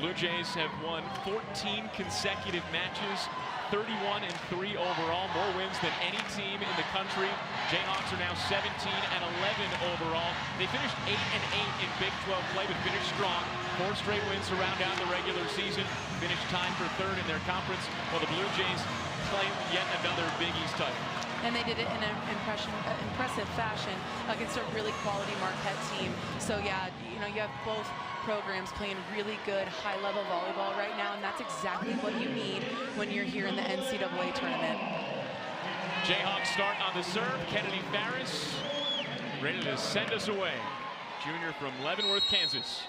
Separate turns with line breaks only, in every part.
Blue Jays have won 14 consecutive matches, 31-3 overall, more wins than any team in the country. Jayhawks are now 17-11 overall. They finished 8-8 in Big 12 play, but finished strong. 4 straight wins to round out the regular season. Finished tied for 3rd in their conference, while the Blue Jays claim yet another Big East title.
And they did it in an impressive fashion against a really quality Marquette team. So yeah, you know, you have both programs playing really good high-level volleyball right now, and that's exactly what you need when you're here in the NCAA tournament.
Jayhawks start on the serve. Kennedy Farris ready to send us away. Junior from Leavenworth, Kansas.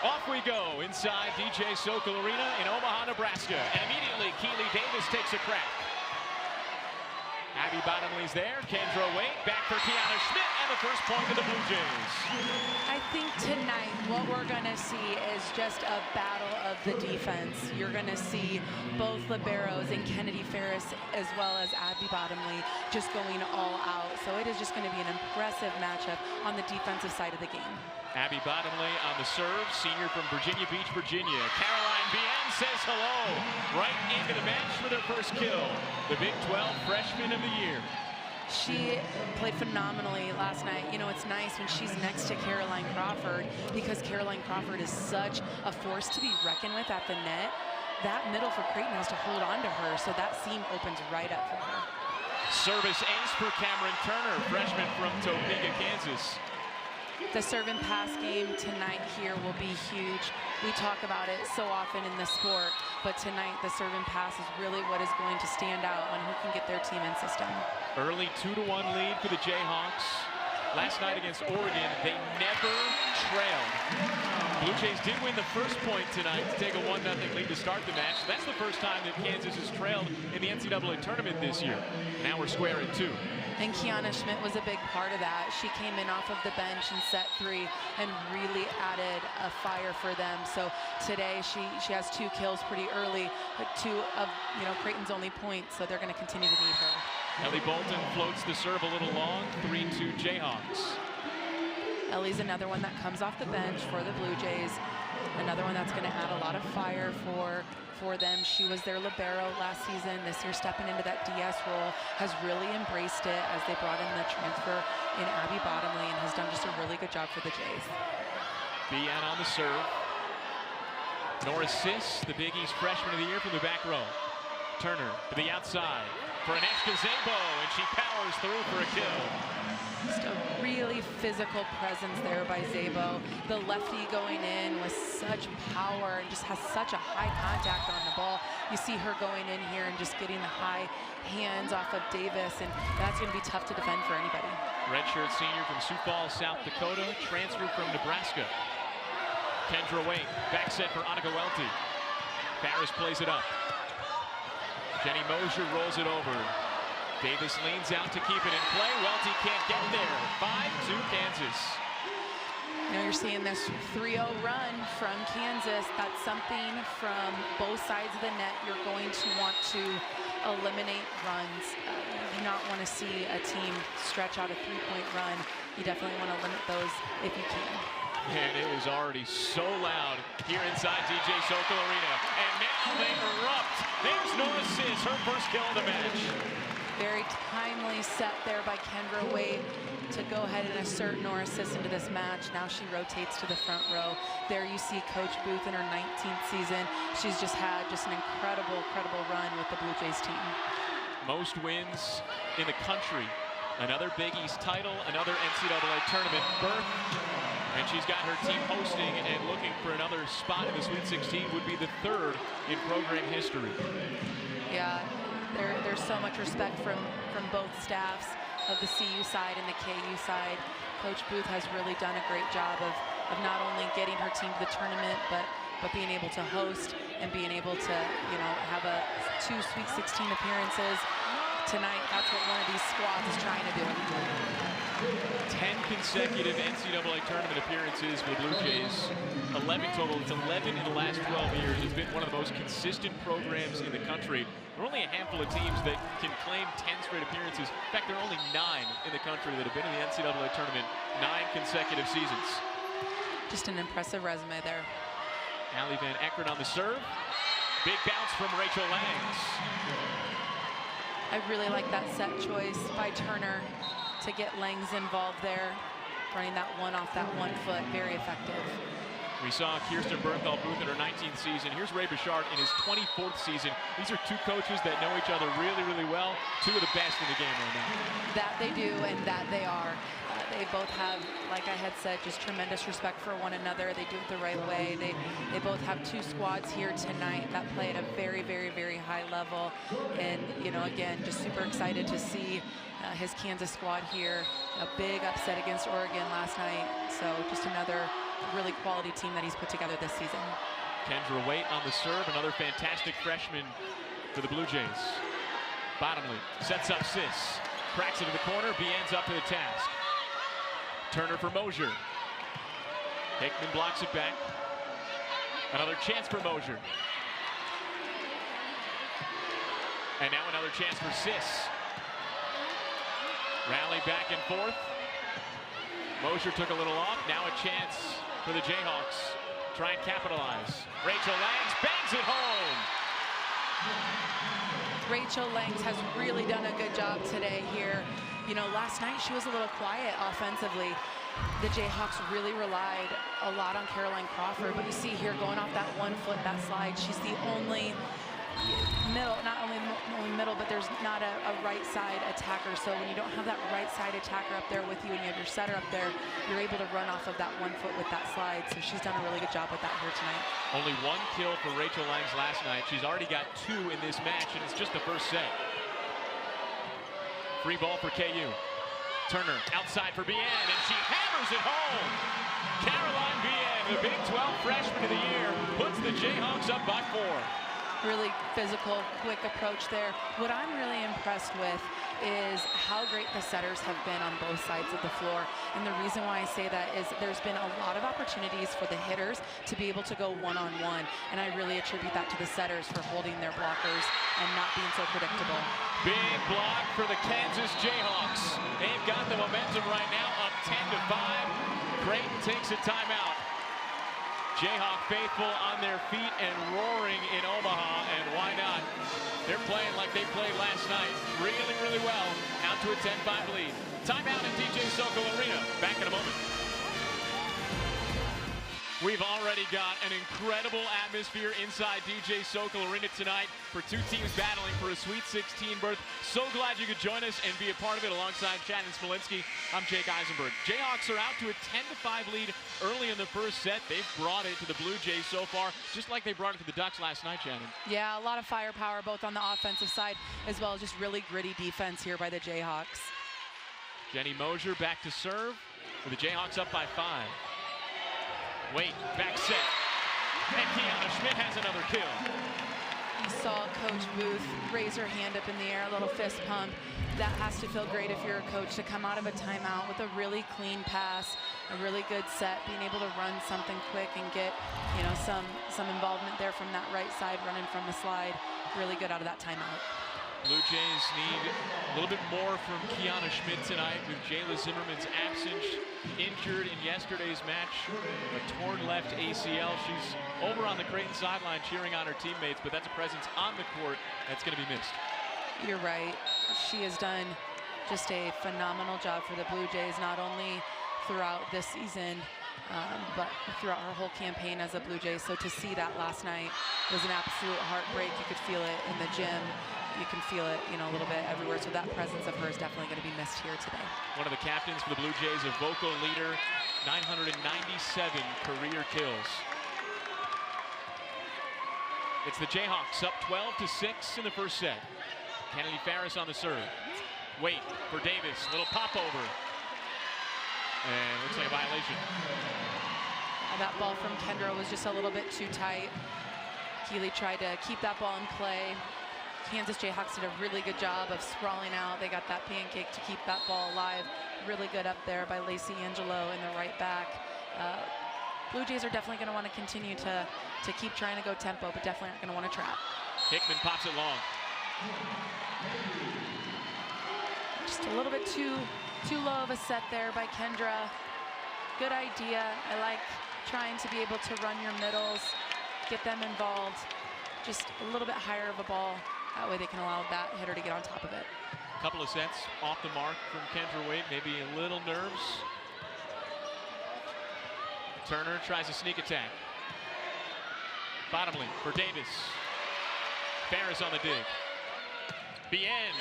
Off we go inside DJ Sokol Arena in Omaha, Nebraska. And immediately Keely Davis takes a crack. Abby Bottomley's there. Kendra Wade back for Kiana Schmidt, and the first point of the Blue Jays.
I think tonight what we're going to see is just a battle of the defense. You're going to see both liberos and Kennedy Farris as well as Abby Bottomley just going all out. So it is just going to be an impressive matchup on the defensive side of the game.
Abby Bottomley on the serve, senior from Virginia Beach, Virginia. Caroline Bien says hello right into the bench for their first kill. The Big 12 Freshman of the Year.
She played phenomenally last night. You know, it's nice when she's next to Caroline Crawford, because Caroline Crawford is such a force to be reckoned with at the net. That middle for Creighton has to hold on to her, so that seam opens right up for her.
Service ace for Cameron Turner, freshman from Topeka, Kansas.
The serve and pass game tonight here will be huge. We talk about it so often in the sport, but tonight the serve and pass is really what is going to stand out on who can get their team in system.
Early 2-1 lead for the Jayhawks. Last night against Oregon, they never trailed. Blue Jays did win the first point tonight to take a 1-0 lead to start the match. That's the first time that Kansas has trailed in the NCAA tournament this year. Now we're square at 2.
And Kiana Schmidt was a big part of that. She came in off of the bench in set 3 and really added a fire for them. So today she has 2 kills pretty early, but 2 of Creighton's only points, so they're going to continue to need her.
Ellie Bolton floats the serve a little long, 3-2 Jayhawks.
Ellie's another one that comes off the bench for the Blue Jays. Another one that's going to add a lot of fire for them. She was their libero last season. This year, stepping into that DS role, has really embraced it as they brought in the transfer in Abby Bottomley, and has done just a really good job for the Jays.
Bien on the serve. Norris Sis, the Big East freshman of the year, from the back row. Turner to the outside for Aneshka Zabo, and she powers through for a kill.
Just a really physical presence there by Zabo. The lefty going in with such power and just has such a high contact on the ball. You see her going in here and just getting the high hands off of Davis, and that's going to be tough to defend for anybody.
Redshirt senior from Sioux Falls, South Dakota, transferred from Nebraska. Kendra Wade, back set for Annika Welty. Farris plays it up. Jenny Mosier rolls it over. Davis leans out to keep it in play. Welty can't get there. 5-2 Kansas.
Now you're seeing this 3-0 run from Kansas. That's something from both sides of the net. You're going to want to eliminate runs. You do not want to see a team stretch out a 3-point run. You definitely want to limit those if you can.
And it was already so loud here inside DJ Sokol Arena. And now they erupt. There's Norris Sis, her first kill of the match.
Very timely set there by Kendra Wade to go ahead and assert Norris Sis into this match. Now she rotates to the front row. There you see Coach Booth in her 19th season. She's just had an incredible run with the Blue Jays team.
Most wins in the country. Another Big East title, another NCAA tournament berth. And she's got her team hosting and looking for another spot in the Sweet 16. Would be the 3rd in program history.
Yeah, there's so much respect from both staffs of the CU side and the KU side. Coach Booth has really done a great job of not only getting her team to the tournament, but being able to host and being able to, have 2 Sweet 16 appearances. Tonight, that's what one of these squads is trying to do.
10 consecutive NCAA tournament appearances for the Blue Jays. 11 total. It's 11 in the last 12 years. It's been one of the most consistent programs in the country. There are only a handful of teams that can claim 10 straight appearances. In fact, there are only 9 in the country that have been in the NCAA tournament 9 consecutive seasons.
just an impressive resume there.
Allie Van Eckert on the serve. Big bounce from Rachel Langs.
I really like that set choice by Turner to get Langs involved there, running that one off that 1 foot, very effective.
We saw Kirsten Bernthal Booth in her 19th season. Here's Ray Bouchard in his 24th season. These are two coaches that know each other really, really well. Two of the best in the game right now.
That they do, and that they are. They both have, like I had said, just tremendous respect for one another. They do it the right way. They both have two squads here tonight that play at a very, very, very high level. And, you know, again, just super excited to see his Kansas squad here. A big upset against Oregon last night. So just another really quality team that he's put together this season.
Kendra Waite on the serve, another fantastic freshman for the Blue Jays. Bottomley sets up Sis, cracks it to the corner, Bien's up to the task. Turner for Mosier. Hickman blocks it back. Another chance for Mosier. And now another chance for Sis. Rally back and forth. Mosier took a little off, now a chance for the Jayhawks. Try and capitalize. Rachel Langs bangs it home.
Rachel Langs has really done a good job today here. You know, last night she was a little quiet offensively. The Jayhawks really relied a lot on Caroline Crawford, but you see here going off that 1 foot, that slide, she's the only middle, not only middle, but there's not a right side attacker. So when you don't have that right side attacker up there with you and you have your setter up there, you're able to run off of that 1 foot with that slide. So she's done a really good job with that here tonight.
Only 1 kill for Rachel Langs last night. She's already got 2 in this match, and it's just the first set. Free ball for KU. Turner outside for Bien, and she hammers it home. Caroline Bien, the Big 12 freshman of the year, puts the Jayhawks up by 4.
Really physical, quick approach there. What I'm really impressed with is how great the setters have been on both sides of the floor. And the reason why I say that is there's been a lot of opportunities for the hitters to be able to go one-on-one. And I really attribute that to the setters for holding their blockers and not being so predictable.
Big block for the Kansas Jayhawks. They've got the momentum right now, up 10-5. Creighton takes a timeout. Jayhawk faithful on their feet and roaring in Omaha, and why not? They're playing like they played last night, really, really well, out to a 10-5 lead. Timeout at DJ Sokol Arena. Back in a moment. We've already got an incredible atmosphere inside DJ Sokol Arena tonight for two teams battling for a Sweet 16 berth. So glad you could join us and be a part of it alongside Shannon Smolinski. I'm Jake Eisenberg. Jayhawks are out to a 10-5 lead early in the first set. They've brought it to the Blue Jays so far, just like they brought it to the Ducks last night, Shannon.
Yeah, a lot of firepower both on the offensive side as well as just really gritty defense here by the Jayhawks.
Jenny Mosier back to serve with the Jayhawks up by 5. Wait, back set. And Kiana Schmidt has another kill.
You saw Coach Booth raise her hand up in the air, a little fist pump. That has to feel great if you're a coach, to come out of a timeout with a really clean pass, a really good set, being able to run something quick and get, you know, some involvement there from that right side, running from the slide. Really good out of that timeout.
Blue Jays need a little bit more from Kiana Schmidt tonight with Jayla Zimmerman's absence, injured in yesterday's match, a torn left ACL. She's over on the Creighton sideline cheering on her teammates, but that's a presence on the court that's going to be missed.
You're right. She has done just a phenomenal job for the Blue Jays, not only throughout this season, but throughout her whole campaign as a Blue Jay. So to see that last night was an absolute heartbreak. You could feel it in the gym. You can feel it, you know, a little bit everywhere. So that presence of hers definitely going to be missed here today. One
of the captains for the Blue Jays, a vocal leader, 997 career kills. It's the Jayhawks up 12-6 in the first set. Kennedy Farris on the serve. Wait for Davis, little pop over. And looks like a violation.
That ball from Kendra was just a little bit too tight. Keeley tried to keep that ball in play. Kansas Jayhawks did a really good job of sprawling out. They got that pancake to keep that ball alive. Really good up there by Lacey Angelo in the right back. Blue Jays are definitely going to want to continue to keep trying to go tempo, but definitely not going to want to trap.
Hickman pops it long.
Just a little bit too low of a set there by Kendra. good idea. I like trying to be able to run your middles, get them involved, just a little bit higher of a ball. That way they can allow that hitter to get on top of it.
Couple of sets off the mark from Kendra Wade, maybe a little nerves. Turner tries a sneak attack. Bottomly for Davis. Ferris on the dig. Bien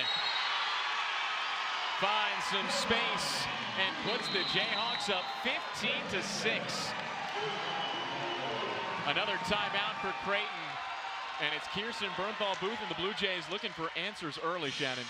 finds some space and puts the Jayhawks up 15-6. Another timeout for Creighton. And it's Kirsten Bernthal-Booth and the Blue Jays looking for answers early, Shannon.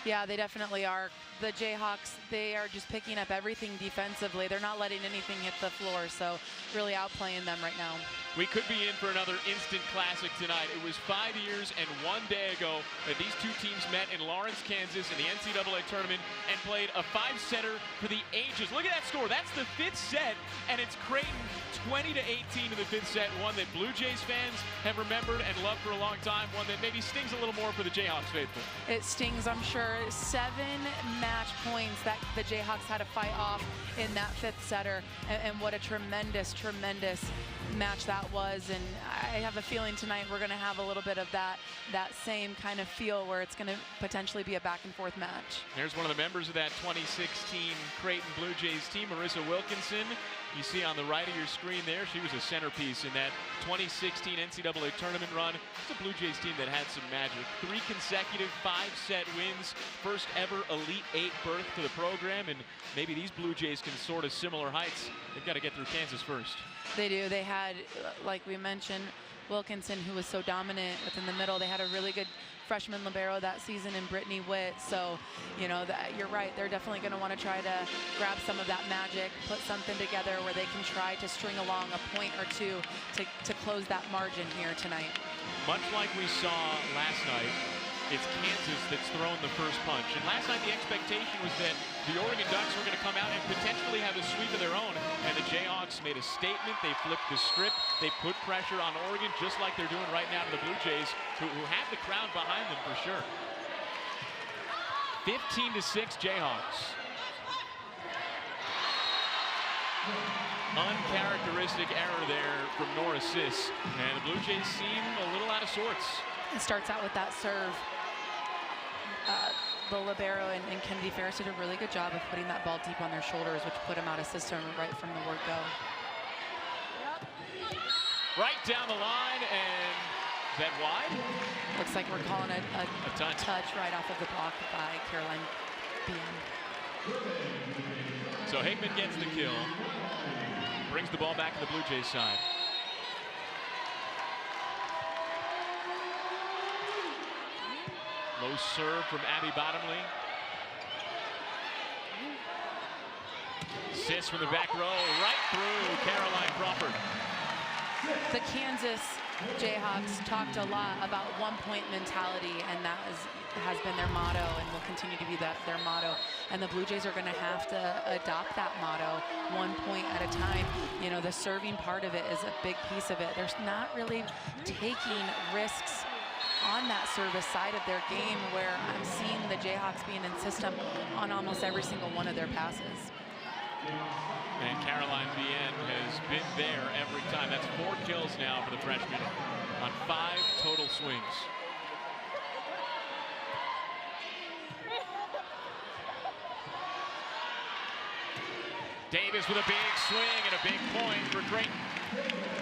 Yeah, they definitely are. The Jayhawks, they are just picking up everything defensively. They're not letting anything hit the floor, so really outplaying them right now.
We could be in for another instant classic tonight. It was 5 years and 1 day ago that these two teams met in Lawrence, Kansas in the NCAA tournament and played a 5-setter for the ages. Look at that score. That's the 5th set, and it's Creighton 20-18 in the 5th set, one that Blue Jays fans have remembered and loved for a long time, one that maybe stings a little more for the Jayhawks faithful.
It stings, I'm sure. 7 match points that the Jayhawks had to fight off in that 5th setter, and what a tremendous, tremendous match that was. And I have a feeling tonight we're going to have a little bit of that same kind of feel where it's going to potentially be a back and forth match.
There's one of the members of that 2016 Creighton Blue Jays team, Marissa Wilkinson. You see on the right of your screen there, she was a centerpiece in that 2016 NCAA tournament run. It's a Blue Jays team that had some magic. 3 consecutive 5-set wins, first ever Elite 8 berth to the program, and maybe these Blue Jays can soar to similar heights. They've got to get through Kansas first.
They do. They had, like we mentioned, Wilkinson, who was so dominant within the middle. They had a really good freshman libero that season in Brittany Witt. So, you know, you're right. They're definitely going to want to try to grab some of that magic, put something together where they can try to string along a point or two to close that margin here tonight.
Much like we saw last night, it's Kansas that's thrown the first punch. And last night the expectation was that the Oregon Ducks were going to come out and potentially have a sweep of their own. And the Jayhawks made a statement. They flipped the script. They put pressure on Oregon just like they're doing right now to the Blue Jays, who have the crowd behind them for sure. 15-6 Jayhawks. Uncharacteristic error there from Nora Sis. And the Blue Jays seem a little out of sorts.
It starts out with that serve. The libero and Kennedy Ferris did a really good job of putting that ball deep on their shoulders, which put them out of system right from the word go.
Right down the line, and is that wide?
Looks like we're calling a touch right off of the block by Caroline Bien.
So Hickman gets the kill, brings the ball back to the Blue Jays side. Low serve from Abby Bottomly. Sis from the back row, right through Caroline Crawford.
The Kansas Jayhawks talked a lot about one-point mentality, and that has been their motto and will continue to be their motto. And the Blue Jays are going to have to adopt that motto, 1 point at a time. You know, the serving part of it is a big piece of it. There's not really taking risks on that service side of their game, where I'm seeing the Jayhawks being in system on almost every single one of their passes.
And Caroline Bien has been there every time. That's 4 kills now for the freshman on 5 total swings. Davis with a big swing and a big point for Creighton.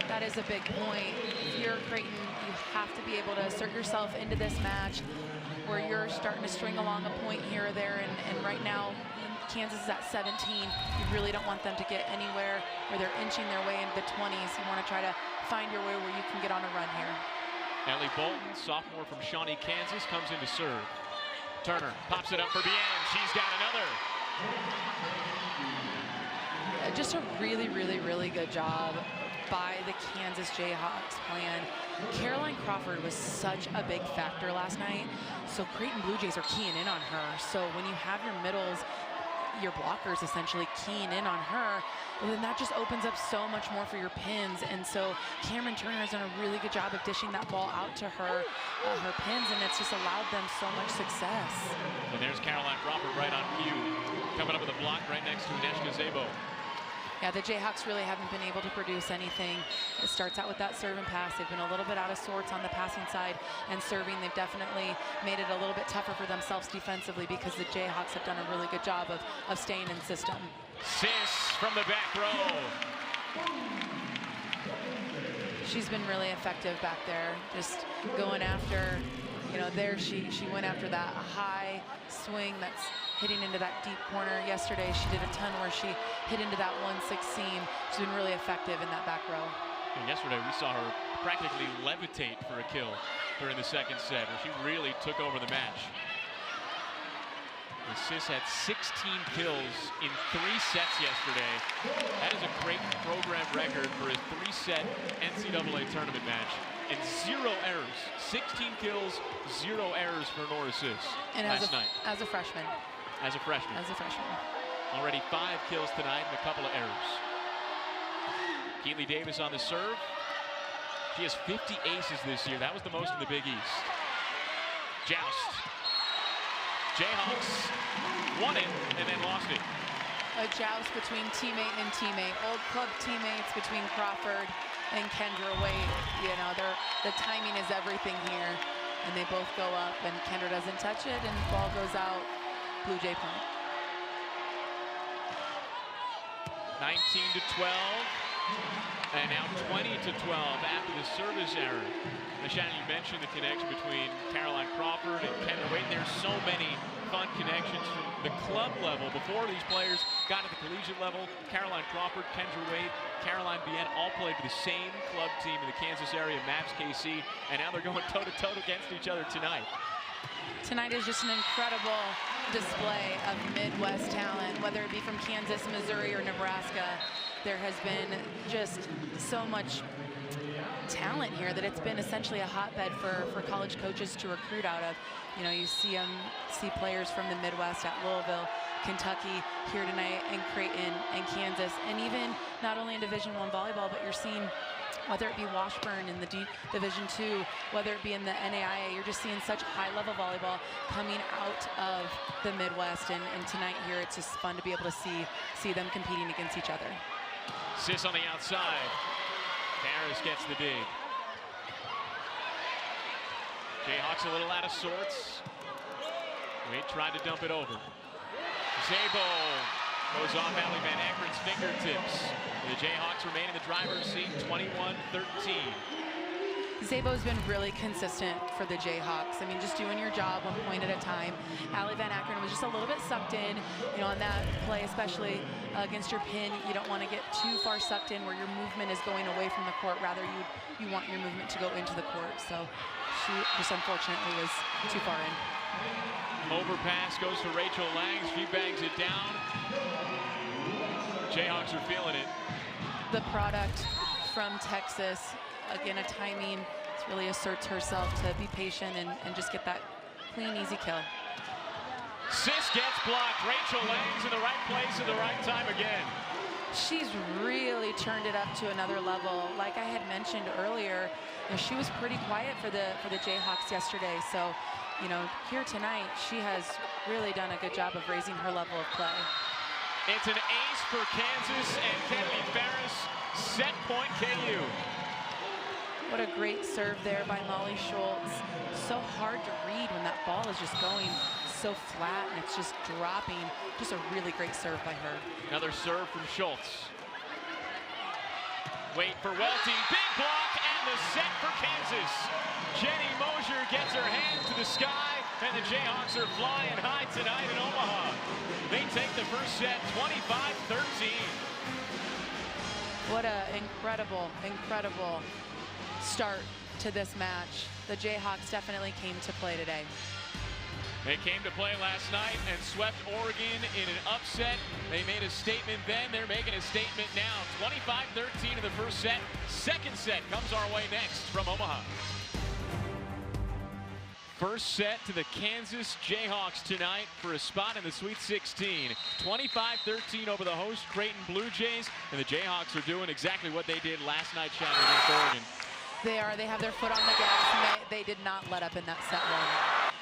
That is a big point. If you're Creighton, you have to be able to assert yourself into this match where you're starting to string along a point here or there, and right now Kansas is at 17. You really don't want them to get anywhere where they're inching their way into the 20s. You want to try to find your way where you can get on a run here.
Ellie Bolton, sophomore from Shawnee, Kansas, comes in to serve. Turner pops it up for Bien. She's got another.
Just a really, really, really good job by the Kansas Jayhawks plan. Caroline Crawford was such a big factor last night, so Creighton Blue Jays are keying in on her. So when you have your middles, your blockers essentially keying in on her, well, then that just opens up so much more for your pins. And so Cameron Turner has done a really good job of dishing that ball out to her pins, and it's just allowed them so much success.
And there's Caroline Crawford right on cue, coming up with a block right next to Aneshka Szabo.
Yeah, the Jayhawks really haven't been able to produce anything. It starts out with that serve and pass. They've been a little bit out of sorts on the passing side and serving. They've definitely made it a little bit tougher for themselves defensively because the Jayhawks have done a really good job of staying in system.
Sis from the back row.
She's been really effective back there, just going after, there she went after that high swing that's hitting into that deep corner. Yesterday she did a ton where she hit into that 1-6 seam. She's been really effective in that back row.
And yesterday we saw her practically levitate for a kill during the second set, where she really took over the match. The Sis had 16 kills in 3 sets yesterday. That is a Creighton program record for a 3-set NCAA tournament match. And 0 errors. 16 kills, 0 errors for Nora Sis last night.
As a freshman.
As a freshman.
As a freshman.
Already 5 kills tonight and a couple of errors. Keely Davis on the serve. She has 50 aces this year. That was the most in the Big East. Joust. Jayhawks won it and then lost it.
A joust between teammate and teammate. Old club teammates between Crawford and Kendra Wade. The timing is everything here. And they both go up and Kendra doesn't touch it and the ball goes out. Blue Jay point.
19-12. And now 20-12 after the service error. Shannon, you mentioned the connection between Caroline Crawford and Kendra Wade. There's so many fun connections from the club level. Before these players got to the collegiate level, Caroline Crawford, Kendra Wade, Caroline Bien all played for the same club team in the Kansas area, Mavs KC, and now they're going toe-to-toe against each other tonight.
Tonight is just an incredible display of Midwest talent, whether it be from Kansas, Missouri, or Nebraska. There has been just so much talent here that it's been essentially a hotbed for college coaches to recruit out of. You see players from the Midwest at Louisville, Kentucky, here tonight, and Creighton, and Kansas, and even not only in Division I volleyball, but you're seeing, whether it be Washburn in the Division II, whether it be in the NAIA, you're just seeing such high-level volleyball coming out of the Midwest, and tonight here, it's just fun to be able to see them competing against each other.
Sis on the outside. Harris gets the dig. Jayhawks a little out of sorts. Wade tried to dump it over. Zabo goes off Allie Van Ekkert's fingertips. The Jayhawks remain in the driver's seat, 21-13.
Zabo's been really consistent for the Jayhawks. I mean, just doing your job 1 point at a time. Allie Van Ekkert was just a little bit sucked in, on that play, especially against your pin. You don't want to get too far sucked in where your movement is going away from the court. Rather, you want your movement to go into the court. So she just unfortunately was too far in.
Overpass goes to Rachel Langs. She bangs it down. Jayhawks are feeling it.
The product from Texas. Again, a timing, really asserts herself to be patient and just get that clean, easy kill.
Sis gets blocked. Rachel Langs in the right place at the right time again.
She's really turned it up to another level. Like I had mentioned earlier, she was pretty quiet for the Jayhawks yesterday. So, here tonight, she has really done a good job of raising her level of play.
It's an ace for Kansas and Kennedy Ferris. Set point KU.
What a great serve there by Molly Schultz. So hard to read when that ball is just going so flat and it's just dropping. Just a really great serve by her.
Another serve from Schultz. Wait for Welty. Big block and the set for Kansas. Jenny Mosier gets her hands to the sky and the Jayhawks are flying high tonight in Omaha. They take the first set 25-13.
What an incredible start to this match. The Jayhawks definitely came to play today.
They came to play last night and swept Oregon in an upset. They made a statement then. They're making a statement now. 25-13 in the first set. Second set comes our way next from Omaha. First set to the Kansas Jayhawks tonight for a spot in the Sweet 16. 25-13 over the host Creighton Blue Jays. And the Jayhawks are doing exactly what they did last night, Shannon, against Oregon.
They have their foot on the gas. They did not let up in that set one.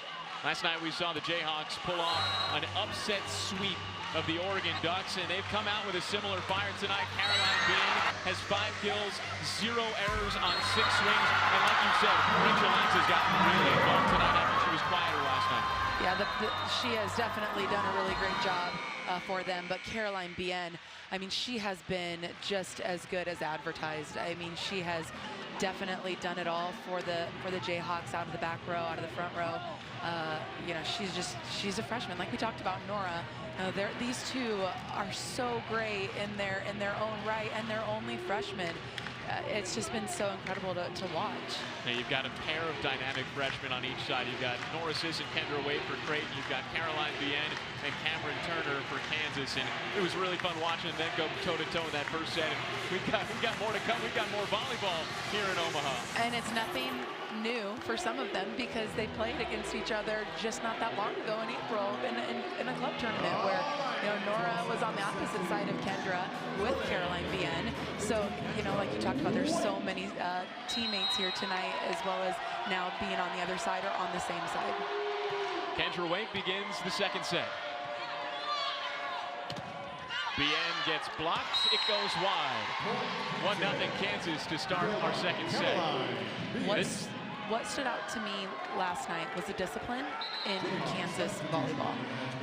Last night we saw the Jayhawks pull off an upset sweep of the Oregon Ducks, and they've come out with a similar fire tonight. Caroline Bean has 5 kills, 0 errors on 6 swings, and like you said, Rachel Lance has gotten really involved tonight after she was quieter last night.
Yeah, she has definitely done a really great job for them, but Caroline Bien, I mean, she has been just as good as advertised. I mean, she has definitely done it all for the Jayhawks, out of the back row, out of the front row. You know, she's a freshman, like we talked about Nora. These two are so great in their own right, and they're only freshmen. It's just been so incredible to watch.
Now you've got a pair of dynamic freshmen on each side. You've got Nora Sis and Kendra Wade for Creighton. You've got Caroline Bien and Cameron Turner for Kansas. And it was really fun watching them go toe-to-toe in that first set. And we've got more to come. We've got more volleyball here in Omaha.
And it's nothing new for some of them, because they played against each other just not that long ago in April in a club tournament where, you know, Nora was on the opposite side of Kendra with Caroline Bien. So, you know, like you talked about, there's so many teammates here tonight, as well as now being on the other side or on the same side.
Kendra Wake begins the second set. Bien gets blocked, it goes wide. 1-0 Kansas to start our second set.
What stood out to me last night was the discipline in Kansas volleyball.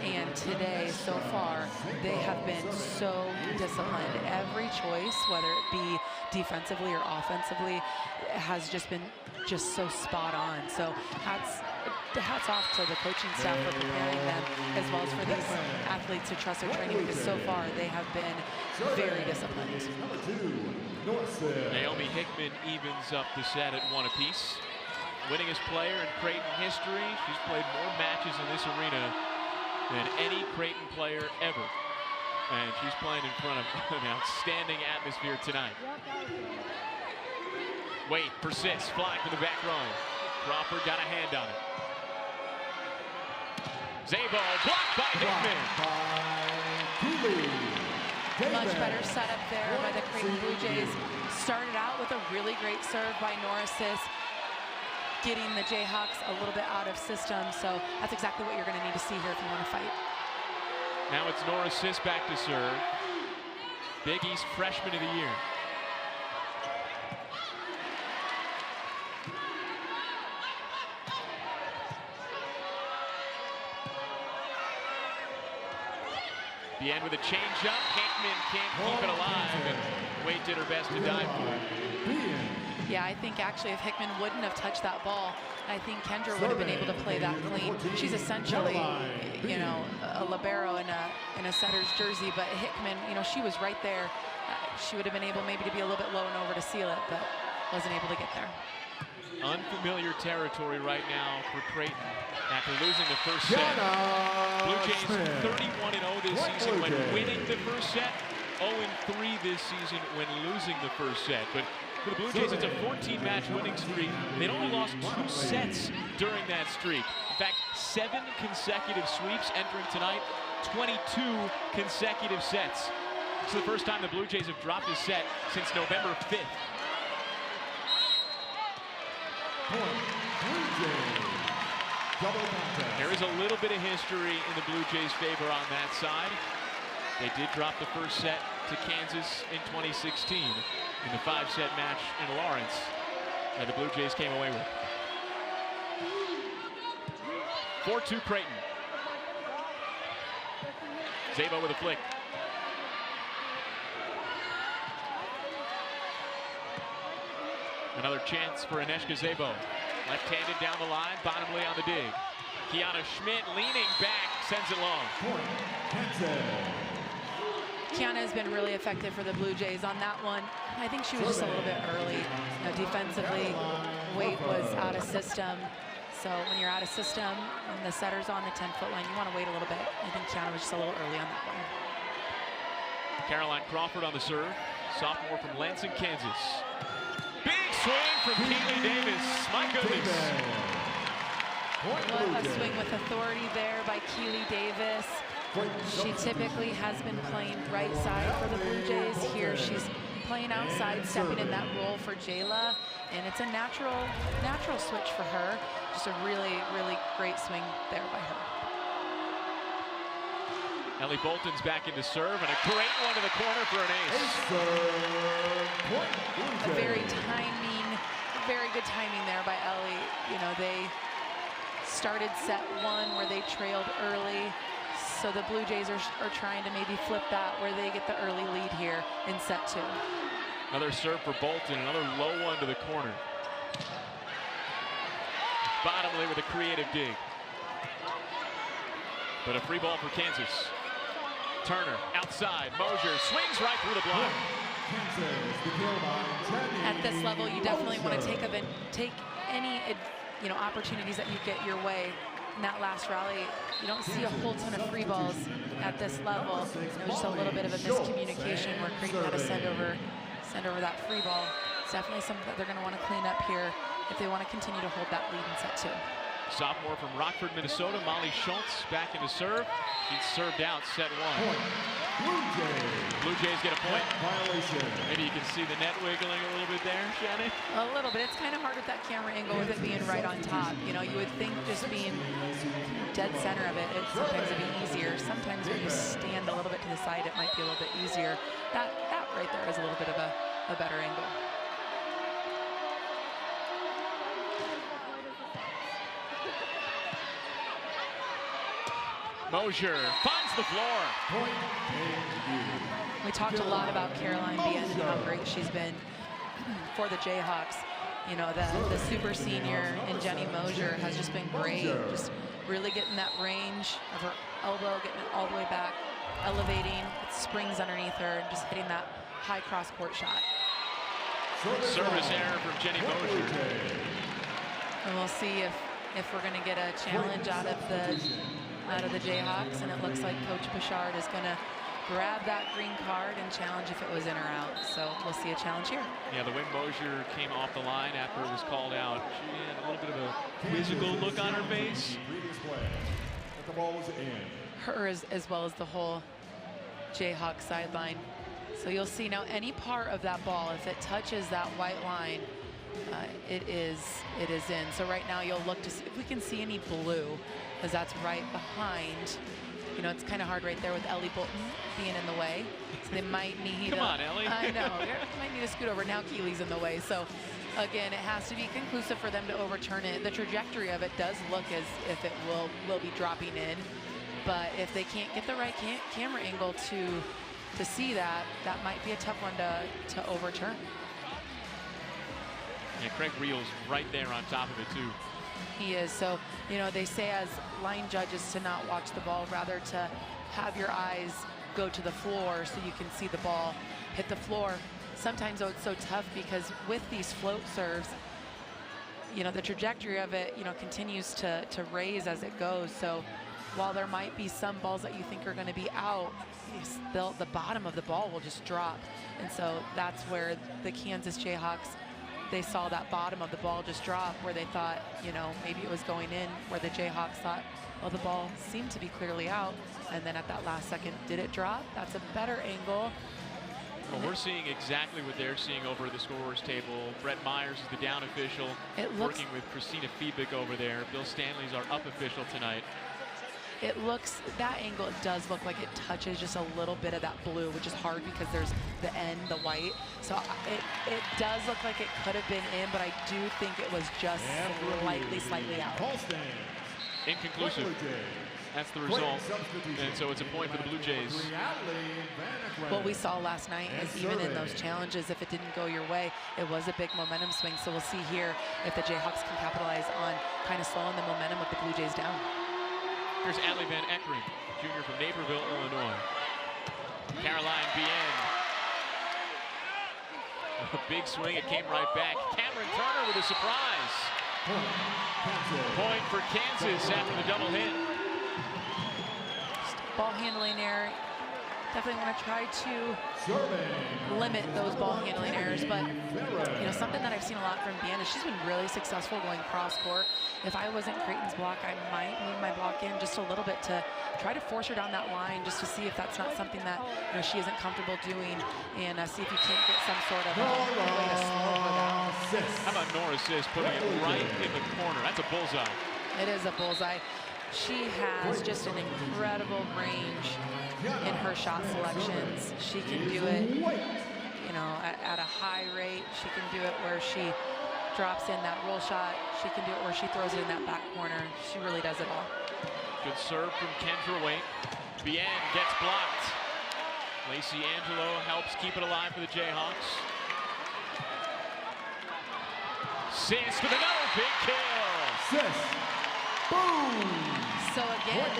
And today, so far, they have been so disciplined. Every choice, whether it be defensively or offensively, has just been so spot on. So hats off to the coaching staff for preparing them, as well as for these athletes who trust their training, because so far they have been very disciplined.
Naomi Hickman evens up the set at 1 apiece. Winningest player in Creighton history. She's played more matches in this arena than any Creighton player ever. And she's playing in front of an outstanding atmosphere tonight. Wade persists, flying to the back row. Crawford got a hand on it. Zabo blocked by Hickman.
Much better setup there by the Creighton Blue Jays. Started out with a really great serve by Nora Sis, getting the Jayhawks a little bit out of system. So that's exactly what you're going to need to see here if you want to fight.
Now it's Nora Sis back to serve. Big East Freshman of the Year. Bien with a changeup. Hickman can't keep it alive, and Wade did her best to dive for it.
Yeah, I think actually if Hickman wouldn't have touched that ball, I think Kendra would have been able to play that clean. She's essentially, you know, a libero in a setter's jersey, but Hickman, you know, she was right there. She would have been able maybe to be a little bit low and over to seal it, but wasn't able to get there.
Unfamiliar territory right now for Creighton after losing the first set. Blue Jays 31-0 this season when winning the first set, 0-3 this season when losing the first set. But for the Blue Jays, it's a 14-match winning streak. They'd only lost 2 sets during that streak. In fact, 7 consecutive sweeps entering tonight, 22 consecutive sets. It's the first time the Blue Jays have dropped a set since November 5th. There is a little bit of history in the Blue Jays' favor on that side. They did drop the first set to Kansas in 2016 in the 5-set match in Lawrence that the Blue Jays came away with. 4-2 Creighton. Zabo with a flick. Another chance for Aneshka Zabo. Left-handed down the line, bottomly on the dig. Kiana Schmidt leaning back, sends it long.
Kiana has been really effective for the Blue Jays on that one. I think she was just a little bit early. You know, defensively, Wade was out of system. So when you're out of system and the setter's on the 10-foot line, you want to wait a little bit. I think Kiana was just a little early on that one.
Caroline Crawford on the serve, sophomore from Lansing, Kansas. Big swing from Keely Davis. My goodness.
What a swing with authority there by Keely Davis. She typically has been playing right side for the Blue Jays. Here she's playing outside, stepping in that role for Jayla, and it's a natural switch for her. Just a really, really great swing there by her.
Ellie Bolton's back into serve, and a great one to the corner for an ace.
A very good timing there by Ellie. You know, they started set 1 where they trailed early. So the Blue Jays are trying to maybe flip that where they get the early lead here in set 2.
Another serve for Bolton, another low one to the corner. Bottomley with a creative dig. But a free ball for Kansas. Turner outside, Mosier swings right through the block.
At this level, you definitely want to take any opportunities that you get your way. In that last rally, you don't see a whole ton of free balls at this level. It was just a little bit of a miscommunication where Creighton had to send over that free ball. It's definitely something that they're going to want to clean up here if they want to continue to hold that lead in set 2.
Sophomore from Rockford, Minnesota, Molly Schultz back into serve. She's served out set 1. Blue Jays get a point. Maybe you can see the net wiggling a little bit there, Shannon.
A little bit. It's kind of hard with that camera angle with it being right on top. You know, you would think just being dead center of it, sometimes it'd be easier. Sometimes when you stand a little bit to the side, it might be a little bit easier. That right there is a little bit of a better angle.
Mosier finds the floor.
We talked a lot about Caroline Bien and how great she's been for the Jayhawks. You know, the super senior in Jenny Mosier has just been great. Just really getting that range of her elbow, getting it all the way back, elevating, it springs underneath her, and just hitting that high cross-court shot.
Service error from Jenny Mosier.
And we'll see if we're going to get a challenge out of the Jayhawks, and it looks like Coach Bouchard is going to grab that green card and challenge if it was in or out. So we'll see a challenge here.
Yeah, the way Mosier came off the line after it was called out, she had a little bit of a quizzical look on her face.
Her as well as the whole Jayhawk sideline. So you'll see now any part of that ball, if it touches that white line, it is in. So right now you'll look to see if we can see any blue, because that's right behind. You know, it's kind of hard right there with Ellie Bolton being in the way. So they might need
Come on, Ellie.
I know. You might need to scoot over. Now Keeley's in the way. So again, it has to be conclusive for them to overturn it. The trajectory of it does look as if it will be dropping in. But if they can't get the right camera angle to see that, that might be a tough one to overturn.
Yeah, Craig Reel's right there on top of it too.
He is. So, you know, they say as line judges to not watch the ball, rather to have your eyes go to the floor so you can see the ball hit the floor. Sometimes, though, it's so tough because with these float serves, you know, the trajectory of it, you know, continues to raise as it goes. So while there might be some balls that you think are going to be out, the bottom of the ball will just drop. And so that's where the Kansas Jayhawks, they saw that bottom of the ball just drop, where they thought, you know, maybe it was going in, where the Jayhawks thought, well, the ball seemed to be clearly out. And then at that last second, did it drop? That's a better angle.
Well, we're seeing exactly what they're seeing over at the scorer's table. Brett Myers is the down official, working with Christina Fiebig over there. Bill Stanley's our up official tonight.
It looks, that angle, it does look like it touches just a little bit of that blue, which is hard because there's the end, the white. So it does look like it could have been in, but I do think it was just slightly out.
Inconclusive. That's the result. And so it's a point for the Blue Jays.
What we saw last night is even in those challenges, if it didn't go your way, it was a big momentum swing. So we'll see here if the Jayhawks can capitalize on kind of slowing the momentum with the Blue Jays down.
Here's Allie Van Eckering, junior from Naperville, Illinois. Caroline Bien. A big swing, it came right back. Cameron Turner with a surprise. Point for Kansas after the double hit.
Ball handling error. Definitely want to try to limit those ball handling errors, but you know, something that I've seen a lot from Bien is she's been really successful going cross court. If I wasn't Creighton's block, I might move my block in just a little bit to try to force her down that line, just to see if that's not something that, you know, she isn't comfortable doing, and see if you can't get some sort of way to slow her down.
How about Nora Sis putting it right in the corner? That's a bullseye.
It is a bullseye. She has just an incredible range in her shot selections. She can do it, you know, at a high rate. She can do it where she drops in that roll shot. She can do it where she throws it in that back corner. She really does it all.
Good serve from Kendra Waite. Bien gets blocked. Lacey Angelo helps keep it alive for the Jayhawks. Sis with another big kill.
Sis. Boom.
So again,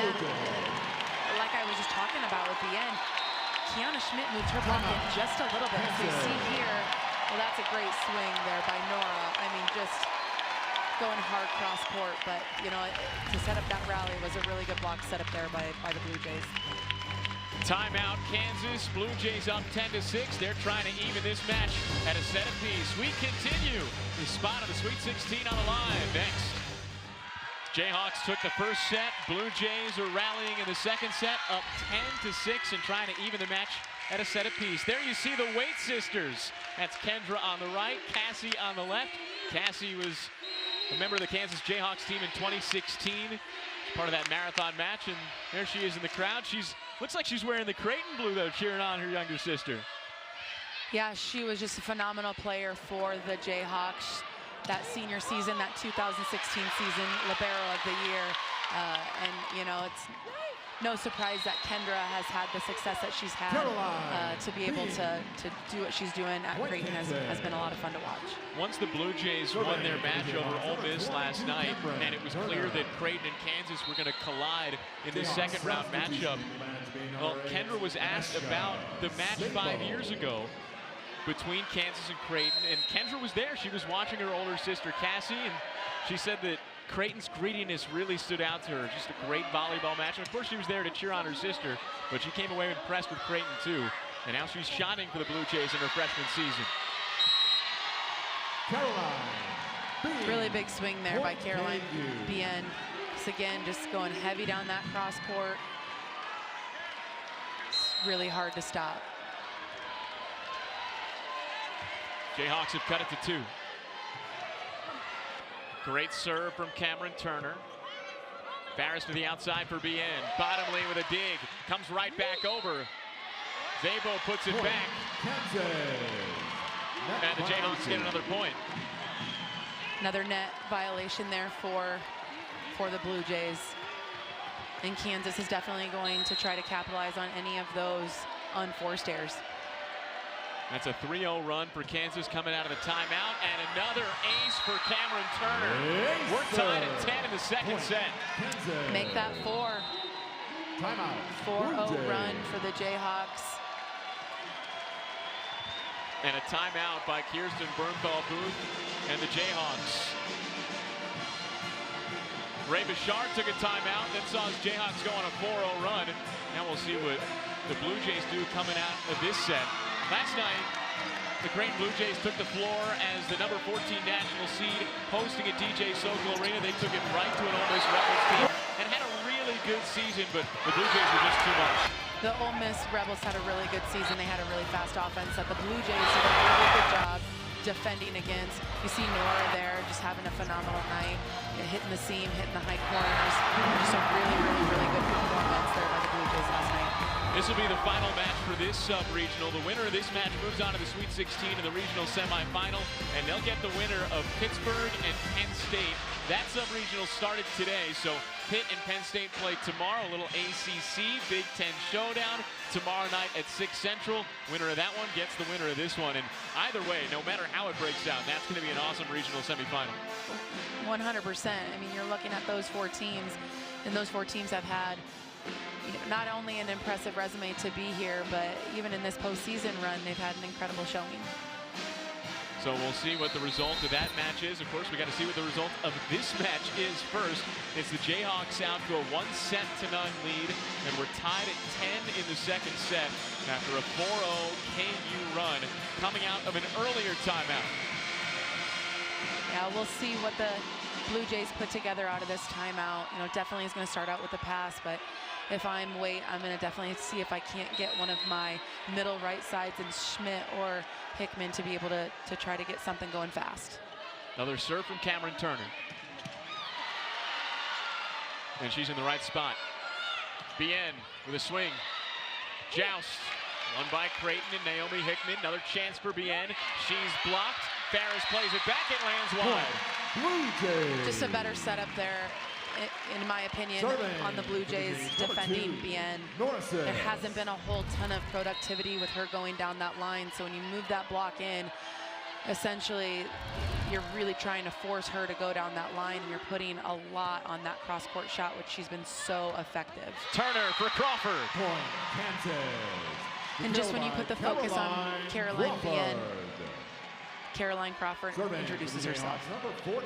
like I was just talking about with Bien, Kiana Schmidt moved her puck in just a little bit. So you see here, well, that's a great swing there by Nora. I mean, just going hard cross court, but you know, to set up that rally was a really good block set up there by the Blue Jays.
Timeout, Kansas. Blue Jays up 10-6. They're trying to even this match at a set apiece. We continue. The spot of the Sweet 16 on the line next. Jayhawks took the first set. Blue Jays are rallying in the second set, up 10-6 and trying to even the match at a set apiece. There you see the Waite sisters. That's Kendra on the right, Cassie on the left. Cassie was a member of the Kansas Jayhawks team in 2016, part of that marathon match, and there she is in the crowd. Looks like she's wearing the Creighton blue, though, cheering on her younger sister.
Yeah, she was just a phenomenal player for the Jayhawks. That senior season, that 2016 season, libero of the year. And, you know, it's no surprise that Kendra has had the success that she's had. To be able to do what she's doing at Creighton has been a lot of fun to watch.
Once the Blue Jays won their match over Ole Miss last night, and it was clear that Creighton and Kansas were going to collide in the second round matchup, well, Kendra was asked about the match 5 years ago between Kansas and Creighton, and Kendra was there. She was watching her older sister Cassie, and she said that Creighton's greediness really stood out to her. Just a great volleyball match. And of course, she was there to cheer on her sister, but she came away impressed with Creighton too. And now she's shining for the Blue Jays in her freshman season.
Caroline.
Really big swing there by Caroline Bien. Again, just going heavy down that cross court. It's really hard to stop.
Jayhawks have cut it to 2. Great serve from Cameron Turner. Barris to the outside for Bien. Bottom lane with a dig. Comes right back over. Zabo puts it back. And the Jayhawks get another point.
Another net violation there for the Blue Jays. And Kansas is definitely going to try to capitalize on any of those unforced errors.
That's a 3-0 run for Kansas coming out of the timeout, and another ace for Cameron Turner. We're tied at 10 in the second set.
Make that 4.
Timeout.
4-0 run for the Jayhawks.
And a timeout by Kirsten Bernthal-Booth and the Jayhawks. Ray Bouchard took a timeout, then saw his Jayhawks go on a 4-0 run. Now we'll see what the Blue Jays do coming out of this set. Last night, the Creighton Blue Jays took the floor as the number 14 national seed hosting at DJ Sokol Arena. They took it right to an Ole Miss Rebels team and had a really good season, but the Blue Jays were just too much.
The Ole Miss Rebels had a really good season. They had a really fast offense that the Blue Jays did a really good job defending against. You see Nora there just having a phenomenal night, hitting the seam, hitting the high corners. Just a really, really, really good performance there by the Blue Jays last night.
This will be the final match for this sub-regional. The winner of this match moves on to the Sweet 16 in the regional semifinal, and they'll get the winner of Pittsburgh and Penn State. That sub-regional started today, so Pitt and Penn State play tomorrow. A little ACC Big Ten showdown tomorrow night at 6 Central. Winner of that one gets the winner of this one, and either way, no matter how it breaks down, that's going to be an awesome regional semifinal.
100%. I mean, you're looking at those 4 teams, and those 4 teams have had not only an impressive resume to be here, but even in this postseason run, they've had an incredible showing.
So we'll see what the result of that match is. Of course, we got to see what the result of this match is first. It's the Jayhawks out to a 1-0 lead, and we're tied at 10 in the second set after a 4-0 KU run coming out of an earlier timeout.
Yeah, we'll see what the Blue Jays put together out of this timeout. You know, definitely is going to start out with the pass, but if I'm Waite, I'm going to definitely see if I can't get one of my middle right sides and Schmidt or Hickman to be able to try to get something going fast.
Another serve from Cameron Turner. And she's in the right spot. Bien with a swing. Joust. Won by Creighton and Naomi Hickman. Another chance for Bien. She's blocked. Ferris plays it back. It lands wide.
Blue Jays.
Just a better setup there, in my opinion,
Serving
on the Blue Jays defending
2,
Bien.
Norris.
There hasn't been a whole ton of productivity with her going down that line. So when you move that block in, essentially, you're really trying to force her to go down that line, and you're putting a lot on that cross-court shot, which she's been so effective.
Turner for Crawford.
Point, Kansas.
And just when you put the focus on Caroline Bien, Caroline Crawford introduces herself.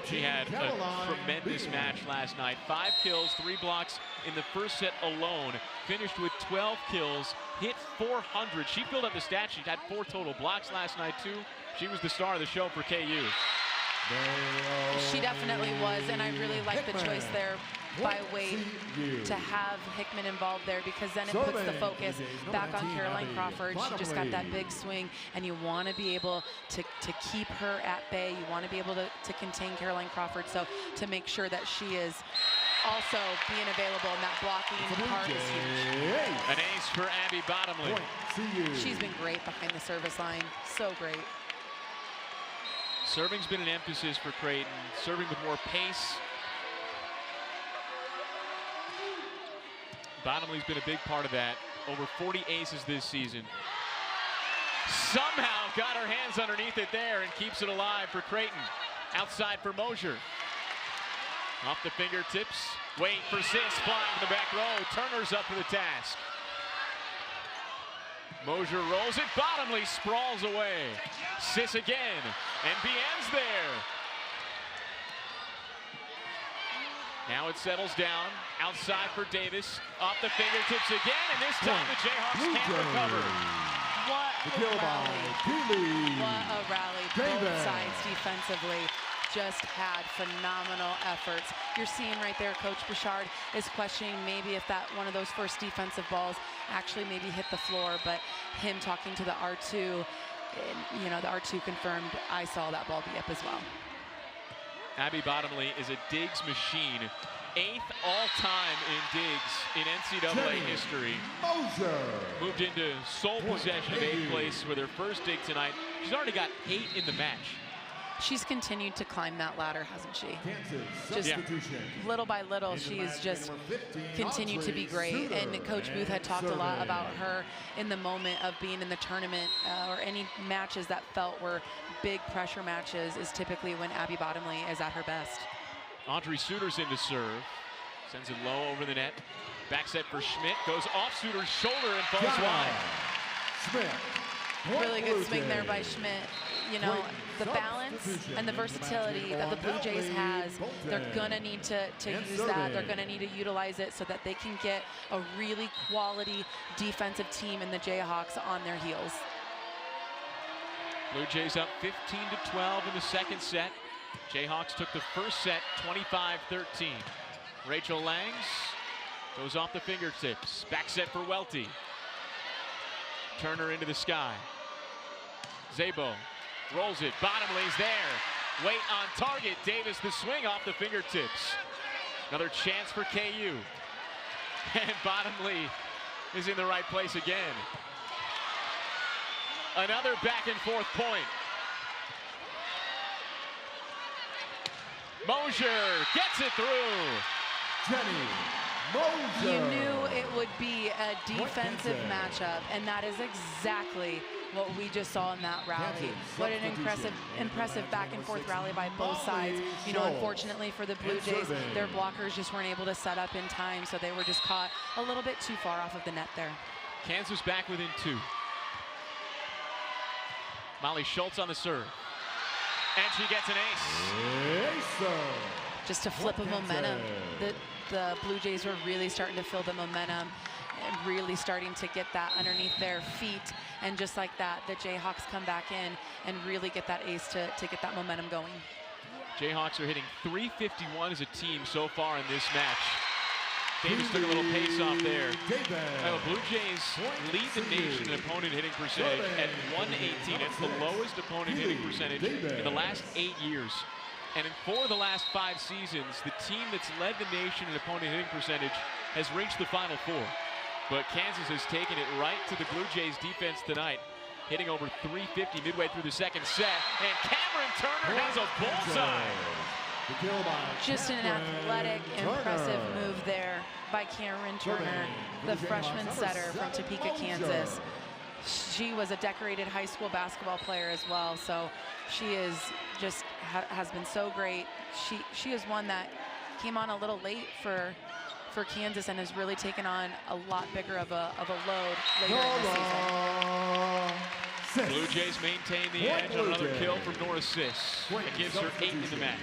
She had a tremendous match last night. 5 kills, 3 blocks in the first set alone. Finished with 12 kills, hit 400. She filled up the stat sheet, had 4 total blocks last night too. She was the star of the show for KU.
She definitely was, and I really like the choice there by weight to have Hickman involved there, because then it puts the focus back on Caroline Crawford. She just got that big swing, and you want to be able to keep her at bay. You want to be able to contain Caroline Crawford, so to make sure that she is also being available, and that blocking part is huge.
An ace for Abby Bottomley.
She's been great behind the service line, so great.
Serving's been an emphasis for Creighton, serving with more pace. Bottomley's been a big part of that. Over 40 aces this season. Somehow got her hands underneath it there and keeps it alive for Creighton. Outside for Mosier. Off the fingertips. Wait for Sis, flying to the back row. Turner's up for the task. Mosier rolls it. Bottomley sprawls away. Sis again. And Bien's there. Now it settles down. Outside for Davis. Off the fingertips again. And this time the Jayhawks can't recover.
What a rally. What a rally. Both sides defensively just had phenomenal efforts. You're seeing right there, Coach Bouchard is questioning maybe if that one of those first defensive balls actually maybe hit the floor, but him talking to the R2, you know, the R2 confirmed I saw that ball be up as well.
Abby Bottomley is a digs machine. 8th all-time in digs in NCAA history. Moved into sole possession of 8th place with her first dig tonight. She's already got 8 in the match.
She's continued to climb that ladder, hasn't she? Just little by little, she's just continued to be great. And Coach Booth had talked a lot about her in the moment of being in the tournament, or any matches that felt were big pressure matches is typically when Abby Bottomley is at her best.
Audrey Suter's in to serve. Sends it low over the net. Back set for Schmidt. Goes off Suter's shoulder and falls wide.
Really good swing there by Schmidt. You know, the balance and the versatility that the Blue Jays has, they're going to need to use that. They're going to need to utilize it so that they can get a really quality defensive team in the Jayhawks on their heels.
Blue Jays up 15-12 in the second set. Jayhawks took the first set 25-13. Rachel Langs goes off the fingertips. Back set for Welty. Turner into the sky. Szabo rolls it. Bottomley's there. Wait on target. Davis the swing off the fingertips. Another chance for KU. And Bottomley is in the right place again. Another back and forth point. Mosier gets it through.
Mosier.
You knew it would be a defensive matchup, and that is exactly what we just saw in that rally. What an impressive back and forth rally by both sides. You know, unfortunately for the Blue Jays, their blockers just weren't able to set up in time, so they were just caught a little bit too far off of the net there.
Kansas back within 2. Molly Schultz on the serve. And she gets an ace.
Just a flip of momentum. The Blue Jays were really starting to feel the momentum and really starting to get that underneath their feet. And just like that, the Jayhawks come back in and really get that ace to get that momentum going.
Jayhawks are hitting .351 as a team so far in this match. Davis took a little pace off there. The Blue Jays lead the nation in opponent hitting percentage at .118. It's the lowest opponent hitting percentage in the last 8 years. And in 4 of the last 5 seasons, the team that's led the nation in opponent hitting percentage has reached the Final Four. But Kansas has taken it right to the Blue Jays defense tonight, hitting over 350 midway through the second set. And Cameron Turner has a bullseye.
Just an athletic, impressive move there by Cameron Turner, the freshman setter from Topeka, Kansas. She was a decorated high school basketball player as well, so she is just has been so great. She is one that came on a little late for Kansas and has really taken on a lot bigger of a load later in the season.
Blue Jays maintain the edge on another kill from Nora Sis. It gives her 8 in the match.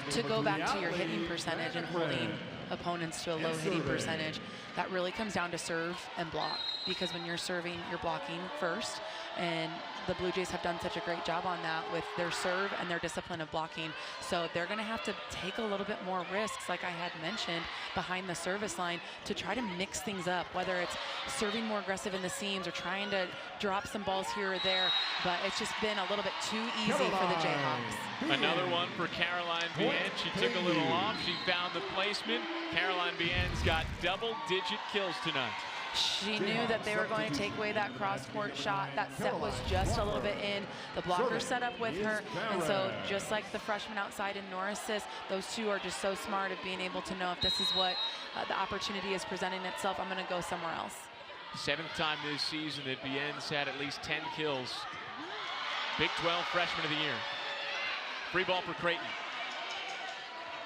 To go back to your hitting percentage and holding opponents to a low hitting percentage, that really comes down to serve and block, because when you're serving, you're blocking first, and the Blue Jays have done such a great job on that with their serve and their discipline of blocking. So they're going to have to take a little bit more risks, like I had mentioned, behind the service line to try to mix things up, whether it's serving more aggressive in the seams or trying to drop some balls here or there. But it's just been a little bit too easy for the Jayhawks.
Another one for Caroline Bien. She took a little off. She found the placement. Caroline Bien's got double-digit kills tonight.
She knew that they were going to take away that cross-court shot. That set was just a little bit in. The blocker set up with her, and so just like the freshman outside in Nora Sis, those two are just so smart of being able to know if this is what the opportunity is presenting itself, I'm going to go somewhere else.
7th time this season that Bien's had at least 10 kills. Big 12 Freshman of the Year. Free ball for Creighton.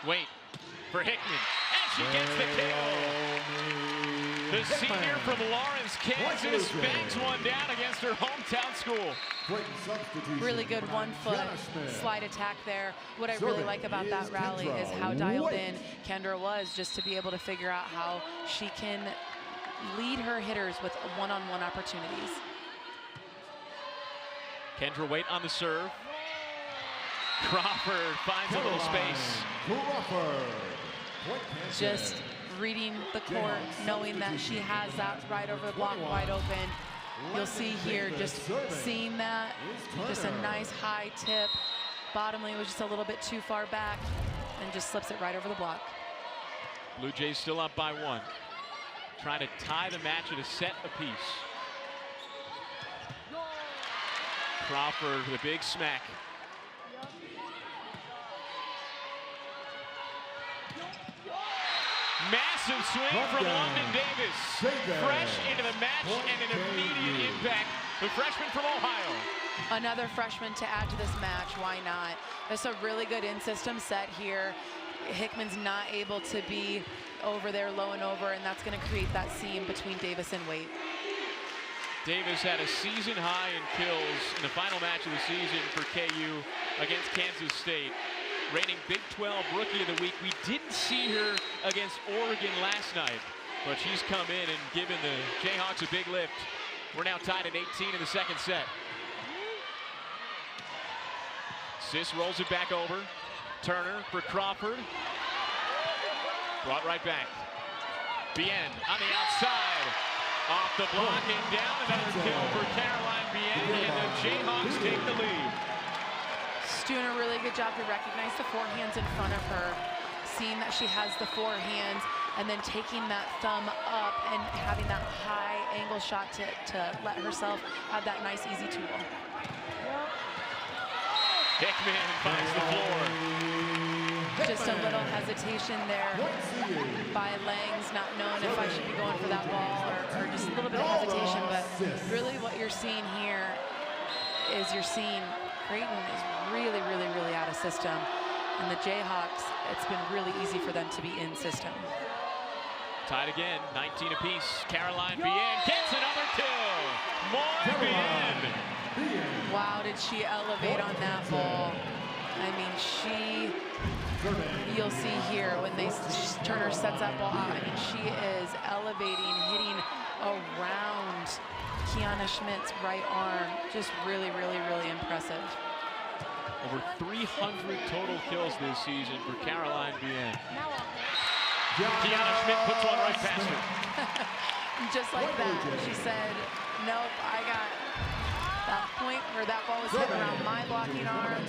Wait for Hickman, and she gets the kill. The senior from Lawrence, Kansas, bangs one down against her hometown school.
Really good 1-foot slide attack there. What I really like about that rally is how dialed in Kendra was, just to be able to figure out how she can lead her hitters with one-on-one opportunities.
Kendra Waite on the serve. Crawford finds a little space.
Just reading the court, knowing that she has that right over the block wide open. You'll see here, just seeing that, just a nice high tip. Bottomly was just a little bit too far back and just slips it right over the block.
Blue Jays still up by 1. Trying to tie the match at a set apiece. Crawford with a big smack. Massive swing from London Davis. Fresh into the match and an immediate impact. The freshman from Ohio.
Another freshman to add to this match, why not? It's a really good in-system set here. Hickman's not able to be over there low and over, and that's going to create that seam between Davis and Waite.
Davis had a season high in kills in the final match of the season for KU against Kansas State. Reigning Big 12 Rookie of the Week. We didn't see her against Oregon last night, but she's come in and given the Jayhawks a big lift. We're now tied at 18 in the second set. Sis rolls it back over. Turner for Crawford. Brought right back. Bien on the outside. Off the block and down. Another kill for Caroline Bien, and the Jayhawks take the lead.
Doing a really good job to recognize the forehands in front of her, seeing that she has the forehands, and then taking that thumb up and having that high angle shot to let herself have that nice, easy tool.
Hickman finds the floor.
Just a little hesitation there by Langs, not knowing if I should be going for that ball or just a little bit of hesitation, but really what you're seeing here is you're seeing Creighton is really, really, really out of system. And the Jayhawks, it's been really easy for them to be in system.
Tied again, 19 apiece. Caroline Bien gets another kill. More Bien.
Wow, did she elevate on that ball. I mean, you'll see here when Turner sets that ball out, I mean, she is elevating, hitting around Kiana Schmidt's right arm. Just really, really, really impressive.
Over 300 total kills this season for Caroline Bien. Kiana Schmidt puts one right past her.
Just like that. She said, nope, I got that point where that ball was hit around my blocking arm,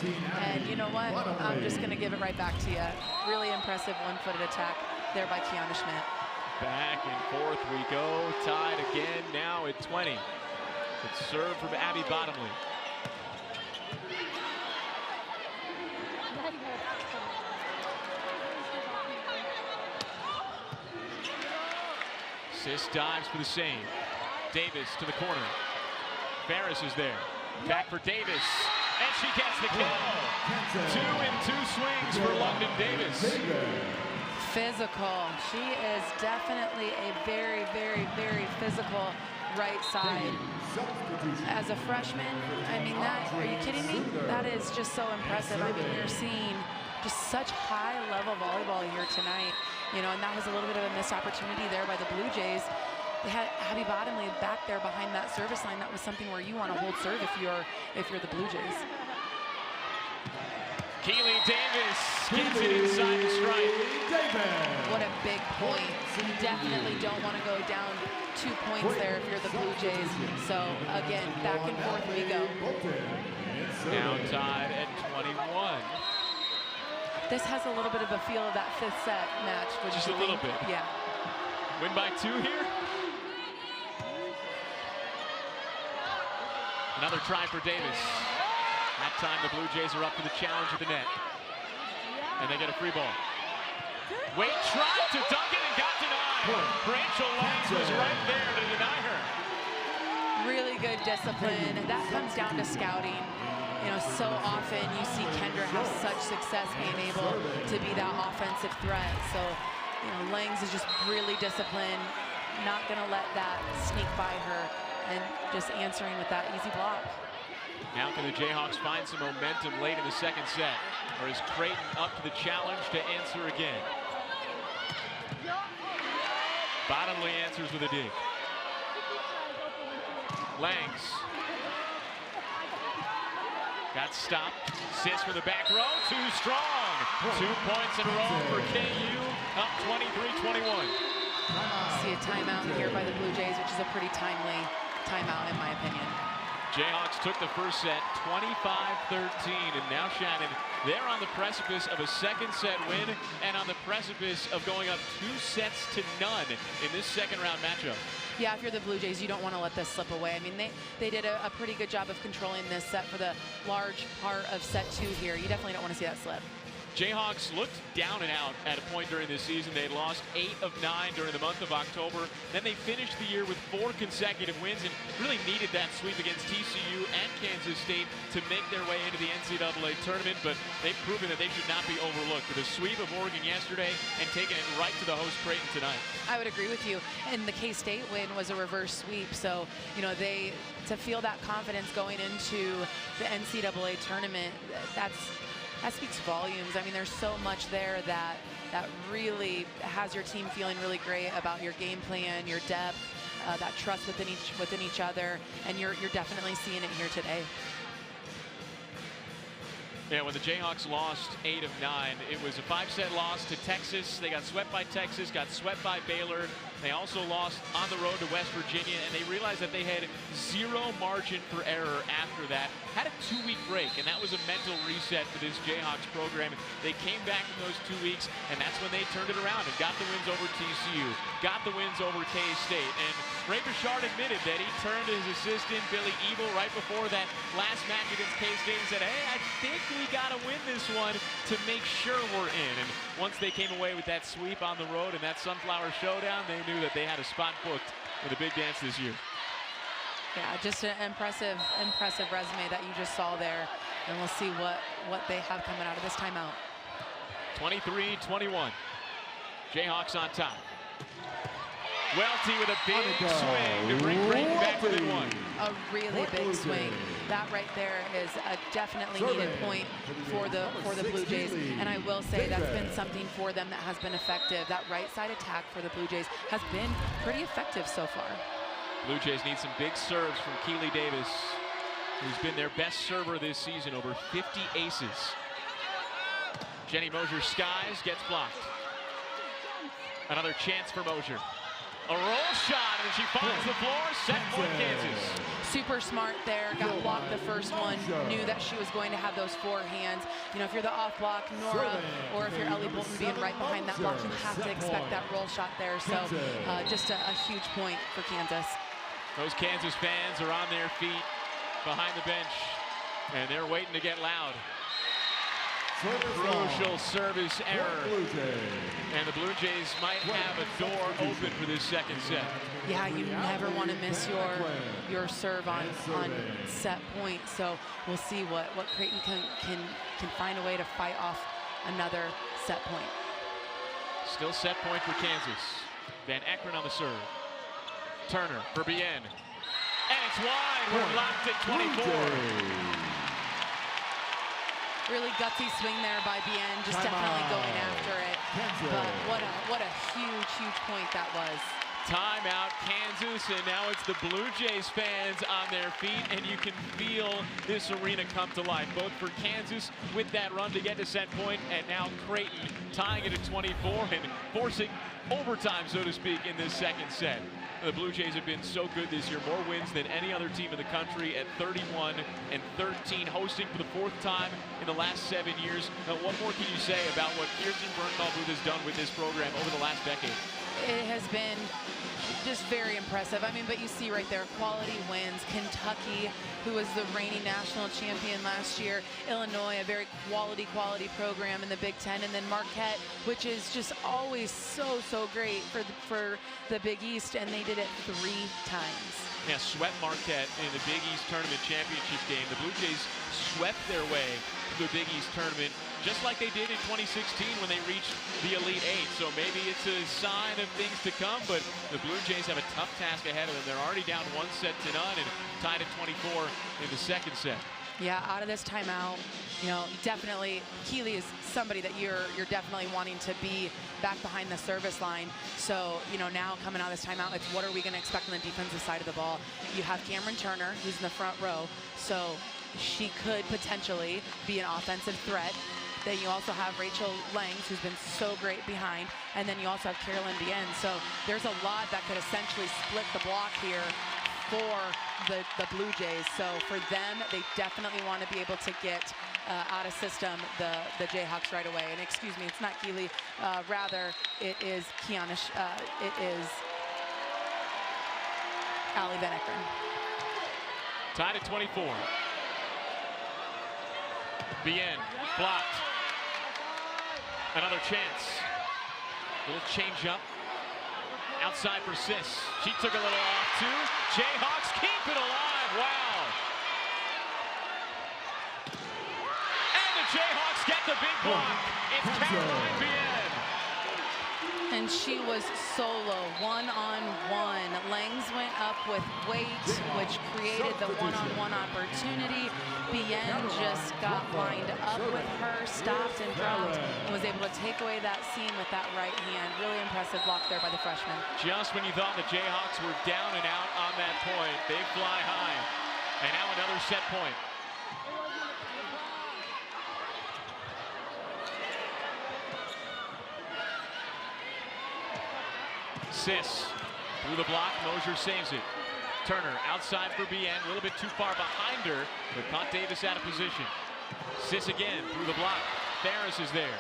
and you know what? I'm just going to give it right back to you. Really impressive one-footed attack there by Kiana Schmidt.
Back and forth we go, tied again, now at 20. It's served from Abby Bottomley. Sis dives for the save. Davis to the corner. Ferris is there. Back for Davis, and she gets the kill. 2 in 2 swings for London Davis.
Physical. She is definitely a very, very, very physical right side. As a freshman, I mean, are you kidding me? That is just so impressive. I mean, you're seeing just such high-level volleyball here tonight. You know, and that was a little bit of a missed opportunity there by the Blue Jays. They had Abby Bottomley back there behind that service line. That was something where you want to hold serve if you're the Blue Jays.
Keely Davis gets it inside the strike.
What a big point. You definitely don't want to go down 2 points there if you're the Blue Jays. So again, back and forth we go.
Now tied at 21.
This has a little bit of a feel of that 5th set match.
Just a little bit.
Yeah.
Win by 2 here. Another try for Davis. That time the Blue Jays are up to the challenge at the net. And they get a free ball. Wade tried to dunk it and got denied. Rachel Langs was right there to deny her.
Really good discipline. That comes down to scouting. You know, so often you see Kendra have such success being able to be that offensive threat. So, you know, Langs is just really disciplined, not going to let that sneak by her, and just answering with that easy block.
Now can the Jayhawks find some momentum late in the second set? Or is Creighton up to the challenge to answer again? Bottomley answers with a dig. Langs. Got stopped. Sis for the back row. Too strong. 2 points in a row for KU. Up 23-21.
See a timeout here by the Blue Jays, which is a pretty timely timeout in my opinion.
Jayhawks took the first set 25-13, and now Shannon, they're on the precipice of a second set win and on the precipice of going up 2-0 in this second round matchup.
Yeah, if you're the Blue Jays, you don't want to let this slip away. I mean, they did a pretty good job of controlling this set for the large part of set 2 here. You definitely don't want to see that slip.
Jayhawks looked down and out at a point during this season. They had lost 8 of 9 during the month of October. Then they finished the year with 4 consecutive wins and really needed that sweep against TCU and Kansas State to make their way into the NCAA tournament. But they've proven that they should not be overlooked with a sweep of Oregon yesterday and taking it right to the host Creighton tonight. I
would agree with you. And the K-State win was a reverse sweep. So, you know, to feel that confidence going into the NCAA tournament, that speaks volumes. I mean, there's so much there that really has your team feeling really great about your game plan, your depth, that trust within each other, and you're definitely seeing it here today.
Yeah, when the Jayhawks lost 8 of 9, it was a 5-set loss to Texas. They got swept by Texas, got swept by Baylor. They also lost on the road to West Virginia, and they realized that they had 0 margin for error after that. Had a 2-week break, and that was a mental reset for this Jayhawks program. They came back in those 2 weeks, and that's when they turned it around and got the wins over TCU, got the wins over K-State. And Ray Bouchard admitted that he turned to his assistant, Billy Ebel, right before that last match against K-State and said, hey, I think we got to win this one to make sure we're in. And once they came away with that sweep on the road and that Sunflower Showdown, they knew that they had a spot booked in the big dance this year.
Yeah, just an impressive resume that you just saw there. And we'll see what they have coming out of this timeout.
23-21. Jayhawks on top. Welty with a big swing to bring Creighton back within 1.
A really big swing. That right there is a definitely needed point for the Blue Jays. And I will say that's been something for them that has been effective. That right side attack for the Blue Jays has been pretty effective so far.
Blue Jays need some big serves from Keely Davis, who's been their best server this season, over 50 aces. Jenny Mosier skies, gets blocked. Another chance for Mosier. A roll shot, and she finds the floor. Set point, Kansas.
Super smart there. Got blocked the first one. Knew that she was going to have those forehands. You know, if you're the off block, Nora, or if you're Ellie Bolton being right behind that block, you have to expect that roll shot there. So just a huge point for Kansas.
Those Kansas fans are on their feet behind the bench, and they're waiting to get loud. Crucial service error. And the Blue Jays might have a door open for this second set.
Yeah, you never want to miss your serve on set point. So we'll see what Creighton can find a way to fight off another set point.
Still set point for Kansas. Van Ekeren on the serve. Turner for Bien. And it's wide. We're locked at 24.
Really gutsy swing there by Bien, just definitely going after it. But what a huge point that was.
Timeout, Kansas, and now it's the Blue Jays fans on their feet, and you can feel this arena come to life, both for Kansas with that run to get to set point, and now Creighton tying it at 24 and forcing overtime, so to speak, in this second set. The Blue Jays have been so good this year, more wins than any other team in the country at 31-13, hosting for the fourth time in the last 7 years. Now, what more can you say about what Kirsten Bernthal-Booth has done with this program over the last decade?
It has been just very impressive. I mean, but you see right there, quality wins. Kentucky, who was the reigning national champion last year. Illinois, a very quality program in the Big Ten. And then Marquette, which is just always so great for the Big East. And they did it 3 times.
Yeah, swept Marquette in the Big East Tournament Championship game. The Blue Jays swept their way to the Big East Tournament, just like they did in 2016 when they reached the Elite Eight. So maybe it's a sign of things to come, but the Blue Jays have a tough task ahead of them. They're already down 1-0 and tied at 24 in the second set. Yeah,
out of this timeout, you know, definitely Keeley is somebody that you're definitely wanting to be back behind the service line. So, you know, now coming out of this timeout, it's what are we going to expect on the defensive side of the ball? You have Cameron Turner, who's in the front row, so she could potentially be an offensive threat. Then you also have Rachel Langs, who's been so great behind, and then you also have Carolyn Bien. So there's a lot that could essentially split the block here for the Blue Jays. So for them, they definitely want to be able to get out of system the Jayhawks right away. And excuse me, it's not Keeley, rather it is Kiana, it is Allie Van Ekeren.
Tied at 24. Bien blocked. Another chance. Little change up. Outside for Sis. She took a little off too. Jayhawks keep it alive. Wow. And the Jayhawks get the big block. It's Caroline Bien.
And she was solo, one-on-one. Langs went up with weight, which created the one-on-one opportunity. Bien just got lined up with her, stopped and dropped, and was able to take away that seam with that right hand. Really impressive block there by the freshman. Just when you thought the Jayhawks were down and out on that point, they fly high. And now another set point. Sis through the block, Mosier saves it. Turner outside for Bien, a little bit too far behind her, but caught Davis out of position. Sis again through the block. Ferris is there.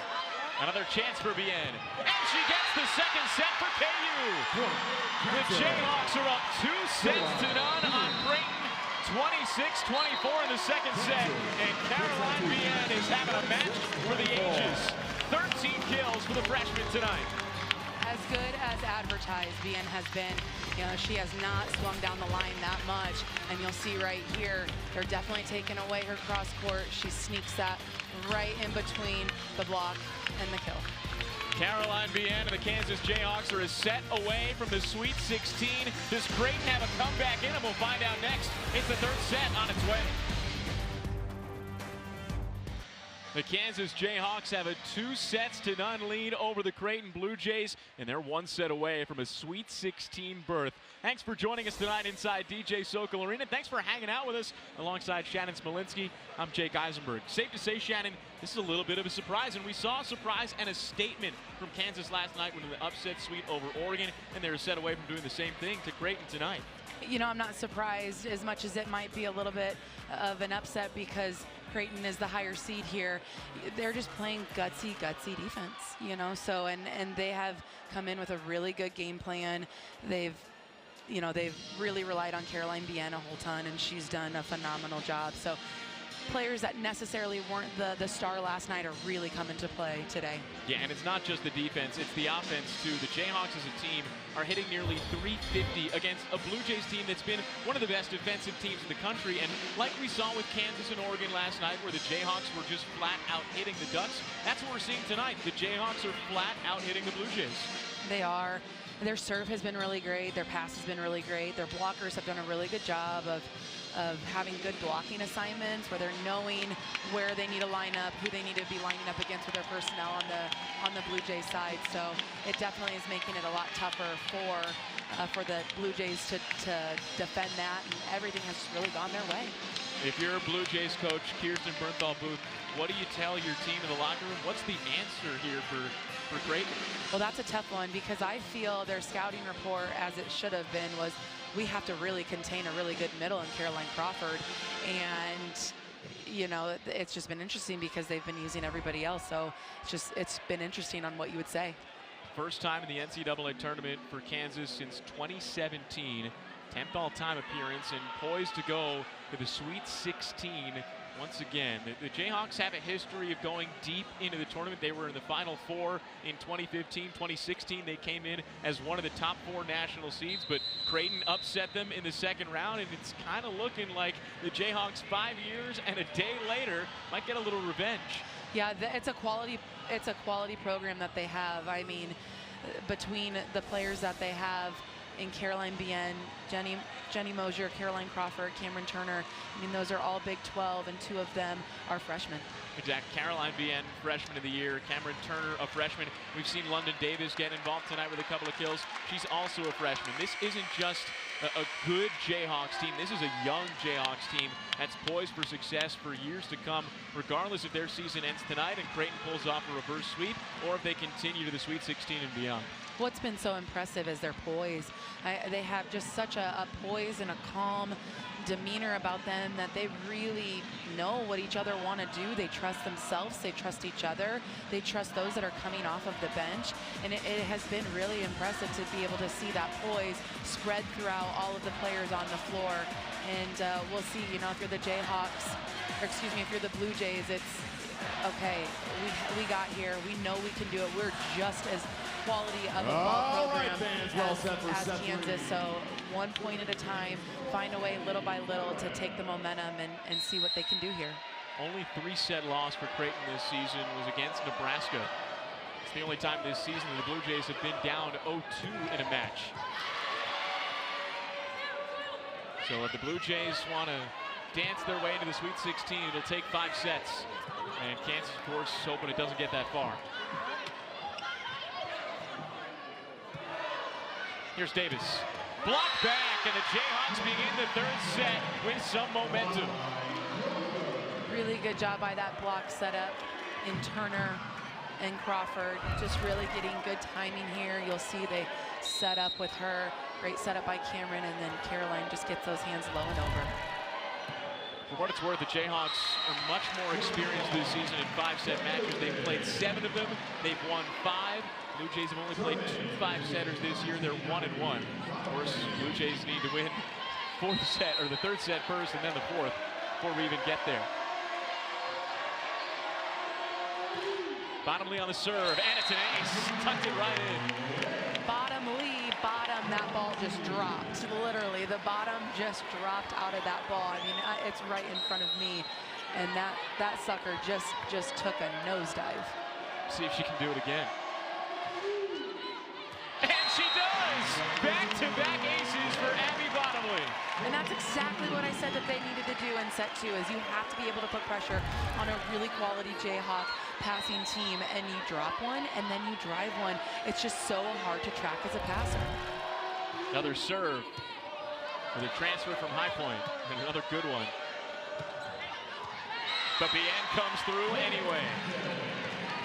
Another chance for Bien. And she gets the second set for KU. The Jayhawks are up 2-0 on Creighton. 26-24 in the second set. And Caroline Bien is having a match for the ages. 13 kills for the freshman tonight. As good as advertised Bien has been, you know, she has not swung down the line that much, and you'll see right here, they're definitely taking away her cross court. She sneaks that right in between the block and the kill. Caroline Bien and the Kansas Jayhawks are a set away from the Sweet 16. Does Creighton have a comeback in them? We'll find out next. It's the third set on its way.
The Kansas Jayhawks have a 2-0 lead over the Creighton Blue Jays, and they're one set away from a Sweet 16 berth. Thanks for joining us tonight inside DJ Sokol Arena. Thanks for hanging out with us alongside Shannon Smolinski. I'm Jake Eisenberg. Safe to say, Shannon, this is a little bit of a surprise, and we saw a surprise and a statement from Kansas last night when the upset sweep over Oregon, and they're a set away from doing the same thing to Creighton tonight.
You know, I'm not surprised as much as it might be a little bit of an upset because Creighton is the higher seed here. They're just playing gutsy defense, you know, so and they have come in with a really good game plan. They've really relied on Caroline Bien a whole ton, and she's done a phenomenal job. So players that necessarily weren't the star last night are really coming to play today.
Yeah, and it's not just the defense, it's the offense too. The Jayhawks as a team are hitting nearly 350 against a Blue Jays team that's been one of the best defensive teams in the country. And like we saw with Kansas and Oregon last night, where the Jayhawks were just flat out hitting the Ducks, that's what we're seeing tonight. The Jayhawks are flat out hitting the Blue Jays.
They are. Their serve has been really great. Their pass has been really great. Their blockers have done a really good job of having good blocking assignments where they're knowing where they need to line up, who they need to be lining up against with their personnel on the Blue Jays side. So it definitely is making it a lot tougher for the Blue Jays to defend that, and everything has really gone their way.
If you're a Blue Jays coach, Kirsten Bernthal-Booth, what do you tell your team in the locker room? What's the answer here for Creighton?
Well, that's a tough one because I feel their scouting report, as it should have been, was we have to really contain a really good middle in Caroline Crawford. And, you know, it's just been interesting because they've been using everybody else. So it's been interesting on what you would say.
First time in the NCAA tournament for Kansas since 2017. 10th all-time appearance and poised to go to the Sweet 16 once again. The Jayhawks have a history of going deep into the tournament. They were in the Final Four in 2015, 2016. They came in as one of the top 4 national seeds, but Creighton upset them in the second round, and it's kind of looking like the Jayhawks 5 years and a day later might get a little revenge.
Yeah, it's a quality program that they have. I mean, between the players that they have in Caroline Bien, Jenny Mosier, Caroline Crawford, Cameron Turner. I mean, those are all Big 12, and 2 of them are freshmen.
Exactly. Caroline Bien, freshman of the year. Cameron Turner, a freshman. We've seen London Davis get involved tonight with a couple of kills. She's also a freshman. This isn't just a good Jayhawks team. This is a young Jayhawks team that's poised for success for years to come, regardless if their season ends tonight and Creighton pulls off a reverse sweep, or if they continue to the Sweet 16 and beyond.
What's been so impressive is their poise. They have just such a poise and a calm demeanor about them that they really know what each other want to do. They trust themselves, they trust each other, they trust those that are coming off of the bench, and it has been really impressive to be able to see that poise spread throughout all of the players on the floor. And we'll see, you know, if you're the Jayhawks, or excuse me, if you're the Blue Jays, it's okay, we got here, we know we can do it. We're just as quality of a ball program as Kansas. So 1 point at a time, find a way little by little to take the momentum and see what they can do here.
Only 3-set loss for Creighton this season was against Nebraska. It's the only time this season the Blue Jays have been down 0-2 in a match. So if the Blue Jays want to dance their way into the Sweet 16, it'll take 5 sets. And Kansas, of course, hoping it doesn't get that far. Here's Davis. Blocked back, and the Jayhawks begin the 3rd set with some momentum.
Really good job by that block setup in Turner and Crawford. Just really getting good timing here. You'll see they set up with her. Great setup by Cameron, and then Caroline just gets those hands low and over.
For what it's worth, the Jayhawks are much more experienced this season in 5-set matches. They've played 7 of them. They've won 5. Blue Jays have only played 2 5-setters this year. They're 1-1. Of course, Blue Jays need to win 4th set, or the 3rd set first, and then the 4th before we even get there. Bottomley on the serve, and it's an ace. Tucked it right in.
Bottomley, that ball just dropped. Literally, the bottom just dropped out of that ball. I mean, it's right in front of me, and that sucker just took a nosedive.
See if she can do it again. And she does! Back-to-back aces for Abby Bottomley.
And that's exactly what I said that they needed to do in set 2, is you have to be able to put pressure on a really quality Jayhawk passing team, and you drop one and then you drive one. It's just so hard to track as a passer.
Another serve with a transfer from High Point, and another good one. But Bien comes through anyway.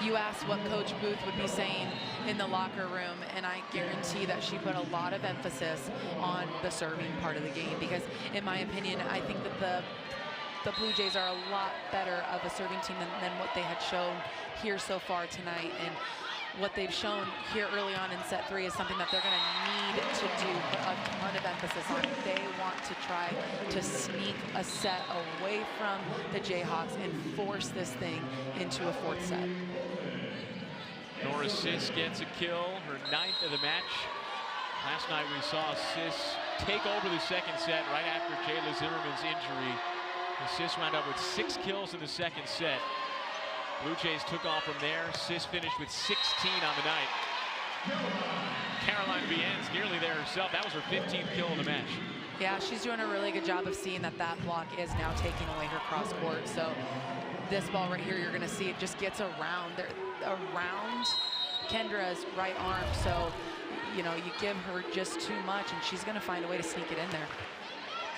You asked what Coach Booth would be saying in the locker room, and I guarantee that she put a lot of emphasis on the serving part of the game, because in my opinion, I think that the Blue Jays are a lot better of a serving team than what they had shown here so far tonight. And what they've shown here early on in set 3 is something that they're going to need to do, put a ton of emphasis on. They want to try to sneak a set away from the Jayhawks and force this thing into a 4th set.
Nora Sis gets a kill, her 9th of the match. Last night we saw Sis take over the 2nd set right after Jayla Zimmerman's injury. And Sis wound up with 6 kills in the 2nd set. Blue Jays took off from there. Sis finished with 16 on the night. Caroline Vien's nearly there herself. That was her 15th kill in the match.
Yeah, she's doing a really good job of seeing that that block is now taking away her cross court. So this ball right here, you're going to see it just gets around Kendra's right arm. So, you know, you give her just too much, and she's going to find a way to sneak it in there.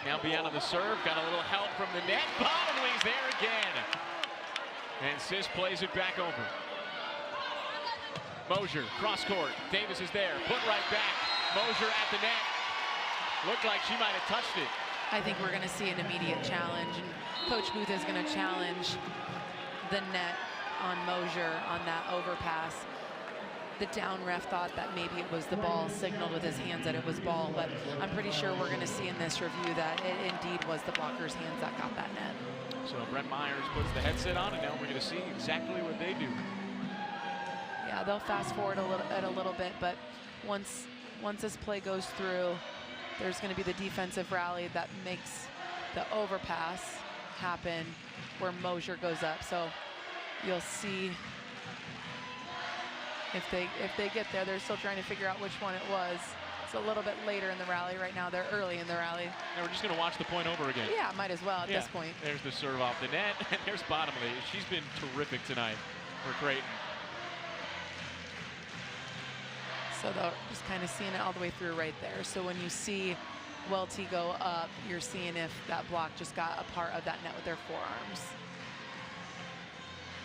Now Bien on the serve, got a little help from the net. Bottomley's there again. And Sis plays it back over. Mosier, cross court. Davis is there, put right back. Mosier at the net. Looked like she might have touched it.
I think we're going to see an immediate challenge, and Coach Booth is going to challenge the net on Mosier on that overpass. The down ref thought that maybe it was the ball, signaled with his hands that it was ball, but I'm pretty sure we're going to see in this review that it indeed was the blocker's hands that got that net.
So Brent Myers puts the headset on, and now we're going to see exactly what they do.
Yeah, they'll fast forward a little bit, but once this play goes through, there's going to be the defensive rally that makes the overpass happen where Mosier goes up. So you'll see if they get there. They're still trying to figure out which one it was. It's a little bit later in the rally right now. They're early in the rally.
Now we're just going to watch the point over again.
Yeah, might as well at this point.
There's the serve off the net, and there's Bottomley. She's been terrific tonight for Creighton.
So they're just kind of seeing it all the way through right there. So when you see Welty go up, you're seeing if that block just got a part of that net with their forearms.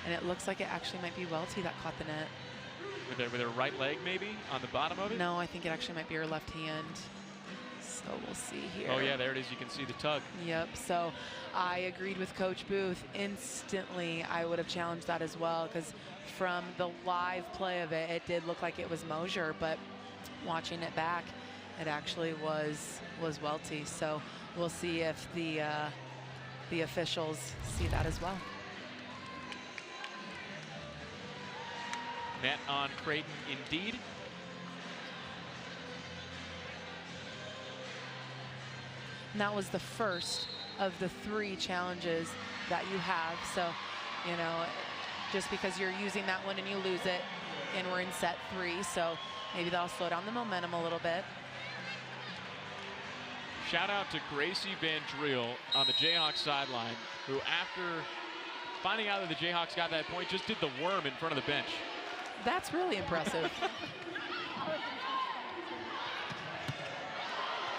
And it looks like it actually might be Welty that caught the net.
With her right leg, maybe, on the bottom of it?
No, I think it actually might be her left hand. So we'll see here.
Oh, yeah, there it is. You can see the tug.
Yep, so I agreed with Coach Booth. Instantly, I would have challenged that as well, because from the live play of it, it did look like it was Mosier, but watching it back, it actually was Welty. So we'll see if the officials see that as well.
Net on Creighton, indeed.
And that was the first of the 3 challenges that you have. So, you know, just because you're using that one and you lose it, and we're in set 3, so maybe that'll slow down the momentum a little bit.
Shout out to Gracie Van Driel on the Jayhawks sideline, who after finding out that the Jayhawks got that point, just did the worm in front of the bench.
That's really impressive.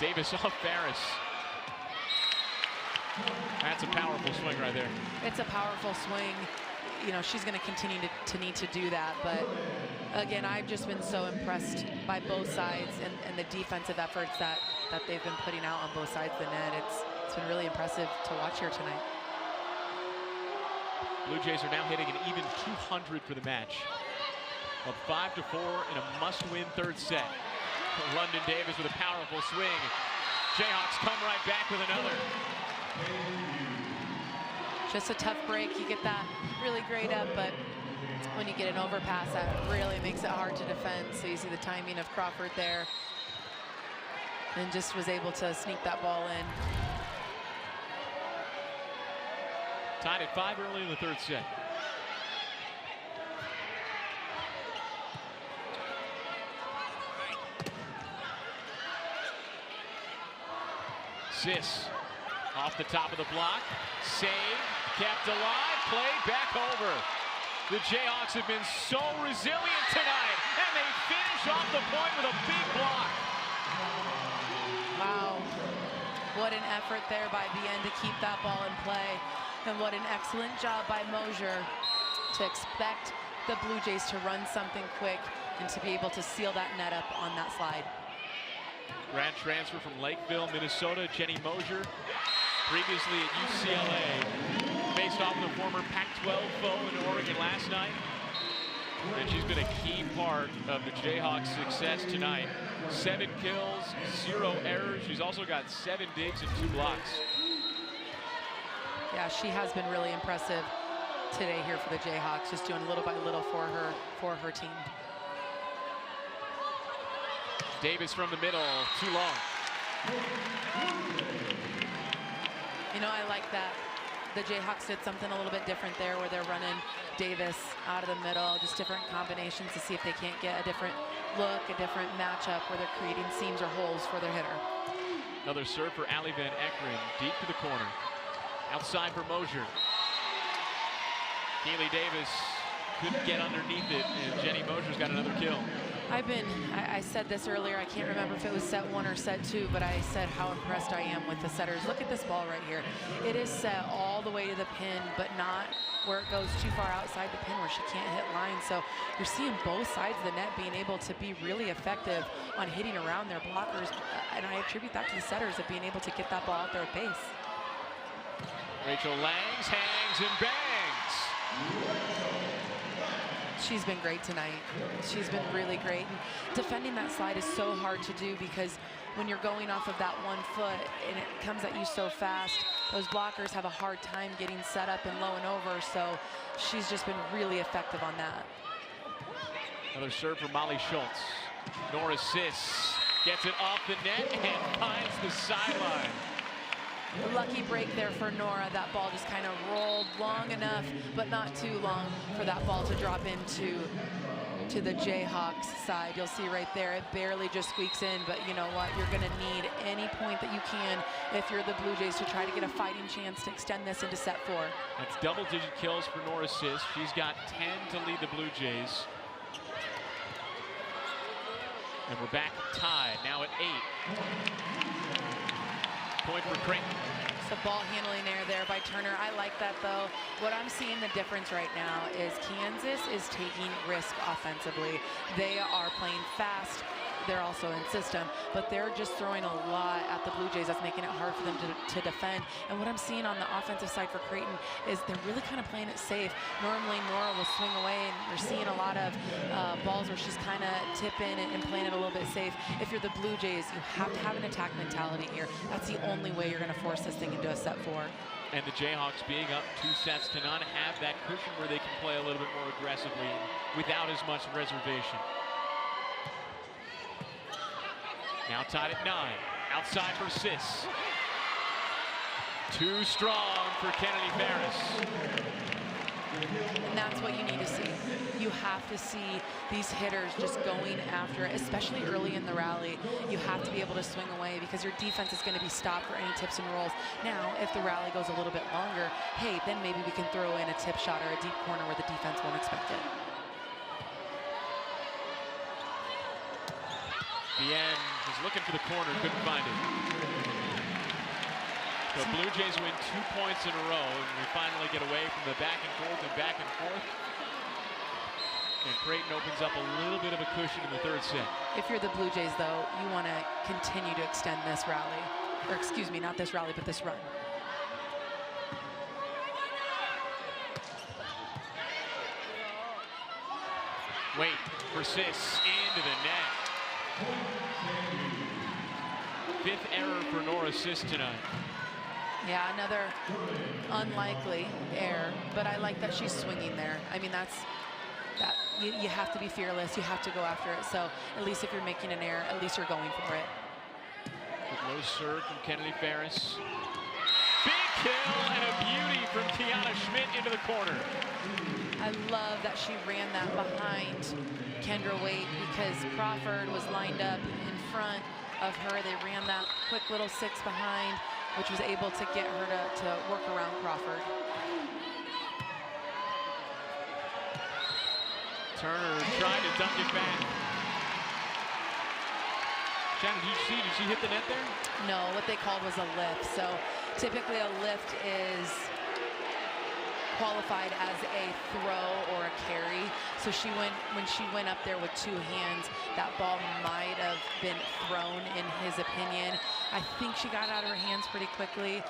Davis off Ferris. That's a powerful swing right there.
It's a powerful swing. You know, she's going to continue to need to do that. But again, I've just been so impressed by both sides and the defensive efforts that they've been putting out on both sides of the net. It's been really impressive to watch here tonight.
Blue Jays are now hitting an even 200 for the match. Up 5-4 in a must-win 3rd set. London Davis with a powerful swing. Jayhawks come right back with another.
Just a tough break. You get that really great up, but when you get an overpass, that really makes it hard to defend. So you see the timing of Crawford there, and just was able to sneak that ball in.
Tied at 5 early in the 3rd set. Sis off the top of the block. Save, kept alive, play back over. The Jayhawks have been so resilient tonight, and they finish off the point with a big block.
Wow. What an effort there by Bien to keep that ball in play. And what an excellent job by Mosier to expect the Blue Jays to run something quick and to be able to seal that net up on that slide.
Grad transfer from Lakeville, Minnesota, Jenny Mosier, previously at UCLA, faced off with a former Pac-12 foe in Oregon last night. And she's been a key part of the Jayhawks' success tonight. 7 kills, 0 errors. She's also got 7 digs and 2 blocks.
Yeah, she has been really impressive today here for the Jayhawks, just doing little by little for her team.
Davis from the middle, too long.
You know, I like that. The Jayhawks did something a little bit different there where they're running Davis out of the middle, just different combinations to see if they can't get a different look, a different matchup where they're creating seams or holes for their hitter.
Another serve for Ali Van Ekeren, deep to the corner. Outside for Mosier. Keely Davis couldn't get underneath it, and Jenny Mosier's got another kill.
I said this earlier, I can't remember if it was set 1 or set 2, but I said how impressed I am with the setters. Look at this ball right here. It is set all the way to the pin, but not where it goes too far outside the pin where she can't hit line. So you're seeing both sides of the net being able to be really effective on hitting around their blockers, and I attribute that to the setters of being able to get that ball out there at base.
Rachel Langs hangs and bangs.
She's been great tonight. She's been really great. And defending that slide is so hard to do because when you're going off of that 1 foot and it comes at you so fast, those blockers have a hard time getting set up and low and over. So she's just been really effective on that.
Another serve for Molly Schultz. Nora Sis gets it off the net and finds the sideline.
Lucky break there for Nora. That ball just kind of rolled long enough, but not too long for that ball to drop into the Jayhawks side. You'll see right there, it barely just squeaks in, but you know what? You're gonna need any point that you can if you're the Blue Jays to try to get a fighting chance to extend this into set 4.
That's double-digit kills for Nora Sis. She's got 10 to lead the Blue Jays. And we're back tied, now at 8. Point for Creighton.
Some ball handling there by Turner. I like that though. What I'm seeing the difference right now is Kansas is taking risk offensively. They are playing fast. They're also in system, but they're just throwing a lot at the Blue Jays. That's making it hard for them to defend. And what I'm seeing on the offensive side for Creighton is they're really kind of playing it safe. Normally Nora will swing away, and you're seeing a lot of balls where she's kind of tipping and playing it a little bit safe. If you're the Blue Jays, you have to have an attack mentality here. That's the only way you're going to force this thing into a set 4.
And the Jayhawks, being up 2-0, have that cushion where they can play a little bit more aggressively without as much reservation. Now tied at 9. Outside for Sis. Too strong for Kennedy Ferris.
And that's what you need to see. You have to see these hitters just going after it, especially early in the rally. You have to be able to swing away because your defense is going to be stopped for any tips and rolls. Now, if the rally goes a little bit longer, hey, then maybe we can throw in a tip shot or a deep corner where the defense won't expect it.
Bien was looking for the corner, couldn't find it. The Blue Jays win 2 points in a row, and we finally get away from the back and forth and back and forth. And Creighton opens up a little bit of a cushion in the 3rd set.
If you're the Blue Jays, though, you want to continue to extend this rally. Or excuse me, not this rally, but this run.
Wait for Sis into the net. 5th error for Nora Sis tonight.
Yeah, another unlikely error, but I like that she's swinging there. I mean, you have to be fearless. You have to go after it. So at least if you're making an error, at least you're going for it.
Good low serve from Kennedy Ferris. Big kill and a beauty from Kiana Schmidt into the corner.
I love that she ran that behind Kendra Waite because Crawford was lined up in front of her. They ran that quick little 6 behind, which was able to get her to work around Crawford.
Turner trying to dunk it back. Shannon, did she hit the net there?
No, what they called was a lift. So typically a lift is qualified as a throw or a carry. So when she went up there with two hands, that ball might have been thrown in his opinion. I think she got out of her hands pretty quickly.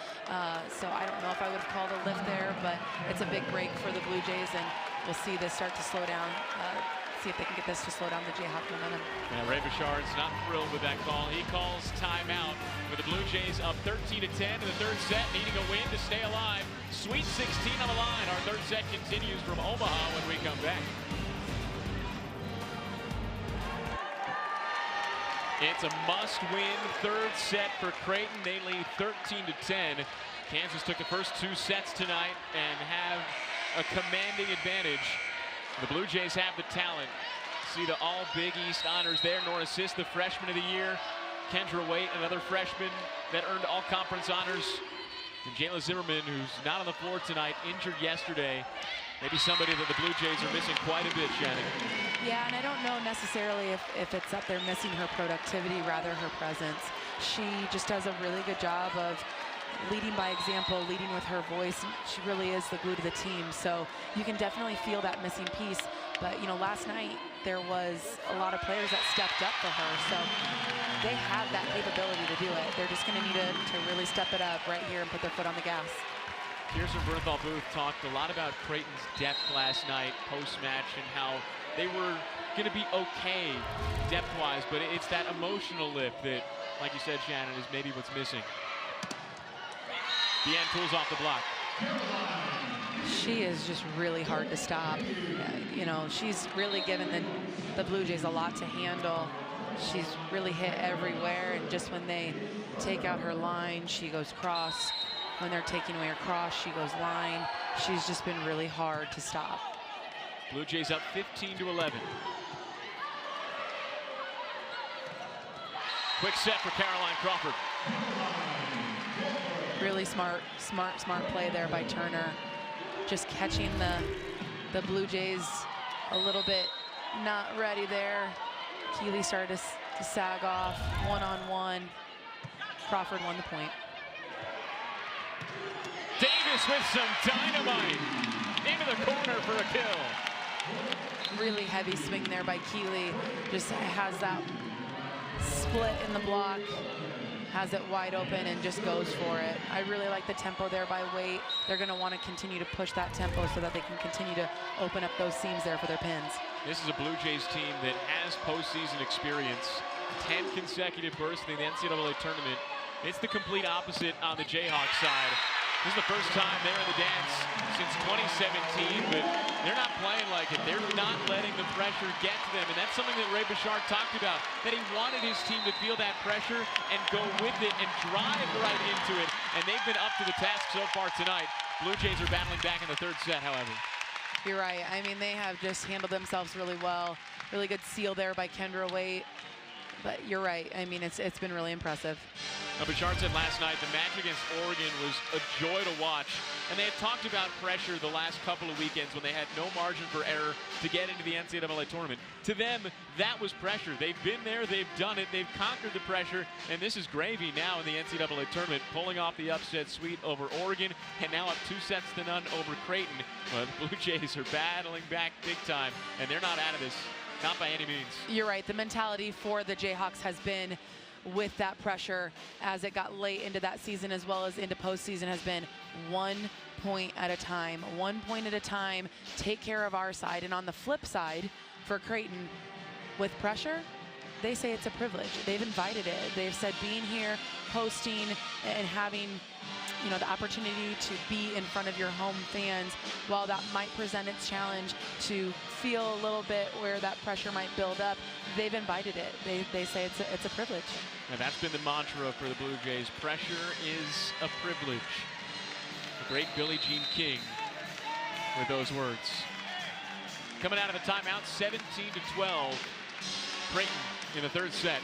So I don't know if I would have called a lift there, but it's a big break for the Blue Jays, and we'll see this start to slow down. See if they can get this to slow down the Jayhawk momentum.
Yeah, Ray Bouchard's not thrilled with that call. He calls timeout with the Blue Jays up 13-10 in the third set, needing a win to stay alive. Sweet 16 on the line. Our third set continues from Omaha when we come back. It's a must-win third set for Creighton. They lead 13-10. Kansas took the first two sets tonight and have a commanding advantage. The Blue Jays have the talent. See the all Big East honors there. Nora Sis, the freshman of the year. Kendra Waite, another freshman that earned all conference honors. And Jayla Zimmerman, who's not on the floor tonight, injured yesterday. Maybe somebody that the Blue Jays are missing quite a bit, Shannon.
Yeah, and I don't know necessarily if it's up there missing her productivity, rather her presence. She just does a really good job of leading by example, leading with her voice. She really is the glue to the team. So you can definitely feel that missing piece. But, you know, last night there was a lot of players that stepped up for her. So they have that capability to do it. They're just going to need to really step it up right here and put their foot on the gas.
Kirsten Bernthal-Booth talked a lot about Creighton's depth last night post-match and how they were going to be okay depth-wise, but it's that emotional lift that, like you said, Shannon, is maybe what's missing. Deanne pulls off the block.
She is just really hard to stop. You know, she's really given the Blue Jays a lot to handle. She's really hit everywhere, and just when they take out her line, she goes cross. When they're taking away her cross, she goes line. She's just been really hard to stop.
Blue Jays up 15-11. Quick set for Caroline Crawford.
Really smart play there by Turner. Just catching the Blue Jays a little bit not ready there. Keeley started to sag off, one-on-one. Crawford won the point.
Davis with some dynamite into the corner for a kill.
Really heavy swing there by Keeley. Just has that split in the block, has it wide open and just goes for it. I really like the tempo there by Waite. They're going to want to continue to push that tempo so that they can continue to open up those seams there for their pins.
This is a Blue Jays team that has postseason experience. 10 consecutive berths in the NCAA tournament. It's the complete opposite on the Jayhawks side. This is the first time they're in the dance since 2017, but they're not playing like it. They're not letting the pressure get to them, and that's something that Ray Bouchard talked about, that he wanted his team to feel that pressure and go with it and drive right into it, and they've been up to the task so far tonight. Blue Jays are battling back in the third set, however.
You're right. I mean, they have just handled themselves really well. Really good seal there by Kendra Waite. But you're right. I mean, it's been really impressive.
Now, Bouchard said last night the match against Oregon was a joy to watch. And they had talked about pressure the last couple of weekends when they had no margin for error to get into the NCAA tournament. To them, that was pressure. They've been there, they've done it, they've conquered the pressure, and this is gravy now in the NCAA tournament, pulling off the upset sweep over Oregon, and now up 2-0 over Creighton. Well, the Blue Jays are battling back big time, and they're not out of this. Not by any means.
You're right. The mentality for the Jayhawks has been with that pressure as it got late into that season as well as into postseason has been 1 point at a time. 1 point at a time. Take care of our side. And on the flip side for Creighton, with pressure, they say it's a privilege. They've invited it. They've said being here, hosting, and having the opportunity to be in front of your home fans, while that might present its challenge to feel a little bit where that pressure might build up, they've invited it. They say it's a privilege.
And that's been the mantra for the Blue Jays. Pressure is a privilege. The great Billie Jean King with those words. Coming out of a timeout, 17-12. Creighton in the third set.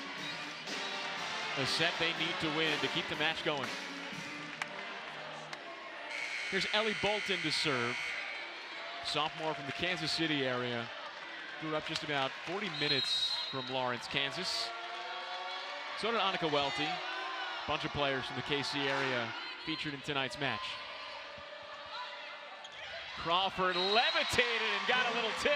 A set they need to win to keep the match going. Here's Ellie Bolton to serve. Sophomore from the Kansas City area. Grew up just about 40 minutes from Lawrence, Kansas. So did Annika Welty. A bunch of players from the KC area featured in tonight's match. Crawford levitated and got a little tip.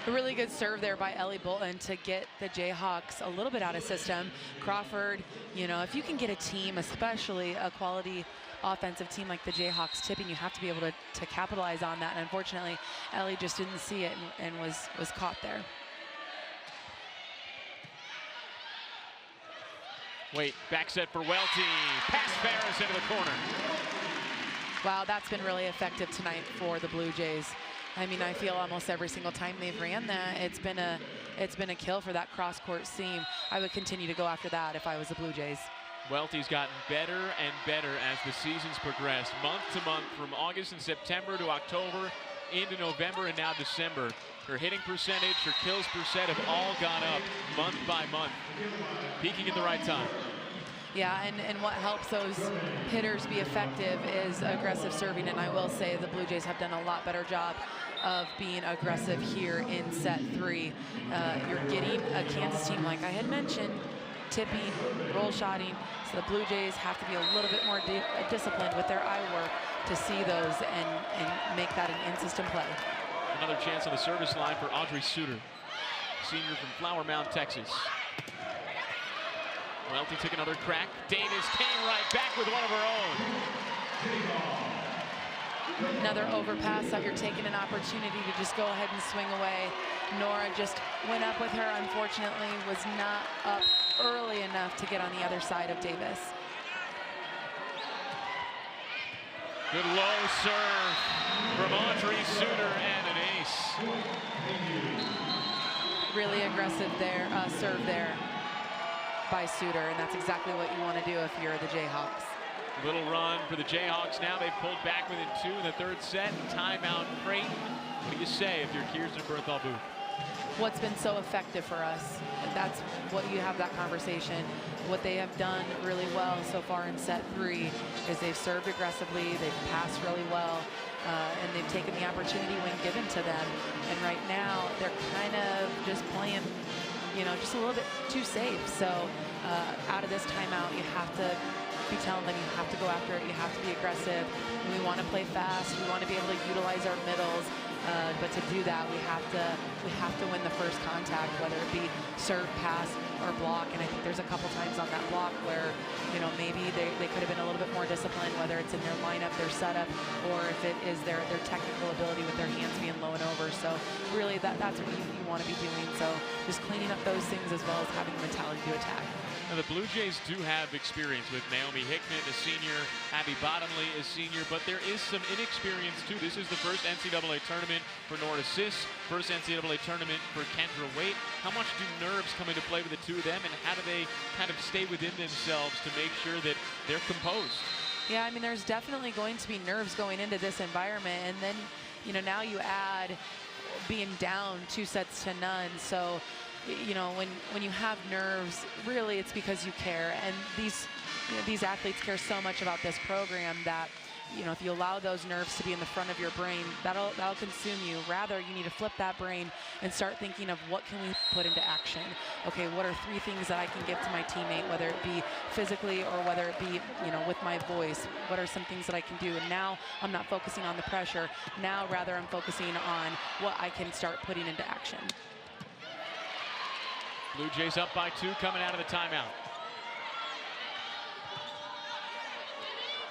A really good serve there by Ellie Bolton to get the Jayhawks a little bit out of system. Crawford, you know, if you can get a team, especially a quality offensive team like the Jayhawks tipping, you have to be able to capitalize on that. And unfortunately, Ellie just didn't see it and was caught there.
Wait, back set for Welty. Pass Ferris into the corner.
Wow, that's been really effective tonight for the Blue Jays. I mean, I feel almost every single time they've ran that, it's been a kill for that cross-court seam. I would continue to go after that if I was the Blue Jays.
Welty's gotten better and better as the season's progressed, month to month, from August and September to October, into November and now December. Her hitting percentage, her kills per set have all gone up month by month, peaking at the right time.
Yeah, and what helps those hitters be effective is aggressive serving, and I will say the Blue Jays have done a lot better job of being aggressive here in set 3. You're getting a Kansas team, like I had mentioned, tipping, roll shotting, so the Blue Jays have to be a little bit more disciplined with their eye work to see those and make that an in-system play.
Another chance on the service line for Audrey Suter, senior from Flower Mound, Texas. Welty took another crack. Davis came right back with one of her own.
Another overpass that you're taking an opportunity to just go ahead and swing away. Nora just went up with her, unfortunately, was not up early enough to get on the other side of Davis.
Good low serve from Audrey Suter and an ace.
Really aggressive there, serve there by Suter, and that's exactly what you want to do if you're the Jayhawks.
Little run for the Jayhawks now. They've pulled back within 2 in the 3rd set. Timeout, Creighton. What do you say if you're Kirsten Berthal Booth?
What's been so effective for us? That's what you have that conversation. What they have done really well so far in set 3 is they've served aggressively, they've passed really well, and they've taken the opportunity when given to them. And right now, they're kind of just playing, you know, just a little bit too safe. So out of this timeout, you have to be telling them you have to go after it, you have to be aggressive. We want to play fast, we want to be able to utilize our middles, but to do that, we have to win the first contact, whether it be serve, pass, or block. And I think there's a couple times on that block where, you know, maybe they could have been a little bit more disciplined, whether it's in their lineup, their setup, or if it is their technical ability with their hands being low and over. So really that's what you want to be doing. So just cleaning up those things as well as having the mentality to attack.
Now the Blue Jays do have experience with Naomi Hickman, a senior, Abby Bottomley, a senior, but there is some inexperience too. This is the first NCAA tournament for Nora Sis, first NCAA tournament for Kendra Waite. How much do nerves come into play with the two of them, and how do they kind of stay within themselves to make sure that they're composed?
Yeah, I mean, there's definitely going to be nerves going into this environment, and then, you know, now you add being down 2 sets to none. So, you know, when you have nerves, really it's because you care. And these athletes care so much about this program that, you know, if you allow those nerves to be in the front of your brain, that'll consume you. Rather, you need to flip that brain and start thinking of what can we put into action. Okay, what are 3 things that I can give to my teammate, whether it be physically or whether it be, you know, with my voice? What are some things that I can do? And now I'm not focusing on the pressure. Now, rather, I'm focusing on what I can start putting into action.
Blue Jays up by 2 coming out of the timeout.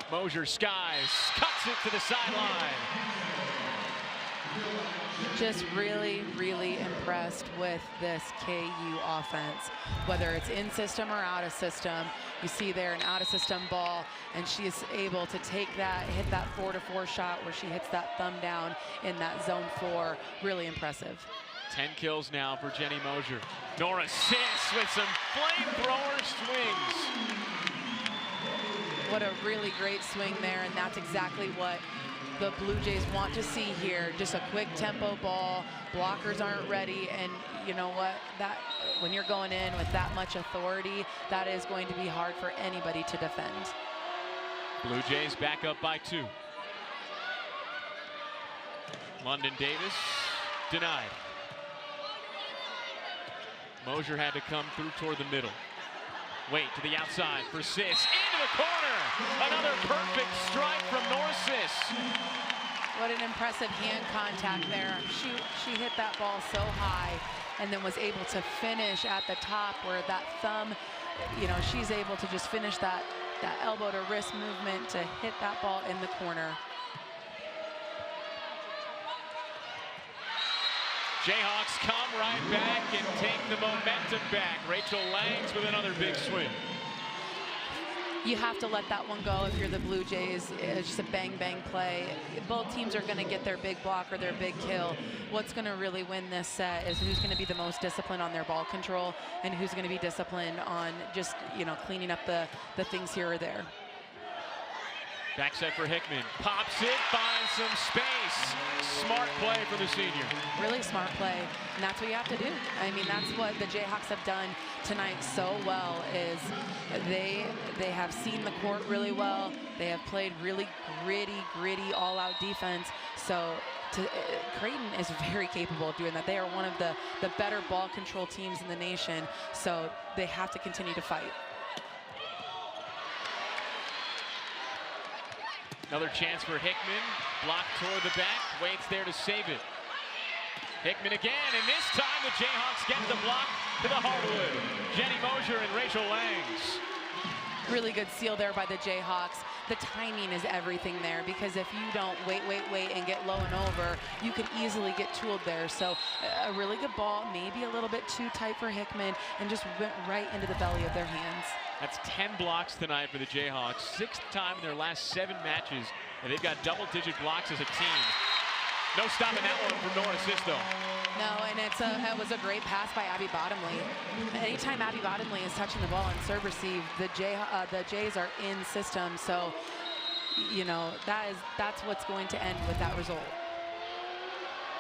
Mosier skies, cuts it to the sideline.
Just really, really impressed with this KU offense, whether it's in system or out of system. You see there an out of system ball, and she is able to take that, hit that 4-to-4 shot where she hits that thumb down in that zone 4. Really impressive.
10 kills now for Jenny Mosier. Nora Sis with some flamethrower swings.
What a really great swing there, and that's exactly what the Blue Jays want to see here. Just a quick tempo ball. Blockers aren't ready, and you know what? That when you're going in with that much authority, that is going to be hard for anybody to defend.
Blue Jays back up by 2. London Davis denied. Mosier had to come through toward the middle. Wait to the outside for Sis. Into the corner. Another perfect strike from Norsis.
What an impressive hand contact there. She hit that ball so high and then was able to finish at the top where that thumb, you know, she's able to just finish that elbow to wrist movement to hit that ball in the corner.
Jayhawks come right back and take the momentum back. Rachel Langs with another big swing.
You have to let that one go if you're the Blue Jays. It's just a bang-bang play. Both teams are going to get their big block or their big kill. What's going to really win this set is who's going to be the most disciplined on their ball control and who's going to be disciplined on just, you know, cleaning up the things here or there.
Back set for Hickman. Pops it, finds some space. Smart play for the senior.
Really smart play, and that's what you have to do. I mean, that's what the Jayhawks have done tonight so well, is they have seen the court really well. They have played really gritty, all-out defense. So Creighton is very capable of doing that. They are one of the better ball control teams in the nation, so they have to continue to fight.
Another chance for Hickman. Blocked toward the back. Waits there to save it. Hickman again, and this time the Jayhawks get the block to the hardwood. Jenny Mosier and Rachel Langs.
Really good seal there by the Jayhawks. The timing is everything there, because if you don't wait and get low and over, you could easily get tooled there. So a really good ball, maybe a little bit too tight for Hickman, and just went right into the belly of their hands.
That's 10 blocks tonight for the Jayhawks. 6th time in their last 7 matches, and they've got double-digit blocks as a team. No stopping that one from Norris though.
No, and it was a great pass by Abby Bottomley. Anytime Abby Bottomley is touching the ball on serve receive, the Jays are in system. So, you know, that's what's going to end with that result.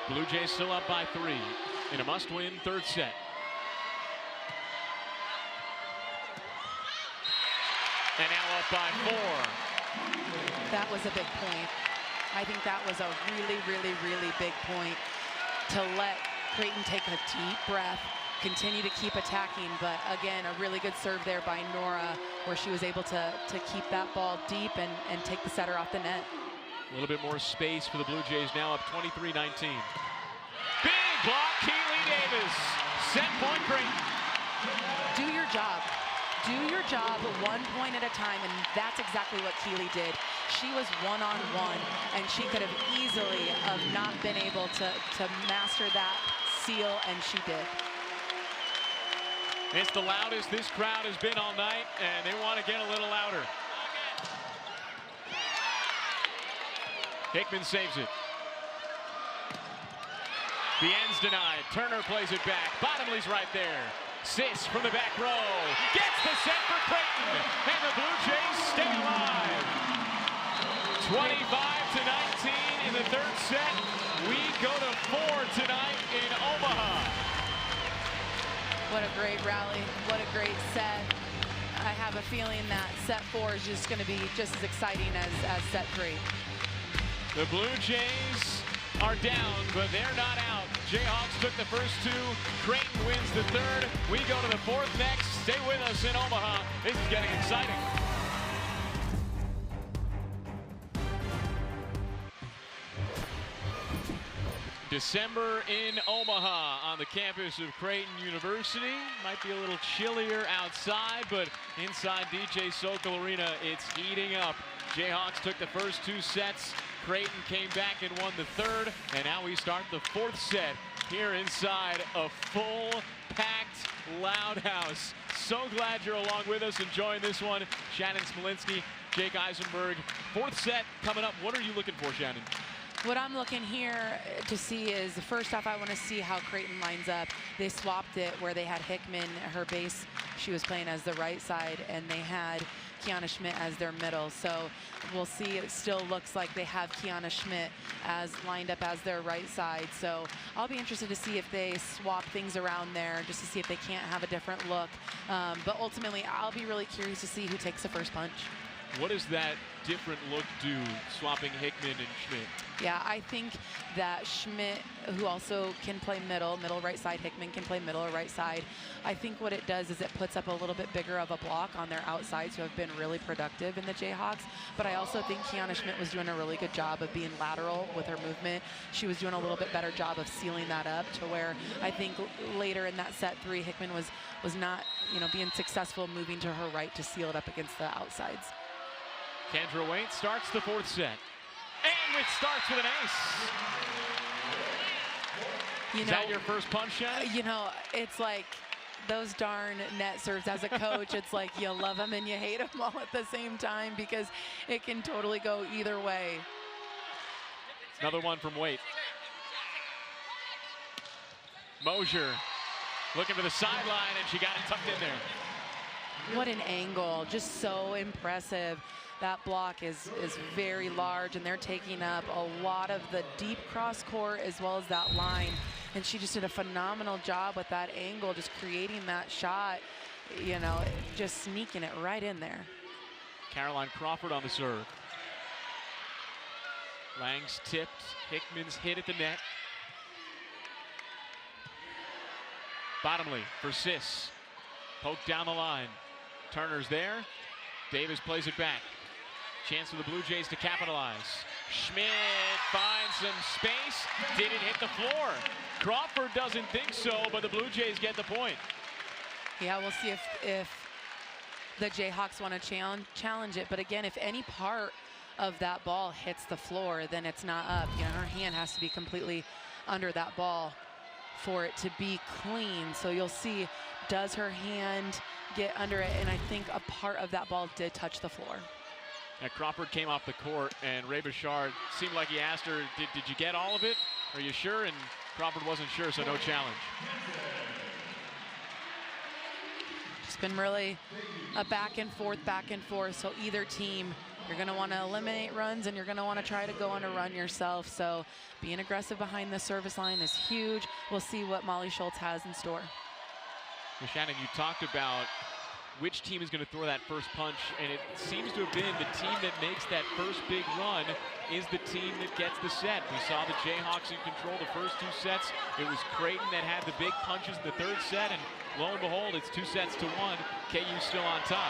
Blue Jays still up by 3 in a must-win 3rd set. And now up by 4.
That was a big point. I think that was a really big point to let Creighton take a deep breath, continue to keep attacking. But again, a really good serve there by Nora, where she was able to keep that ball deep and take the setter off the net.
A little bit more space for the Blue Jays, now up 23-19. Big block, Keely Davis. Set point Creighton.
Do your job. Do your job 1 point at a time, and that's exactly what Keely did. She was one-on-one, and she could have easily not been able to master that seal, and she did.
It's the loudest this crowd has been all night, and they want to get a little louder. Hickman saves it. The end's denied. Turner plays it back. Bottomley's right there. Sis from the back row gets the set for Creighton, and the Blue Jays stay alive. 25-19 in the 3rd set. We go to 4 tonight in Omaha.
What a great rally. What a great set. I have a feeling that set 4 is just going to be just as exciting as set 3.
The Blue Jays are down, but they're not out. Jayhawks took the first 2. Creighton wins the 3rd. We go to the 4th next. Stay with us in Omaha. This is getting exciting. December in Omaha on the campus of Creighton University. Might be a little chillier outside, but inside DJ Sokol Arena, it's heating up. Jayhawks took the first 2 sets. Creighton came back and won the 3rd, and now we start the 4th set here inside a full-packed loud house. So glad you're along with us, enjoying this one. Shannon Smolinski, Jake Eisenberg. 4th set coming up. What are you looking for, Shannon?
What I'm looking here to see is, first off, I want to see how Creighton lines up. They swapped it where they had Hickman, her base, she was playing as the right side, and they had Kiana Schmidt as their middle. So we'll see. It still looks like they have Kiana Schmidt as lined up as their right side. So I'll be interested to see if they swap things around there, just to see if they can't have a different look. But ultimately, I'll be really curious to see who takes the first punch.
What does that different look do, swapping Hickman and Schmidt?
Yeah, I think that Schmidt, who also can play middle right side, Hickman can play middle or right side. I think what it does is it puts up a little bit bigger of a block on their outsides, who have been really productive in the Jayhawks. But I also think Kiana Schmidt was doing a really good job of being lateral with her movement. She was doing a little bit better job of sealing that up, to where I think later in that set 3, Hickman was not, being successful moving to her right to seal it up against the outsides.
Kendra Waite starts the 4th set. And it starts with an ace. Is that your first punch shot?
It's like those darn net serves. As a coach, it's like you love them and you hate them all at the same time, because it can totally go either way.
Another one from Waite. Mosier looking for the sideline, and she got it tucked in there.
What an angle, just so impressive. That block is very large, and they're taking up a lot of the deep cross court as well as that line. And she just did a phenomenal job with that angle, just creating that shot, just sneaking it right in there.
Caroline Crawford on the serve. Lang's tipped, Hickman's hit at the net. Bottomley for Sis. Poke down the line. Turner's there. Davis plays it back. Chance for the Blue Jays to capitalize. Schmidt finds some space. Did it hit the floor? Crawford doesn't think so, but the Blue Jays get the point.
Yeah, we'll see if the Jayhawks want to challenge it. But again, if any part of that ball hits the floor, then it's not up. Her hand has to be completely under that ball for it to be clean. So you'll see, does her hand get under it? And I think a part of that ball did touch the floor.
Now Crawford came off the court, and Ray Bouchard seemed like he asked her, did you get all of it? Are you sure? And Crawford wasn't sure, so no challenge.
It's been really a back and forth. So either team, you're going to want to eliminate runs, and you're going to want to try to go on a run yourself. So being aggressive behind the service line is huge. We'll see what Molly Schultz has in store.
Well, Shannon, you talked about which team is going to throw that first punch, and it seems to have been the team that makes that first big run is the team that gets the set. We saw the Jayhawks in control the first 2 sets. It was Creighton that had the big punches in the 3rd set, and lo and behold, it's 2 sets to 1. KU still on top.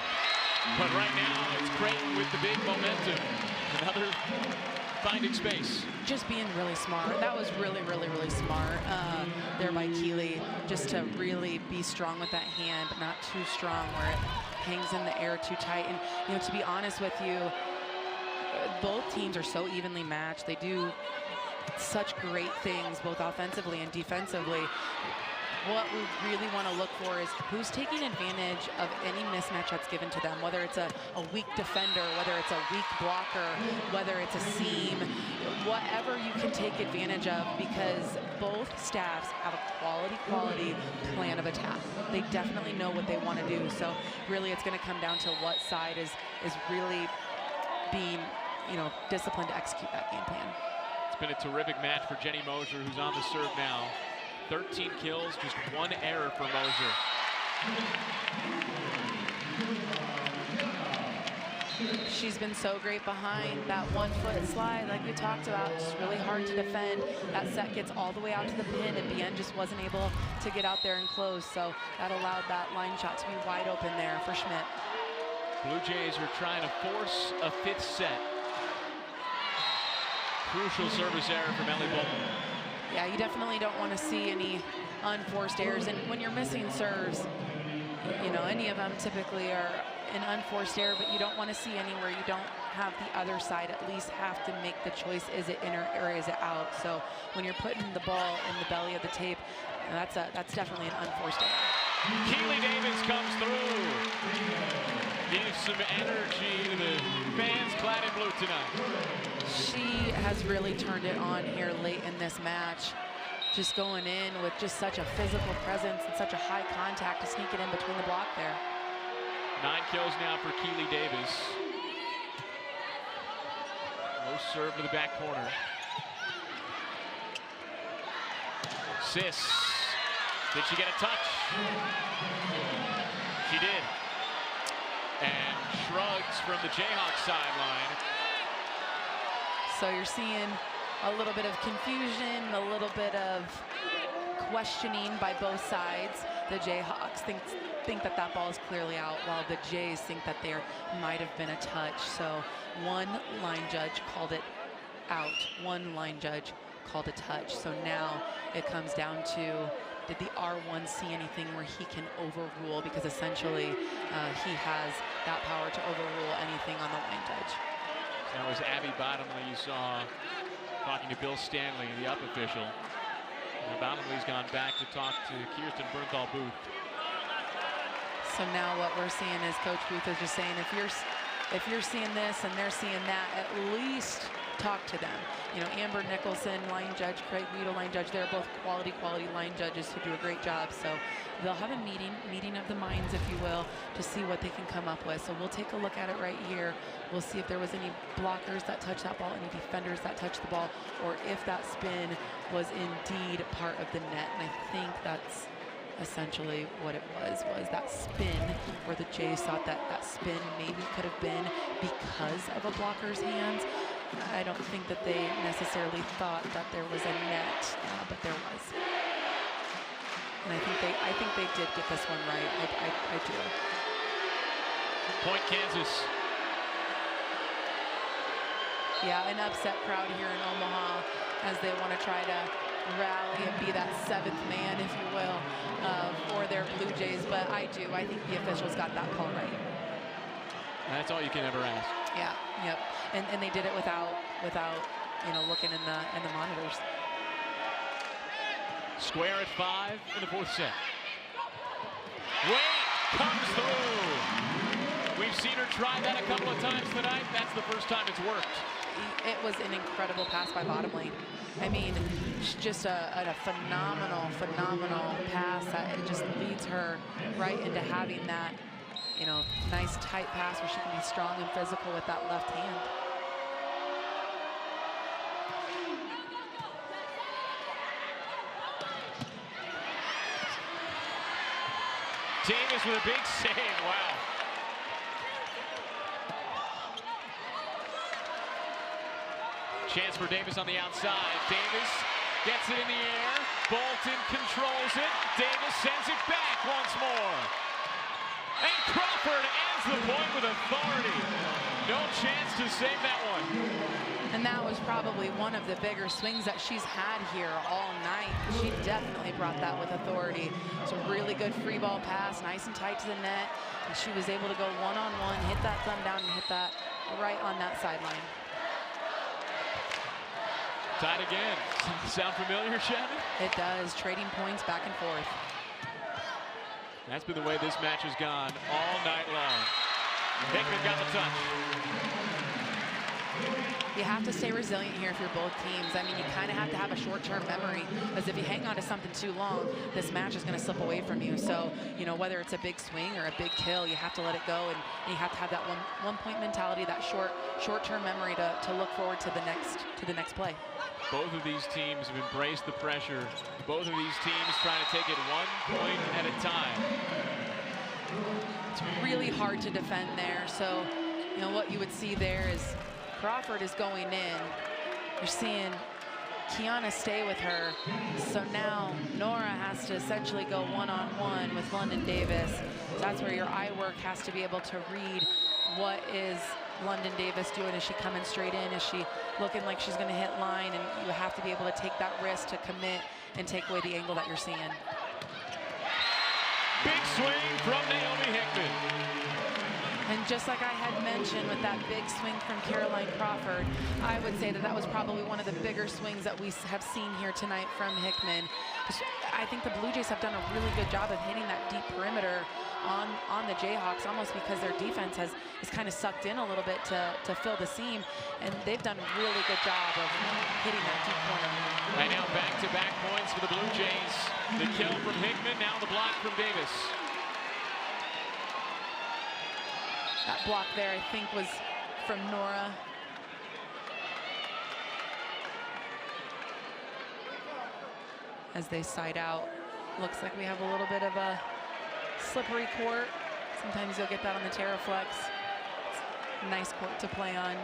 But right now, it's Creighton with the big momentum. Another finding space.
Just being really smart. That was really, really, really smart there by Keeley, just to really be strong with that hand, but not too strong where it hangs in the air too tight. And, to be honest with you, both teams are so evenly matched. They do such great things, both offensively and defensively. What we really want to look for is who's taking advantage of any mismatch that's given to them, whether it's a weak defender, whether it's a weak blocker, whether it's a seam, whatever you can take advantage of, because both staffs have a quality plan of attack. They definitely know what they want to do. So really it's going to come down to what side is really being, disciplined to execute that game plan.
It's been a terrific match for Jenny Mosier, who's on the serve now. 13 kills, just 1 error for Mosier.
She's been so great behind that 1-foot slide, like we talked about, just really hard to defend. That set gets all the way out to the pin, and Bien just wasn't able to get out there and close, so that allowed that line shot to be wide open there for Schmidt.
Blue Jays are trying to force a 5th set. Crucial service error from Ellie Bolton.
Yeah, you definitely don't want to see any unforced errors. And when you're missing serves, any of them typically are an unforced error, but you don't want to see any where you don't have the other side at least have to make the choice, is it in or is it out? So when you're putting the ball in the belly of the tape, that's definitely an unforced error.
Keeley Davis comes through. Gives some energy to the fans clad in blue tonight.
She has really turned it on here late in this match. Just going in with just such a physical presence and such a high contact to sneak it in between the block there.
9 kills now for Keeley Davis. Low serve to the back corner. Sis. Did she get a touch? She did. And shrugs from the Jayhawks sideline.
So you're seeing a little bit of confusion, a little bit of questioning by both sides. The Jayhawks think that that ball is clearly out, while the Jays think that there might have been a touch. So one line judge called it out, one line judge called a touch. So now it comes down to, did the R1 see anything where he can overrule? Because essentially he has that power to overrule anything on the line judge.
That was Abby Bottomley you saw talking to Bill Stanley, the up official. And Bottomley's gone back to talk to Kirsten Bernthal-Booth.
So now what we're seeing is Coach Booth is just saying, if you're seeing this and they're seeing that, at least talk to them. You know, Amber Nicholson, line judge, Craig Weedle, line judge, they're both quality line judges who do a great job. So they'll have a meeting of the minds, if you will, to see what they can come up with. So we'll take a look at it right here. We'll see if there was any blockers that touched that ball, any defenders that touched the ball, or if that spin was indeed part of the net. And I think that's essentially what it was that spin, where the Jays thought that that spin maybe could have been because of a blocker's hands. I don't think that they necessarily thought that there was a net, but there was. And I think they did get this one right. I do.
Point Kansas.
Yeah, an upset crowd here in Omaha as they want to try to rally and be that seventh man, if you will, for their Blue Jays. But I think the officials got that call right.
That's all you can ever ask.
Yeah, yep. And they did it without you know, looking in the monitors.
Square at 5 in the fourth set. Wade comes through. We've seen her try that a couple of times tonight. That's the first time it's worked.
It was an incredible pass by Bottomley. I mean, just a phenomenal pass that it just leads her right into having that, you know, nice tight pass where she can be strong and physical with that left hand.
Davis with a big save. Wow. Chance for Davis on the outside. Davis gets it in the air. Bolton controls it. Davis sends it back once more. And Crawford ends the point with authority. No chance to save that one.
And that was probably one of the bigger swings that she's had here all night. She definitely brought that with authority. It's a really good free ball pass, nice and tight to the net. And she was able to go one-on-one, hit that thumb down, and hit that right on that sideline.
Tied again. Sound familiar, Shannon?
It does. Trading points back and forth.
That's been the way this match has gone all night long. Hickman got the touch.
You have to stay resilient here if you're both teams. I mean, you kind of have to have a short-term memory, because if you hang on to something too long, this match is going to slip away from you. So, you know, whether it's a big swing or a big kill, you have to let it go, and you have to have that one-point mentality, that short-term memory to look forward to the next play.
Both of these teams have embraced the pressure. Both of these teams trying to take it 1 point at a time.
It's really hard to defend there. So, you know, what you would see there is Crawford is going in. You're seeing Kiana stay with her. So now Nora has to essentially go one-on-one with London Davis. So that's where your eye work has to be able to read what is London Davis doing. Is she coming straight in? Is she looking like she's going to hit line? And you have to be able to take that risk to commit and take away the angle that you're seeing.
Big swing from Naomi Hickman.
And just like I had mentioned with that big swing from Caroline Crawford, I would say that that was probably one of the bigger swings that we have seen here tonight from Hickman. I think the Blue Jays have done a really good job of hitting that deep perimeter on the Jayhawks, almost because their defense is kind of sucked in a little bit to fill the seam, and they've done a really good job of hitting that deep corner.
Right now, back-to-back points for the Blue Jays. The kill from Hickman, now the block from Davis.
That block there, I think, was from Nora. As they side out, looks like we have a little bit of a slippery court. Sometimes you'll get that on the Terraflex. nice court to play on,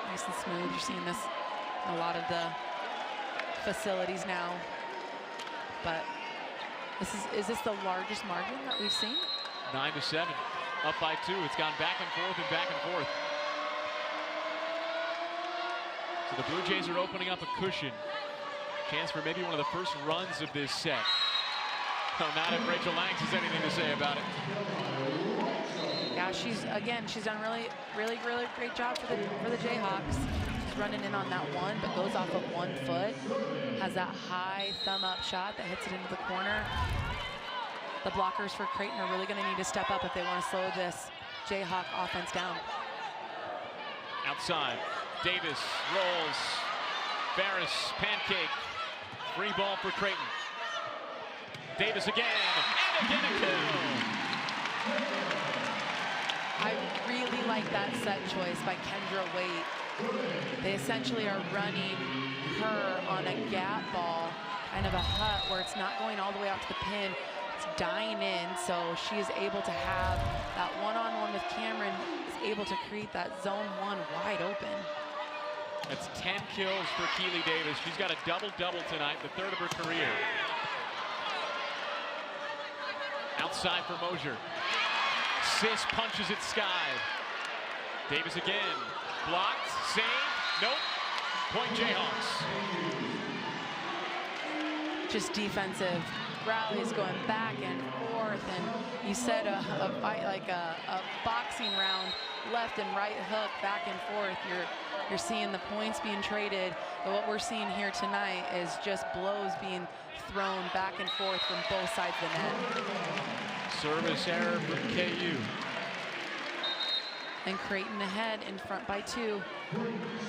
nice and smooth. You're seeing this in a lot of the facilities now. But is this the largest margin that we've seen?
9-7, up by 2. It's gone back and forth and back and forth. So the Blue Jays are opening up a cushion. Chance for maybe one of the first runs of this set. Oh, not if Rachel Langs has anything to say about it.
Yeah, she's done really great job for the Jayhawks. She's running in on that one, but goes off of 1 foot. Has that high thumb up shot that hits it into the corner. The blockers for Creighton are really going to need to step up if they want to slow this Jayhawk offense down.
Outside, Davis rolls. Ferris, pancake. Free ball for Creighton. Davis again, and again a kill.
I really like that set choice by Kendra Waite. They essentially are running her on a gap ball, kind of a hut where it's not going all the way out to the pin. It's dying in, so she is able to have that one-on-one with Cameron, is able to create that zone 1 wide open.
That's 10 kills for Keely Davis. She's got a double-double tonight, the 3rd of her career. Outside for Mosier. Sis punches it sky. Davis again. Blocked, saved, nope. Point Jayhawks.
Just defensive rallies going back and forth, and you said a fight like a boxing round, left and right hook, back and forth. You're seeing the points being traded, but what we're seeing here tonight is just blows being thrown back and forth from both sides of the net.
Service error from KU.
And Creighton ahead in front by 2.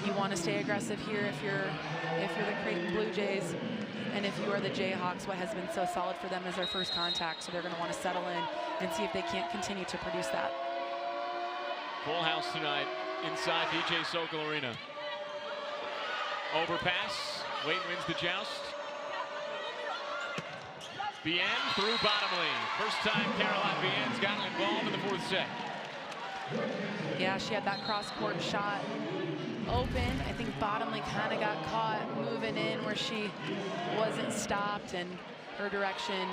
You want to stay aggressive here if you're the Creighton Blue Jays, and if you are the Jayhawks. What has been so solid for them is their first contact, so they're going to want to settle in and see if they can't continue to produce that.
Full house tonight inside DJ Sokol Arena. Overpass. Waite wins the joust. Bien through Bottomley. First time Caroline Bien's gotten involved in the 4th set.
Yeah, she had that cross-court shot open. I think Bottomley kind of got caught moving in where she wasn't stopped, and her direction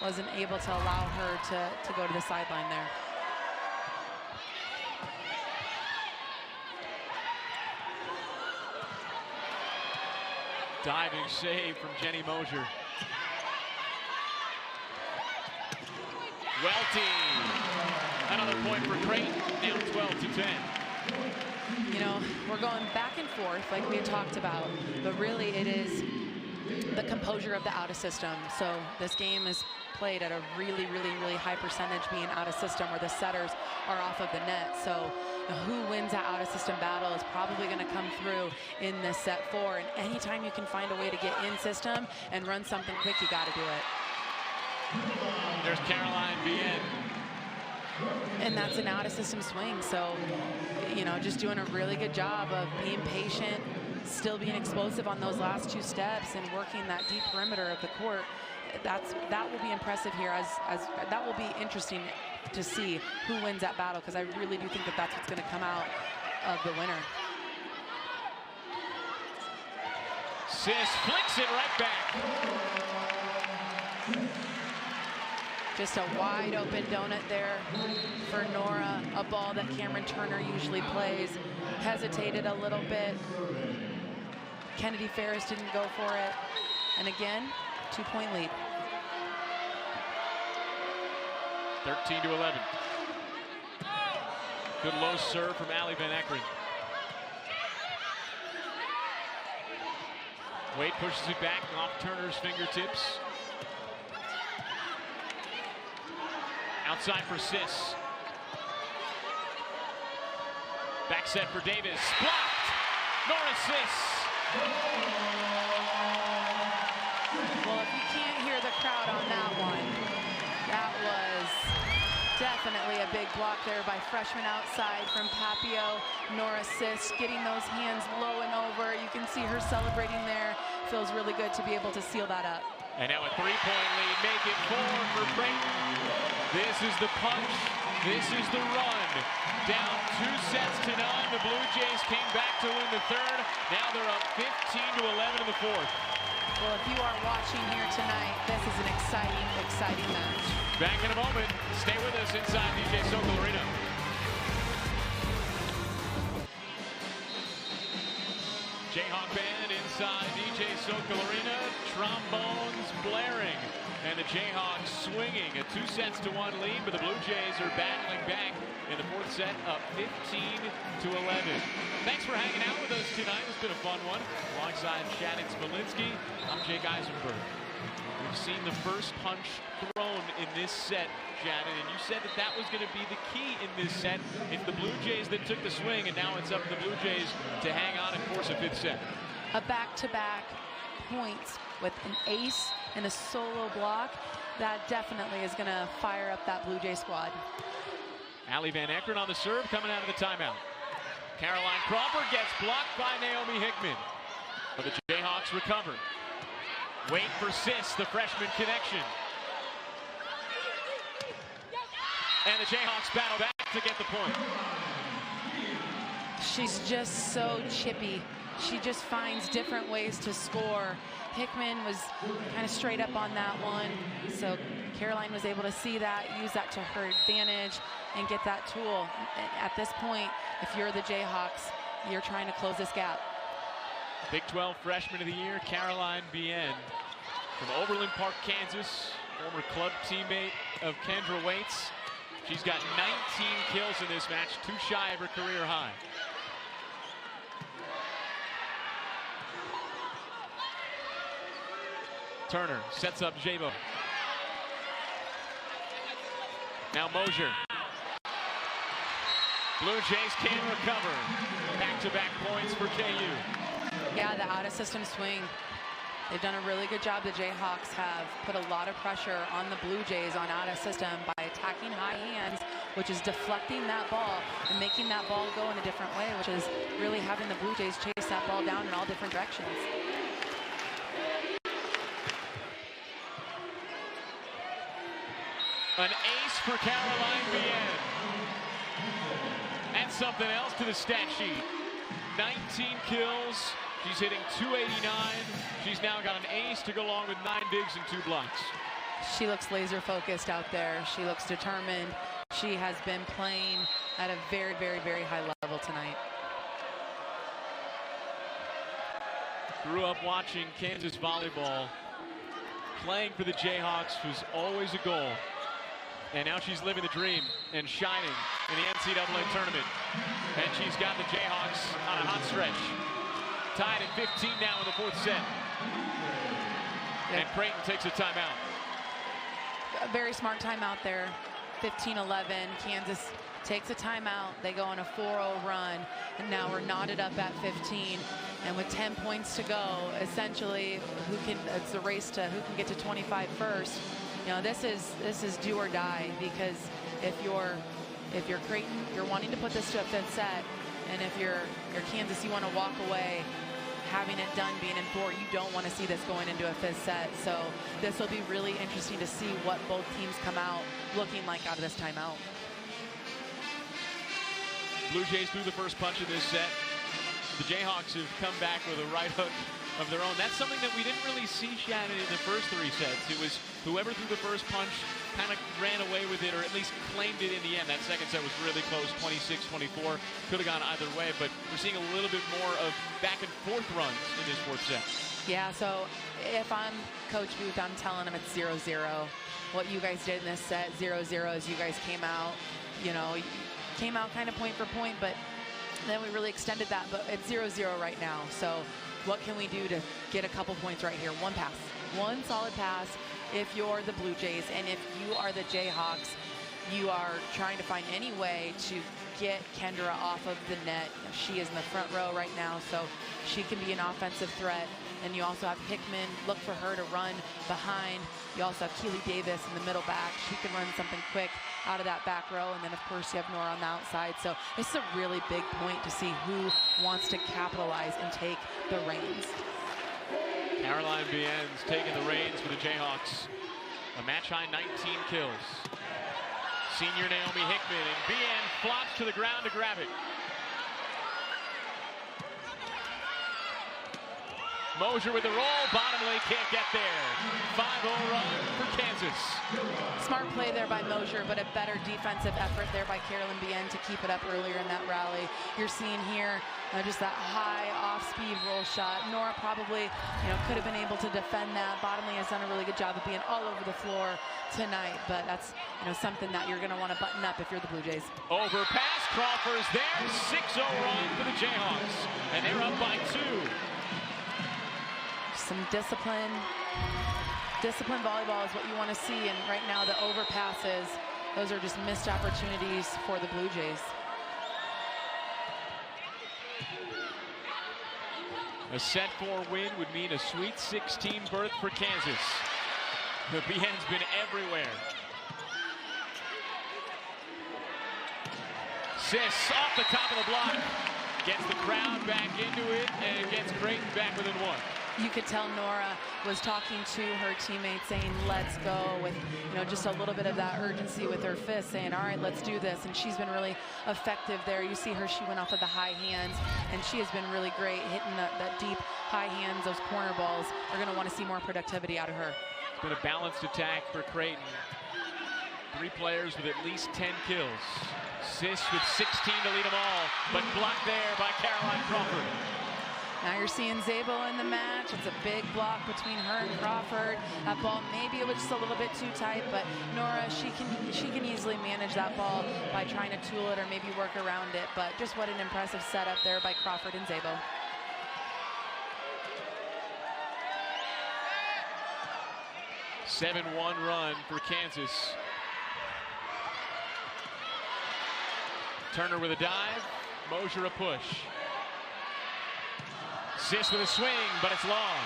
wasn't able to allow her to go to the sideline there.
Diving save from Jenny Mosier. Welty. Another point for Creighton, now 12-10.
You know, we're going back and forth like we had talked about, but really it is the composure of the out of system. So this game is played at a really high percentage being out of system, where the setters are off of the net. So who wins that out of system battle is probably going to come through in this set 4. And anytime you can find a way to get in system and run something quick, you got to do it.
There's Caroline Bien.
And that's an out of system swing. So, you know, just doing a really good job of being patient, still being explosive on those last 2 steps, and working that deep perimeter of the court. That will be impressive here, as that will be interesting to see who wins that battle, because I really do think that that's what's going to come out of the winner.
Sis flicks it right back.
Just a wide open donut there for Nora, a ball that Cameron Turner usually plays. Hesitated a little bit. Kennedy Ferris didn't go for it. And again, 2-point lead.
13-11. Good low serve from Allie Van Ekeren. Waite pushes it back off Turner's fingertips. Outside for Sis. Back set for Davis. Blocked. Nora Sis.
Well, if you can't hear the crowd on that one, that was definitely a big block there by freshman outside from Papio. Nora Sis getting those hands low and over. You can see her celebrating there. Feels really good to be able to seal that up.
And now a 3-point lead. Make it 4 for Creighton. This is the punch. This is the run. Down 2 sets to none. The Blue Jays came back to win the third. Now they're up 15-11 in the fourth.
Well, if you are watching here tonight, this is an exciting, exciting match.
Back in a moment. Stay with us inside DJ Sokol Arena. Jayhawk band inside DJ Sokol Arena. Trombones blaring. And the Jayhawks swinging a 2-1 lead, but the Blue Jays are battling back in the fourth set, up 15-11. Thanks for hanging out with us tonight. It's been a fun one. Alongside Shannon Smolinski, I'm Jake Eisenberg. We've seen the first punch thrown in this set, Shannon, and you said that that was going to be the key in this set. It's the Blue Jays that took the swing, and now it's up to the Blue Jays to hang on and force a fifth set.
A back-to-back points with an ace and a solo block, that definitely is going to fire up that Blue Jay squad.
Allie Van Eckeren on the serve, coming out of the timeout. Caroline Crawford gets blocked by Naomi Hickman. But the Jayhawks recover. Wait for Sis, the freshman connection. And the Jayhawks battle back to get the point.
She's just so chippy. She just finds different ways to score. Hickman was kind of straight up on that one. So Caroline was able to see that, use that to her advantage, and get that tool. At this point, if you're the Jayhawks, you're trying to close this gap.
Big 12 Freshman of the Year, Caroline Bien from Overland Park, Kansas, former club teammate of Kendra Waits. She's got 19 kills in this match, 2 shy of her career high. Turner sets up Jabo. Now Mosier. Blue Jays can recover. Back-to-back points for KU.
Yeah, the out-of-system swing. They've done a really good job. The Jayhawks have put a lot of pressure on the Blue Jays on out-of-system by attacking high hands, which is deflecting that ball and making that ball go in a different way, which is really having the Blue Jays chase that ball down in all different directions.
An ace for Caroline Bien. And something else to the stat sheet. 19 kills. She's hitting 289. She's now got an ace to go along with 9 digs and 2 blocks.
She looks laser focused out there. She looks determined. She has been playing at a very, very, very high level tonight.
Grew up watching Kansas volleyball. Playing for the Jayhawks was always a goal. And now she's living the dream and shining in the NCAA tournament. And she's got the Jayhawks on a hot stretch. Tied at 15 now in the fourth set. And Creighton takes a timeout.
A very smart timeout there. 15-11. Kansas takes a timeout. They go on a 4-0 run. And now we're knotted up at 15. And with 10 points to go, essentially, it's the race to who can get to 25 first. You know, this is do or die, because if you're Creighton, you're wanting to put this to a fifth set, and if you're Kansas, you want to walk away having it done, being in 4. You don't want to see this going into a fifth set. So this will be really interesting to see what both teams come out looking like out of this timeout.
Blue Jays threw the first punch in this set. The Jayhawks have come back with a right hook of their own. That's something that we didn't really see, Shannon, in the first 3 sets. It was whoever threw the first punch kind of ran away with it, or at least claimed it in the end. That second set was really close, 26-24. Could have gone either way, but we're seeing a little bit more of back and forth runs in this fourth set.
Yeah, so if I'm Coach Booth, I'm telling him it's 0-0. What you guys did in this set, 0-0, as you guys came out, came out kind of point for point, but then we really extended that. But it's 0-0 right now. So what can we do to get a couple points right here? One pass, one solid pass. If you're the Blue Jays, and if you are the Jayhawks, you are trying to find any way to get Kendra off of the net. She is in the front row right now, so she can be an offensive threat. And you also have Hickman. Look for her to run behind. You also have Keely Davis in the middle back. She can run something quick out of that back row. And then, of course, you have Nora on the outside. So this is a really big point to see who wants to capitalize and take the reins.
Caroline Bien's taking the reins for the Jayhawks. A match-high 19 kills. Senior Naomi Hickman, and Bien flops to the ground to grab it. Mosier with the roll, Bottomley can't get there. 5-0 run for Kansas.
Smart play there by Mosier, but a better defensive effort there by Carolyn Bien to keep it up earlier in that rally. You're seeing here just that high off-speed roll shot. Nora probably, could have been able to defend that. Bottomley has done a really good job of being all over the floor tonight, but that's something that you're going to want to button up if you're the Blue Jays.
Overpass, Crawford's there. 6-0 run for the Jayhawks, and they're up by 2.
Some discipline volleyball is what you want to see, and right now the overpasses, those are just missed opportunities for the Blue Jays.
A set 4 win would mean a Sweet 16 berth for Kansas. The Bien's been everywhere. Sis off the top of the block, gets the crowd back into it, and gets Creighton back within 1.
You could tell Nora was talking to her teammates saying, let's go, with just a little bit of that urgency with her fist, saying, all right, let's do this. And she's been really effective there. You see her, she went off of the high hands, and she has been really great hitting that deep high hands, those corner balls. They're going to want to see more productivity out of her.
It's been a balanced attack for Creighton. 3 players with at least 10 kills. Sis with 16 to lead them all, but blocked there by Caroline Crawford.
Now you're seeing Zabel in the match. It's a big block between her and Crawford. That ball, maybe it was just a little bit too tight, but Nora, she can easily manage that ball by trying to tool it or maybe work around it. But just what an impressive setup there by Crawford and Zabel.
A 7-1 run for Kansas. Turner with a dive, Mosier a push. Sis with a swing, but it's long.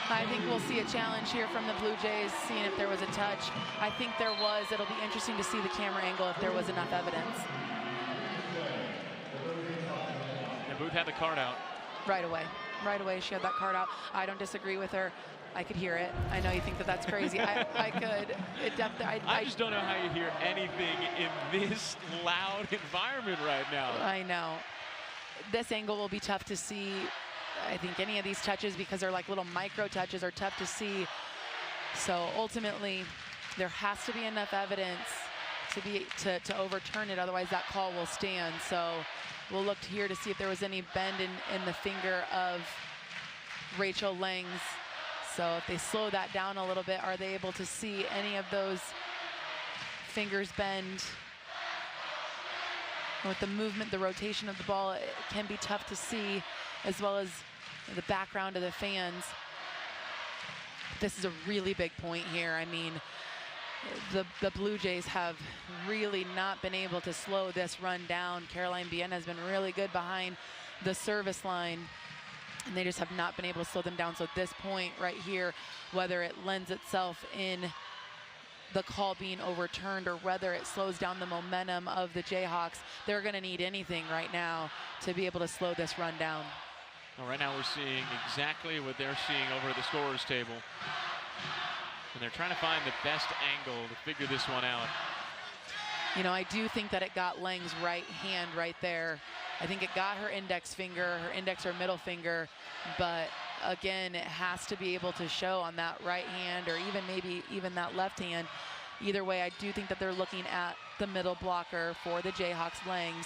I think we'll see a challenge here from the Blue Jays, seeing if there was a touch. I think there was. It'll be interesting to see the camera angle if there was enough evidence.
And Booth had the card out.
Right away. Right away, she had that card out. I don't disagree with her. I could hear it. I know you think that that's crazy. I could. It definitely.
I just don't know how you hear anything in this loud environment right now.
I know. This angle will be tough to see. I think any of these touches, because they're like little micro touches, are tough to see. So ultimately, there has to be enough evidence to overturn it. Otherwise, that call will stand. So we'll look here to see if there was any bend in the finger of Rachel Langs. So if they slow that down a little bit, are they able to see any of those fingers bend? And with the movement, the rotation of the ball, it can be tough to see, as well as the background of the fans. This is a really big point here. I mean, the Blue Jays have really not been able to slow this run down. Caroline Bien has been really good behind the service line, and they just have not been able to slow them down. So at this point right here, whether it lends itself in the call being overturned or whether it slows down the momentum of the Jayhawks, they're going to need anything right now to be able to slow this run down.
Well, right now we're seeing exactly what they're seeing over at the scorer's table. And they're trying to find the best angle to figure this one out.
You know, I do think that it got Lang's right hand right there. I think it got her index or middle finger, but again, it has to be able to show on that right hand or maybe even that left hand. Either way, I do think that they're looking at the middle blocker for the Jayhawks, Langs,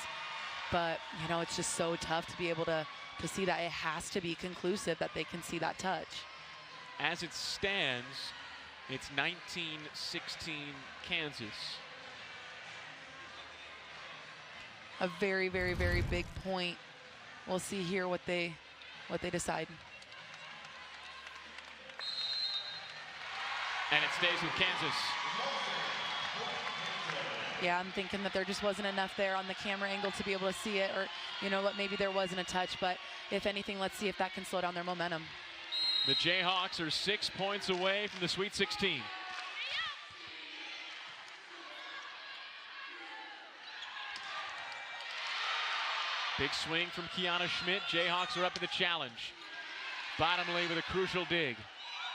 but you know, it's just so tough to be able to see that. It has to be conclusive that they can see that touch.
As it stands, it's 19-16 Kansas.
A very, very, very big point. We'll see here what they decide.
And it stays with Kansas.
Yeah, I'm thinking that there just wasn't enough there on the camera angle to be able to see it, or you know what, maybe there wasn't a touch, but if anything, let's see if that can slow down their momentum.
The Jayhawks are 6 points away from the Sweet 16. Big swing from Kiana Schmidt. Jayhawks are up to the challenge. Bottomley with a crucial dig.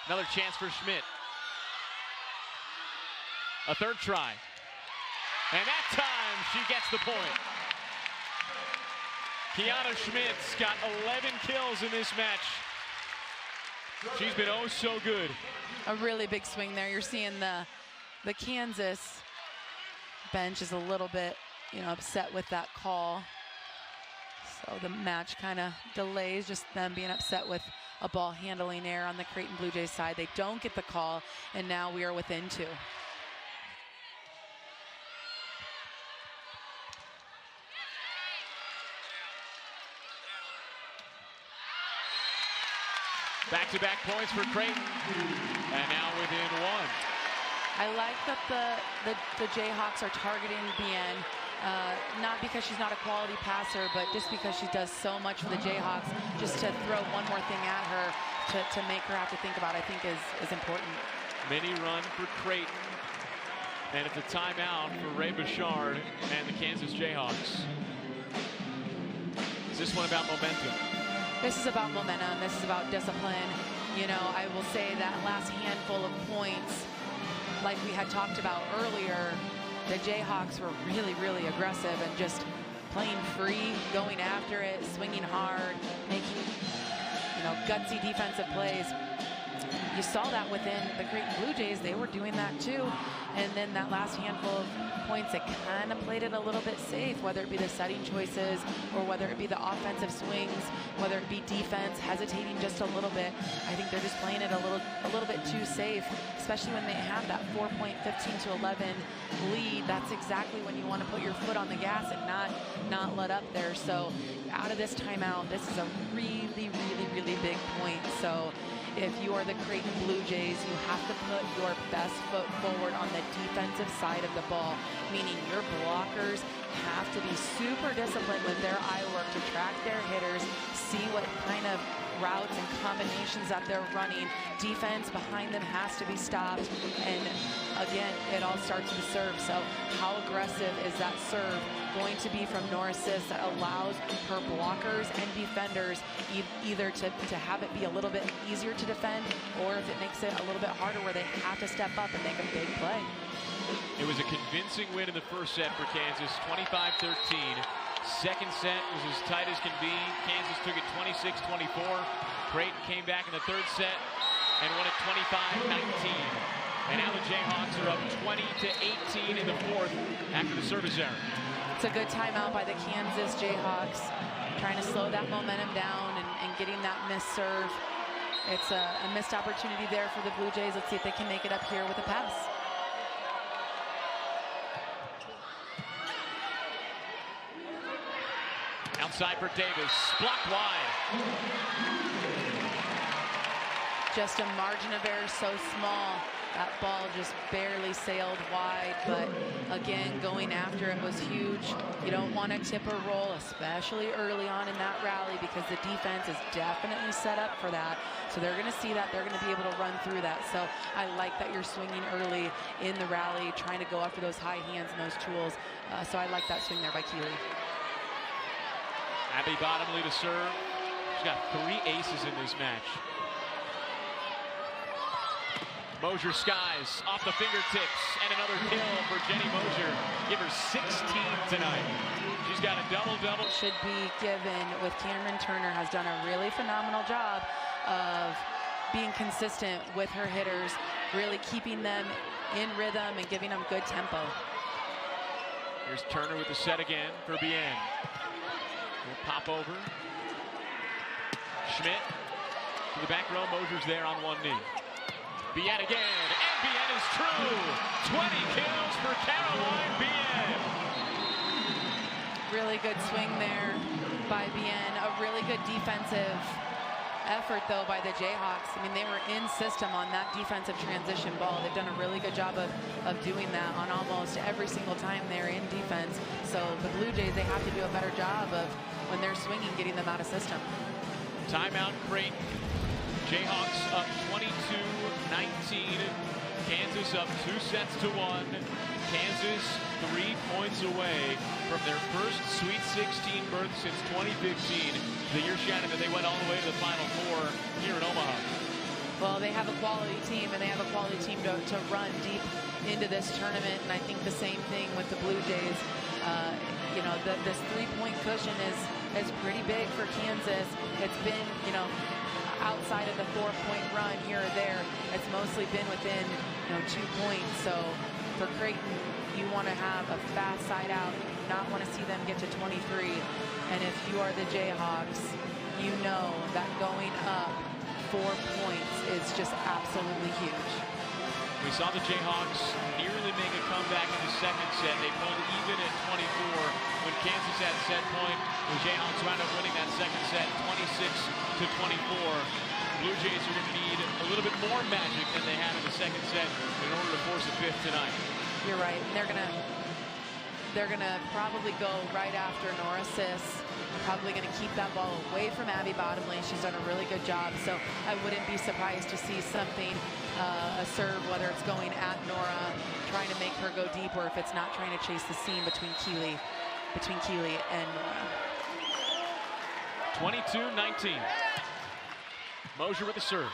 Another chance for Schmidt. A third try. And that time, she gets the point. Kiana Schmidt's got 11 kills in this match. She's been oh so good.
A really big swing there. You're seeing the Kansas bench is a little bit, upset with that call. So the match kind of delays, just them being upset with a ball handling error on the Creighton Blue Jays side. They don't get the call, and now we are within 2.
Back-to-back points for Creighton, and now within 1.
I like that the Jayhawks are targeting Bien, not because she's not a quality passer, but just because she does so much for the Jayhawks. Just to throw one more thing at her to make her have to think about, I think is important.
Mini run for Creighton, and it's a timeout for Ray Bouchard and the Kansas Jayhawks. Is this one about momentum?
This is about momentum. This is about discipline. I will say that last handful of points, like we had talked about earlier, the Jayhawks were really, really aggressive and just playing free, going after it, swinging hard, making, gutsy defensive plays. You saw that within the Creighton Blue Jays. They were doing that too. And then that last handful of points, it kind of played it a little bit safe, whether it be the setting choices or whether it be the offensive swings, whether it be defense hesitating just a little bit. I think they're just playing it a little bit too safe, especially when they have that 4-point 15-11 lead. That's exactly when you want to put your foot on the gas and not let up there. So out of this timeout, this is a really, really, really big point. So if you are the Creighton Blue Jays, you have to put your best foot forward on the defensive side of the ball, meaning your blockers have to be super disciplined with their eye work to track their hitters, see what kind of routes and combinations that they're running. Defense behind them has to be stopped. And again, it all starts with the serve. So how aggressive is that serve going to be from Norris that allows her blockers and defenders either to have it be a little bit easier to defend, or if it makes it a little bit harder where they have to step up and make a big play.
It was a convincing win in the first set for Kansas, 25-13. Second set was as tight as can be. Kansas took it 26-24. Creighton came back in the third set and won it 25-19. And now the Jayhawks are up 20-18 in the fourth after the service error.
It's a good timeout by the Kansas Jayhawks, trying to slow that momentum down and getting that missed serve. It's a missed opportunity there for the Blue Jays. Let's see if they can make it up here with a pass.
Outside for Davis, blocked wide.
Just a margin of error so small. That ball just barely sailed wide, but again, going after it was huge. You don't want to tip or roll, especially early on in that rally, because the defense is definitely set up for that. So they're going to see that. They're going to be able to run through that. So I like that you're swinging early in the rally, trying to go after those high hands and those tools. So I like that swing there by Keeley.
Abby Bottomley to serve. She's got 3 aces in this match. Mosier skies off the fingertips, and another kill for Jenny Mosier. Give her 16 tonight. She's got a double-double.
Should be given with Cameron Turner, has done a really phenomenal job of being consistent with her hitters, really keeping them in rhythm and giving them good tempo.
Here's Turner with the set again for Bien. We'll pop over. Schmidt to the back row. Mosier's there on one knee. Bien again, and Bien is true. 20 kills for Caroline Bien.
Really good swing there by Bien. A really good defensive effort, though, by the Jayhawks. I mean, they were in system on that defensive transition ball. They've done a really good job of doing that on almost every single time they're in defense. So the Blue Jays, they have to do a better job of, when they're swinging, getting them out of system.
Timeout Creighton. Jayhawks up 22-19. Kansas up 2-1. Kansas 3 points away from their first Sweet 16 berth since 2015. The year, Shannon, that they went all the way to the Final Four here in Omaha.
Well, they have a quality team, and they have a quality team to run deep into this tournament, and I think the same thing with the Blue Jays. You know, this 3-point cushion is pretty big for Kansas. It's been, you know, outside of the 4-point run here or there, it's mostly been within, you know, 2 points. So for Creighton, you want to have a fast side out. You do not want to see them get to 23. And if you are the Jayhawks, you know that going up 4 points is just absolutely huge.
We saw the Jayhawks nearly make a comeback in the second set. They pulled even at 24 when Kansas had set point. The Jayhawks wound up winning that second set 26-24. Blue Jays are going to need a little bit more magic than they had in the second set in order to force a fifth tonight.
You're right. And they're gonna probably go right after Nora Sis. Probably going to keep that ball away from Abby Bottomley. She's done a really good job, so I wouldn't be surprised to see something, a serve, whether it's going at Nora, trying to make her go deep, or if it's not, trying to chase the seam between Keeley and Nora.
22-19. Mosier with the serve.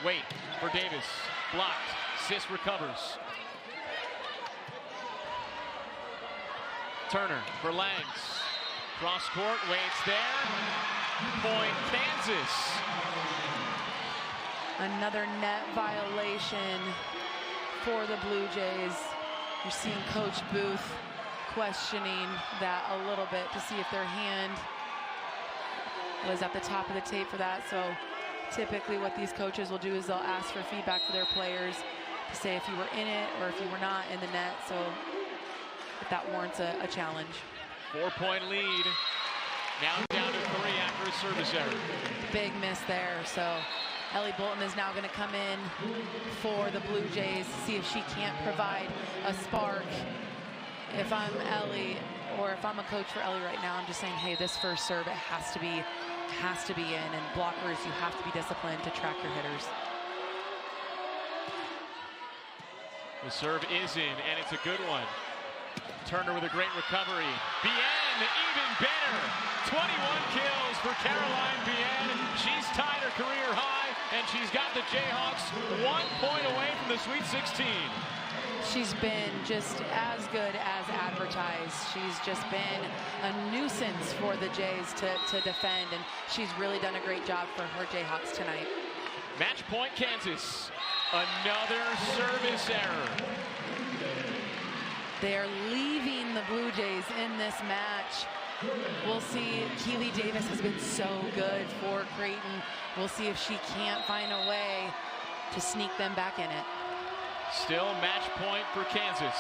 Wait for Davis. Blocked. Sis recovers. Turner for Langs. Cross court, waits there. Point Kansas.
Another net violation for the Blue Jays. You're seeing Coach Booth questioning that a little bit to see if their hand was at the top of the tape for that. So typically what these coaches will do is they'll ask for feedback for their players to say if you were in it or if you were not in the net. So if that warrants a challenge.
4-point lead. Now down to 3 after a service error.
Big miss there. So Ellie Bolton is now going to come in for the Blue Jays to see if she can't provide a spark. If I'm Ellie, or if I'm a coach for Ellie right now, I'm just saying, hey, this first serve, it has to be in, and blockers, you have to be disciplined to track your hitters.
The serve is in, and it's a good one. Turner with a great recovery. Bien, even better. 21 kills for Caroline Bien. She's tied her career high, and she's got the Jayhawks 1 point away from the Sweet 16.
She's been just as good as advertised. She's just been a nuisance for the Jays to defend, and she's really done a great job for her Jayhawks tonight.
Match point Kansas. Another service error.
They are leaving the Blue Jays in this match. We'll see. Keeley Davis has been so good for Creighton. We'll see if she can't find a way to sneak them back in it.
Still match point for Kansas.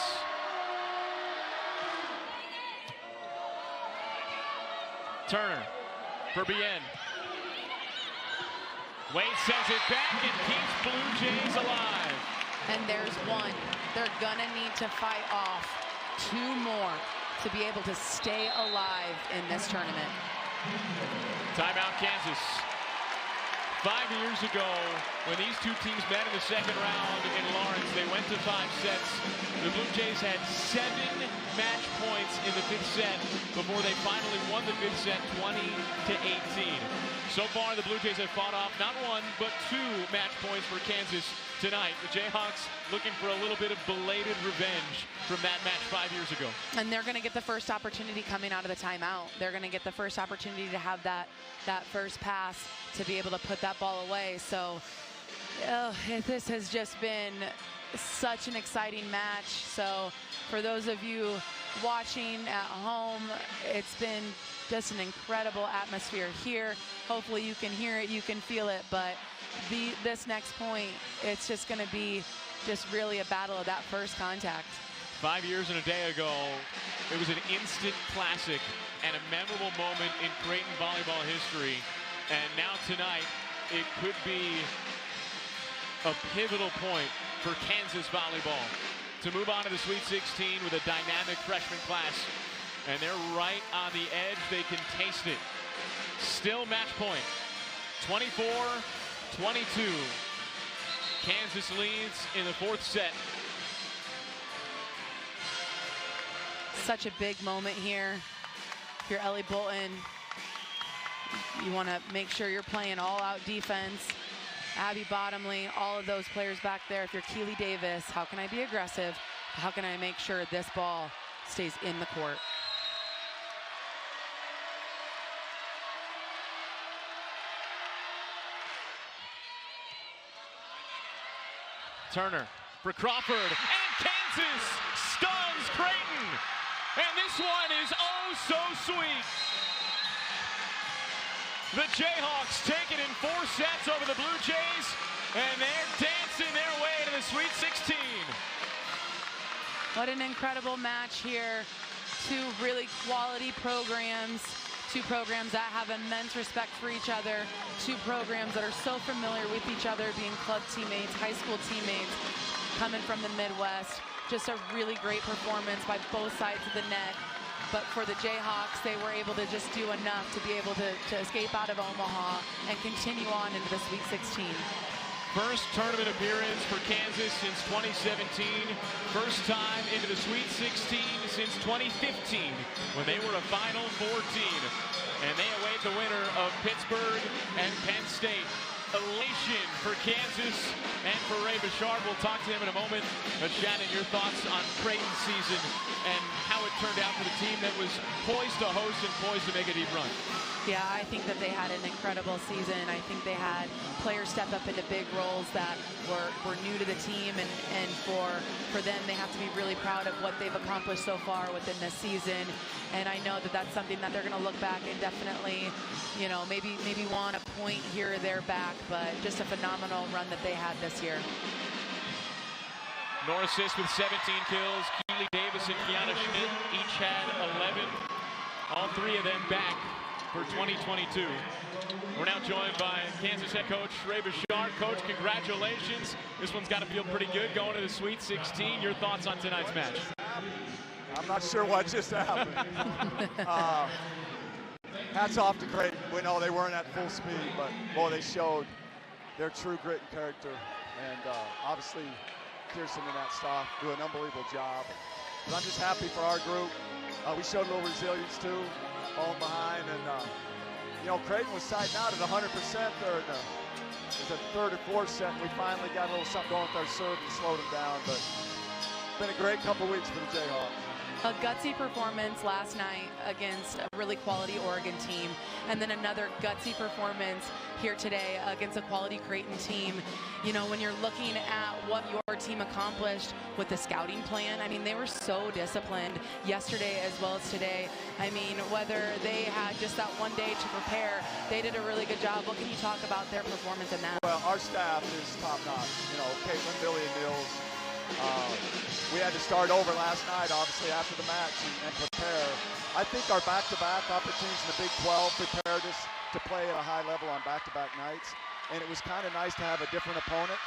Turner for Bien. Wade sends it back and keeps Blue Jays alive.
And there's one. They're gonna need to fight off 2 more to be able to stay alive in this tournament.
Timeout Kansas. 5 years ago, when these two teams met in the second round in Lawrence, they went to 5 sets. The Blue Jays had 7 match points in the 5th set before they finally won the 5th set 20-18. So far, the Blue Jays have fought off not 1, but 2 match points for Kansas tonight. The Jayhawks looking for a little bit of belated revenge from that match 5 years ago.
And they're going to get the first opportunity coming out of the timeout. They're going to get the first opportunity to have that first pass to be able to put that ball away. So this has just been such an exciting match. So for those of you watching at home, it's been just an incredible atmosphere here. Hopefully you can hear it, you can feel it, but this next point, it's just going to be just really a battle of that first contact.
5 years and a day ago, it was an instant classic and a memorable moment in Creighton volleyball history. And now tonight, it could be a pivotal point for Kansas volleyball to move on to the Sweet 16 with a dynamic freshman class. And they're right on the edge. They can taste it. Still match point. 24-22. Kansas leads in the 4th set.
Such a big moment here. If you're Ellie Bolton, you want to make sure you're playing all-out defense Abby Bottomley, all of those players back there. If you're Keely Davis, how can I be aggressive? How can I make sure this ball stays in the court?
Turner for Crawford, and Kansas stuns Creighton. And this one is oh so sweet. The Jayhawks take it in 4 sets over the Blue Jays, and they're dancing their way to the Sweet 16.
What an incredible match here. 2 really quality programs. 2 programs that have immense respect for each other. 2 programs that are so familiar with each other, being club teammates, high school teammates, coming from the Midwest. Just a really great performance by both sides of the net. But for the Jayhawks, they were able to just do enough to be able to escape out of Omaha and continue on into the Sweet 16.
First tournament appearance for Kansas since 2017. First time into the Sweet 16 since 2015, when they were a Final Four team. And they await the winner of Pittsburgh and Penn State. Elation for Kansas and for Ray Bouchard. We'll talk to him in a moment. But Shannon, your thoughts on Creighton's season and how it turned out for the team that was poised to host and poised to make a deep run?
Yeah, I think that they had an incredible season. I think they had players step up into big roles that were new to the team, and for them, they have to be really proud of what they've accomplished so far within this season. And I know that that's something that they're going to look back and definitely, you know, maybe want a point here or there back, but just a phenomenal run that they had this year.
Norris with 17 kills. Keely Davis and Kiana Schmidt each had 11. All 3 of them back for 2022. We're now joined by Kansas head coach Ray Bouchard. Coach, congratulations. This one's got to feel pretty good going to the Sweet 16. Your thoughts on tonight's match?
I'm not sure what just happened. Hats off to Creighton. We know they weren't at full speed, but boy, they showed their true grit and character. And obviously, Pearson and that staff do an unbelievable job. But I'm just happy for our group. We showed a little resilience too, falling behind, and you know, Creighton was tighten out at 100% there. It was a 3rd or 4th set, and we finally got a little something going with our serve and slowed them down. But it's been a great couple weeks for the Jayhawks.
A gutsy performance last night against a really quality Oregon team, and then another gutsy performance here today against a quality Creighton team. You know, when you're looking at what your team accomplished with the scouting plan, I mean, they were so disciplined yesterday as well as today. I mean, whether they had just that one day to prepare, they did a really good job. What can you talk about their performance in that?
Well, our staff is top-notch. You know, Caitlin, Billy, and Mills. We had to start over last night, obviously, after the match and prepare. I think our back-to-back opportunities in the Big 12 prepared us to play at a high level on back-to-back nights. And it was kind of nice to have a different opponent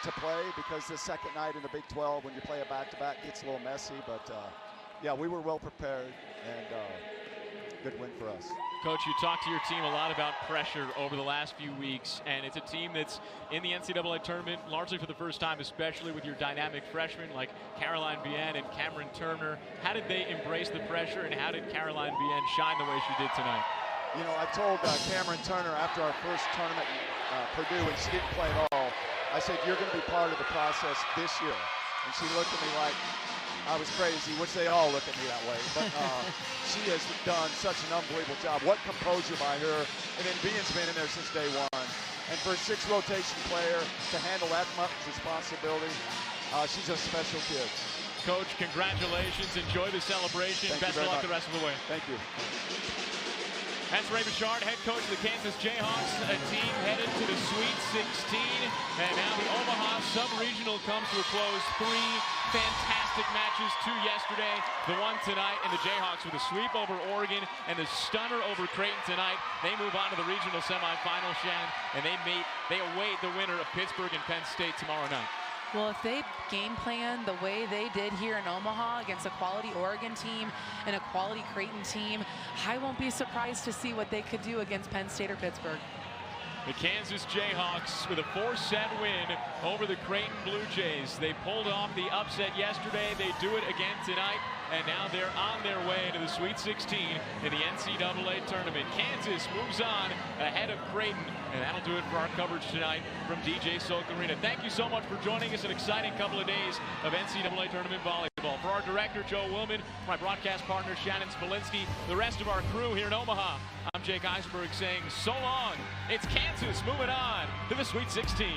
to play, because the second night in the Big 12, when you play a back-to-back, gets a little messy. But, yeah, we were well prepared, and good win for us.
Coach, you talked to your team a lot about pressure over the last few weeks, and it's a team that's in the NCAA tournament largely for the first time, especially with your dynamic freshmen like Caroline Bien and Cameron Turner. How did they embrace the pressure, and how did Caroline Bien shine the way she did tonight?
You know, I told Cameron Turner after our first tournament, Purdue, and she didn't play at all, I said, you're going to be part of the process this year. And she looked at me like I was crazy, which they all look at me that way. But she has done such an unbelievable job. What composure by her. And then Bian's been in there since day one. And for a 6th rotation player to handle that much responsibility, she's a special kid.
Coach, congratulations. Enjoy the celebration. Best of luck the rest of the way.
Thank you.
That's Ray Bouchard, head coach of the Kansas Jayhawks, a team headed to the Sweet 16. And now the Omaha Sub-Regional comes to a close. 3 fantastic matches, 2 yesterday, the one tonight, and the Jayhawks with a sweep over Oregon and the stunner over Creighton tonight. They move on to the regional semifinal, Shannon, and they await the winner of Pittsburgh and Penn State tomorrow night.
Well, if they game plan the way they did here in Omaha against a quality Oregon team and a quality Creighton team, I won't be surprised to see what they could do against Penn State or Pittsburgh.
The Kansas Jayhawks with a 4-set win over the Creighton Blue Jays. They pulled off the upset yesterday. They do it again tonight, and now they're on their way to the Sweet 16 in the NCAA tournament. Kansas moves on ahead of Creighton, and that'll do it for our coverage tonight from DJ Silk Arena. Thank you so much for joining us. An exciting couple of days of NCAA tournament volleyball. For our director, Joe Willman, my broadcast partner, Shannon Smolinski, the rest of our crew here in Omaha, I'm Jake Eisenberg saying so long. It's Kansas moving on to the Sweet 16.